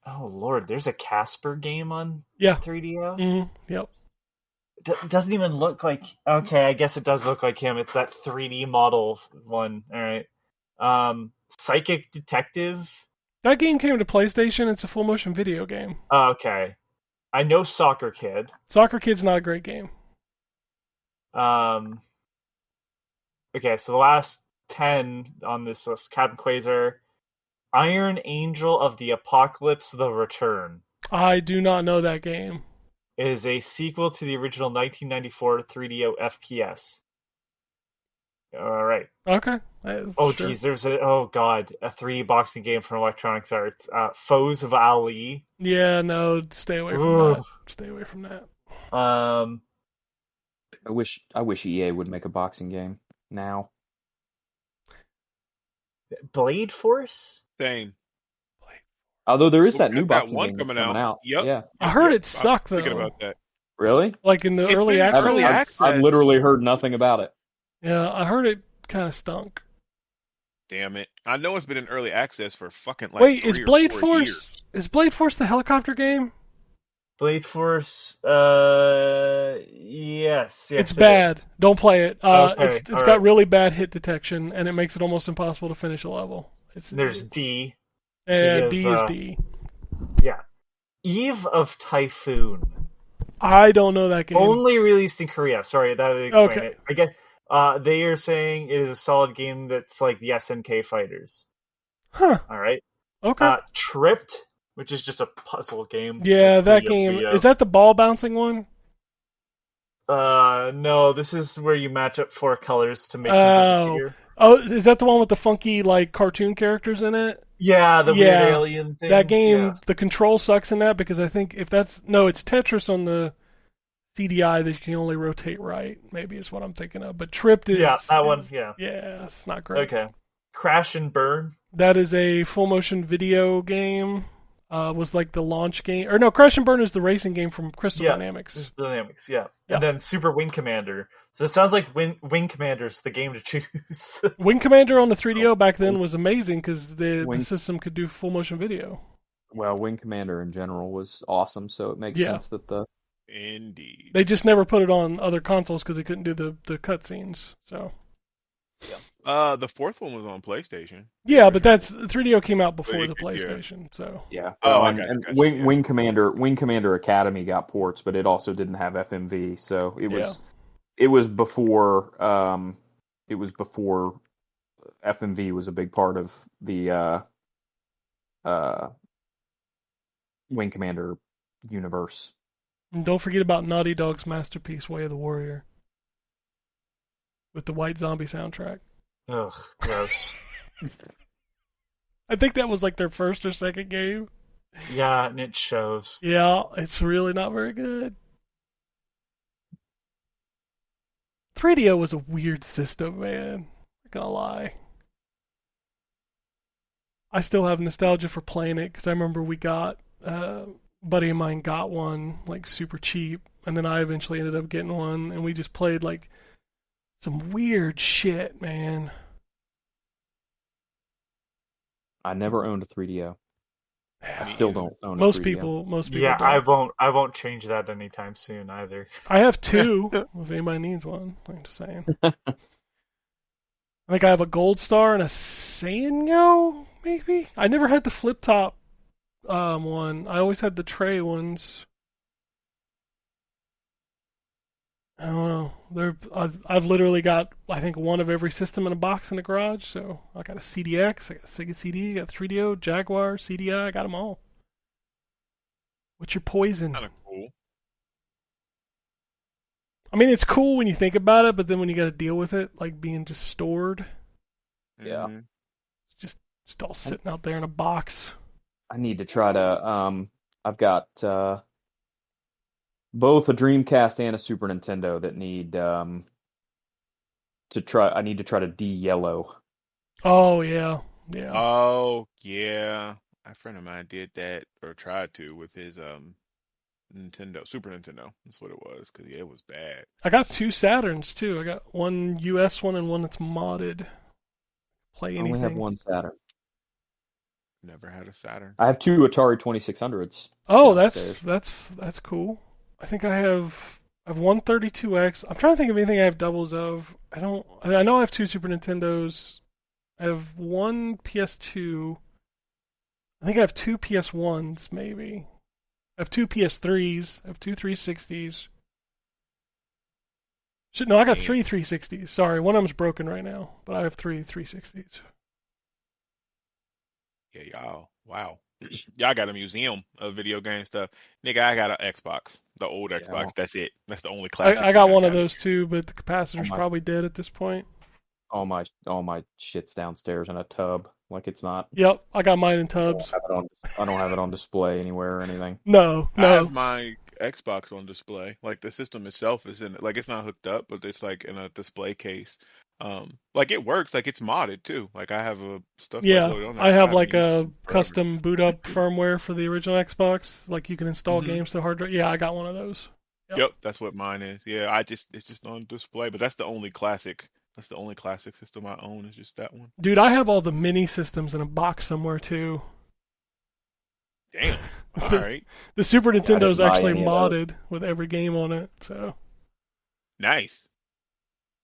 Oh Lord, there's a Casper game on 3DO. Mm-hmm. Yep. Doesn't even look like. Okay, I guess it does look like him. It's that 3D model one. All right. Psychic Detective. That game came to PlayStation. It's a full motion video game. Okay. I know Soccer Kid. Soccer Kid's not a great game. Okay, so the last 10 on this list: Captain Quasar, Iron Angel of the Apocalypse: The Return. I do not know that game. It is a sequel to the original 1994 3DO FPS. All right. Okay. Oh, Sure. geez, there's a 3 boxing game from Electronics Arts. Foes of Ali. Yeah, no, stay away from Ooh. that. Stay away from that. Um, I wish EA would make a boxing game now. Blade Force. Same. Although there is We that new got that boxing one game that's coming coming out. Yep. Yeah. I heard it I was sucked thinking though. about that. Really? Like in the It's early been in access. early access. I've literally heard nothing about it. Yeah, I heard it kind of stunk. Damn it! I know it's been in early access for fucking like Wait, 3 is or Blade 4 Force? years. Is Blade Force the helicopter game? Blade Force. Yes. It's it bad. is. Don't play it. Okay, It's all got right. really bad hit detection, and it makes it almost impossible to finish a level. There's D. D is D. Yeah. Eve of Typhoon. I don't know that game. Only released in Korea. Sorry, that would explain Okay. it. I guess they are saying it is a solid game that's like the SNK fighters. Huh. All right. Okay. Tripped, which is just a puzzle game. Yeah, like that Puyo game. Puyo. Is that the ball bouncing one? No, this is where you match up 4 colors to make them Oh. disappear. Oh, is that the one with the funky like cartoon characters in it? Yeah, the weird Yeah, alien things. That game, yeah. the control sucks in that because I think if that's it's Tetris on the CDI that you can only rotate right. Maybe is what I'm thinking of. But Tripped is that one. Yeah. Yeah, it's not great. Okay. Crash and Burn. That is a full motion video game. Was like the launch game, or no? Crash and Burn is the racing game from Crystal Dynamics. Crystal Dynamics. Yeah. Yeah. And then Super Wing Commander. So it sounds like Wing Commander's the game to choose. Wing Commander on the 3DO back then was amazing because the Wing- system could do full motion video. Well, Wing Commander in general was awesome, so it makes sense that the Indeed. They just never put it on other consoles because they couldn't do the cutscenes. So The 4th one was on PlayStation. yeah, but that's 3DO came out before you the could- yeah. PlayStation. So yeah. Oh, I and, got you, and got you, Wing, yeah. Wing Commander Academy got ports, but it also didn't have FMV, so it was before FMV was a big part of the Wing Commander universe. and don't forget about Naughty Dog's masterpiece, Way of the Warrior, with the White Zombie soundtrack. Ugh, gross. I think that was like their first or second game. Yeah, and it shows. Yeah, it's really not very good. 3DO was a weird system, man. Not gonna lie. I still have nostalgia for playing it because I remember we got a buddy of mine got one like super cheap, and then I eventually ended up getting one, and we just played like some weird shit, man. I never owned a 3DO. I Yeah. still don't own a Most 3DO. people. Yeah, don't. I won't change that anytime soon either. I have 2. If anybody needs one, I'm just saying. I think I have a Gold Star and a Sanyo, maybe. I never had the flip top one. I always had the tray ones. I don't know. I've literally got I think one of every system in a box in the garage. So I got a CDX, I got a Sega CD, I got 3DO, Jaguar, CDI. I got them all. What's your poison? Kind of cool. I mean, it's cool when you think about it, but then when you got to deal with it, like being just stored, Yeah. Mhm. just all sitting out there in a box. I need to try to. I've got both a Dreamcast and a Super Nintendo that need to try. I need to try to de-yellow. Oh yeah, yeah. Oh yeah, a friend of mine did that or tried to with his Super Nintendo. That's what it was because it was bad. I got 2 Saturns too. I got one US one and one that's modded. Play I anything. only have one Saturn. Never had a Saturn. I have 2 Atari 2600s. Oh, downstairs. that's cool. I think I have one 32X. I'm trying to think of anything I have doubles of. I know I have 2 Super Nintendos. I have one PS2. I think I have 2 PS1s maybe. I have 2 PS3s. I have 2 360s. No, I got 3 360s. Sorry, one of them's broken right now, but I have 3 360s. Yeah, y'all. Wow. Y'all got a museum of video game stuff. Nigga, I got an Xbox. The old Xbox. well, That's it. That's the only classic. I got thing one of those too, but the capacitor's Oh my- probably dead at this point. all my shit's downstairs in a tub. Like it's not. Yep, I got mine in I don't tubs. have it on. I don't have it on display anywhere or anything. No, I have no. my Xbox on display. Like the system itself is in it. Like it's not hooked up, but it's like in a display case. Like it works. Like it's modded too. Like I have stuff like Yeah, loaded on there. I have haven't like used it a in forever. custom boot up firmware for the original Xbox. Like you can install Mhm. games to hard drive. Yeah, I got one of those. Yep, that's what mine is. Yeah, it's just on display, but that's the only classic. That's the only classic system I own is just that one. Dude, I have all the mini systems in a box somewhere too. Damn. All the, right. the Super I Nintendo is didn't buy actually any of those. modded with every game on it. So, Nice.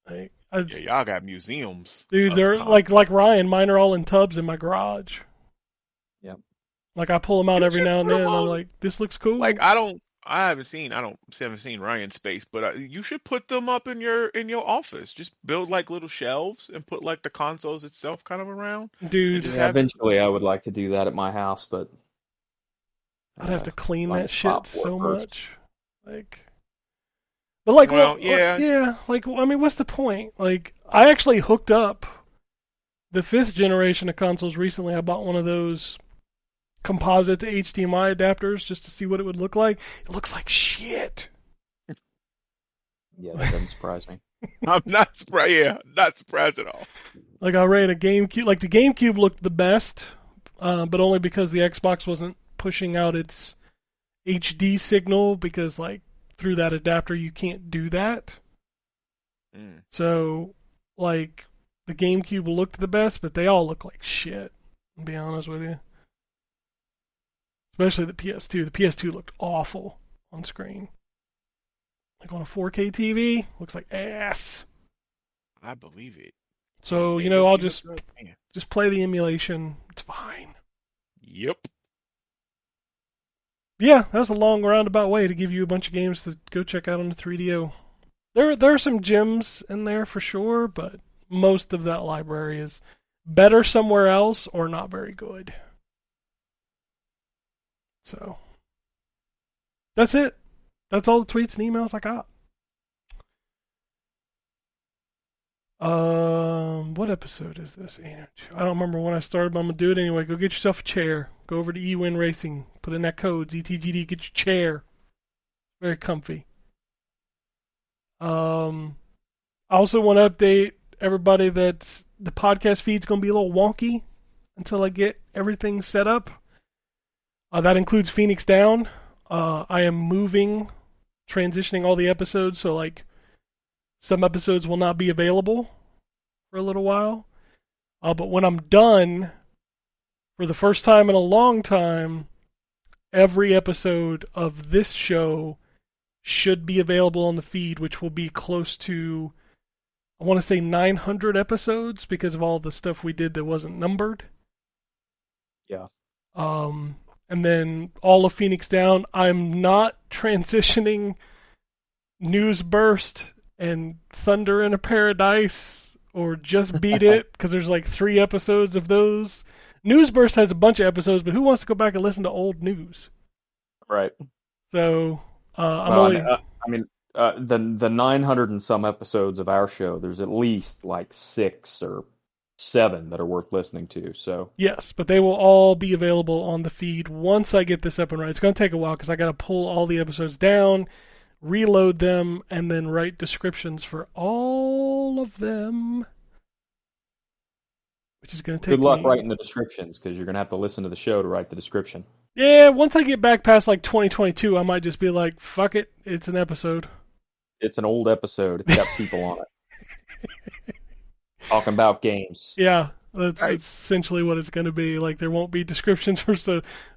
like, Yeah, y'all got museums. dude, of they're like consoles. Ryan. Mine are all in tubs in my garage. Yep. Like I pull them out You every should now and put 'em then. And I'm on. like, this looks cool. Like I haven't seen Ryan's space, but you should put them up in your office. Just build like little shelves and put like the consoles itself kind of around, and Dude, just Yeah, have it. eventually I would like to do that at my house, but I'd have to clean find that a spot shit for it so first. much. Like, but like, Well, what? yeah. Yeah. Like, I mean, what's the point? Like, I actually hooked up the 5th generation of consoles recently. I bought one of those composite to HDMI adapters just to see what it would look like. It looks like shit. Yeah, that doesn't surprise me. I'm not surprised. Yeah, not surprised at all. Like I ran a GameCube. Like the GameCube looked the best, but only because the Xbox wasn't pushing out its HD signal. Because like through that adapter you can't do that. Mm. So like the GameCube looked the best, but they all look like shit. To be honest with you. Especially the PS2. The PS2 looked awful on screen. Like on a 4K TV, looks like ass. I believe it. So, Yeah, you know, I'll you just look good. Man. play the emulation. It's fine. Yep. Yeah, that's a long roundabout way to give you a bunch of games to go check out on the 3DO. There are some gems in there for sure, but most of that library is better somewhere else or not very good. So, that's it. That's all the tweets and emails I got. What episode is this? I don't remember when I started, but I'm gonna do it anyway. Go get yourself a chair. Go over to eWin Racing. Put in that code ZTGD. Get your chair. Very comfy. I also want to update everybody that the podcast feed's gonna be a little wonky until I get everything set up. That includes Phoenix Down. I am moving, transitioning all the episodes, so like some episodes will not be available for a little while. But when I'm done, for the first time in a long time, every episode of this show should be available on the feed, which will be close to, I want to say 900 episodes because of all the stuff we did that wasn't numbered. Yeah. And then all of Phoenix Down. I'm not transitioning News Burst and Thunder in a Paradise or Just Beat It because there's like 3 episodes of those. News Burst has a bunch of episodes, but who wants to go back and listen to old news? Right. So I'm Well, only. the 900 and some episodes of our show, there's at least like 6 or 7 that are worth listening to. So Yes, but they will all be available on the feed once I get this up and running. It's going to take a while because I got to pull all the episodes down, reload them, and then write descriptions for all of them. Which is going to take good luck me... writing the descriptions because you're gonna have to listen to the show to write the description. Yeah, once I get back past like 2022, I might just be like, fuck it, it's an episode. It's an old episode. It's got people on it talking about games. Yeah, that's Right. essentially what it's going to be. Like, there won't be descriptions for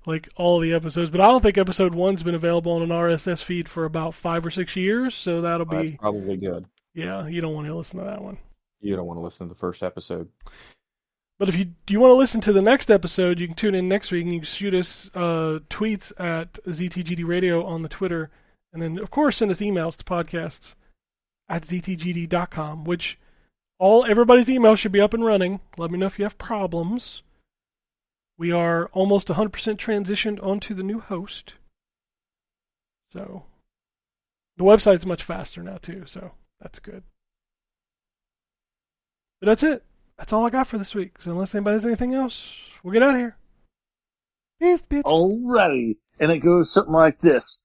like all the episodes, but I don't think episode 1's been available on an RSS feed for about 5 or 6 years, so that'll Well, be... that's probably good. Yeah, you don't want to listen to that one. You don't want to listen to the first episode. But if you want to listen to the next episode, you can tune in next week and you can shoot us tweets at ZTGD Radio on the Twitter. And then, of course, send us emails to podcasts at ztgd.com, which everybody's email should be up and running. Let me know if you have problems. We are almost 100% transitioned onto the new host. So the website's much faster now, too, so that's good. But that's it. That's all I got for this week. So unless anybody has anything else, we'll get out of here. Peace, bitch. Alrighty. And it goes something like this.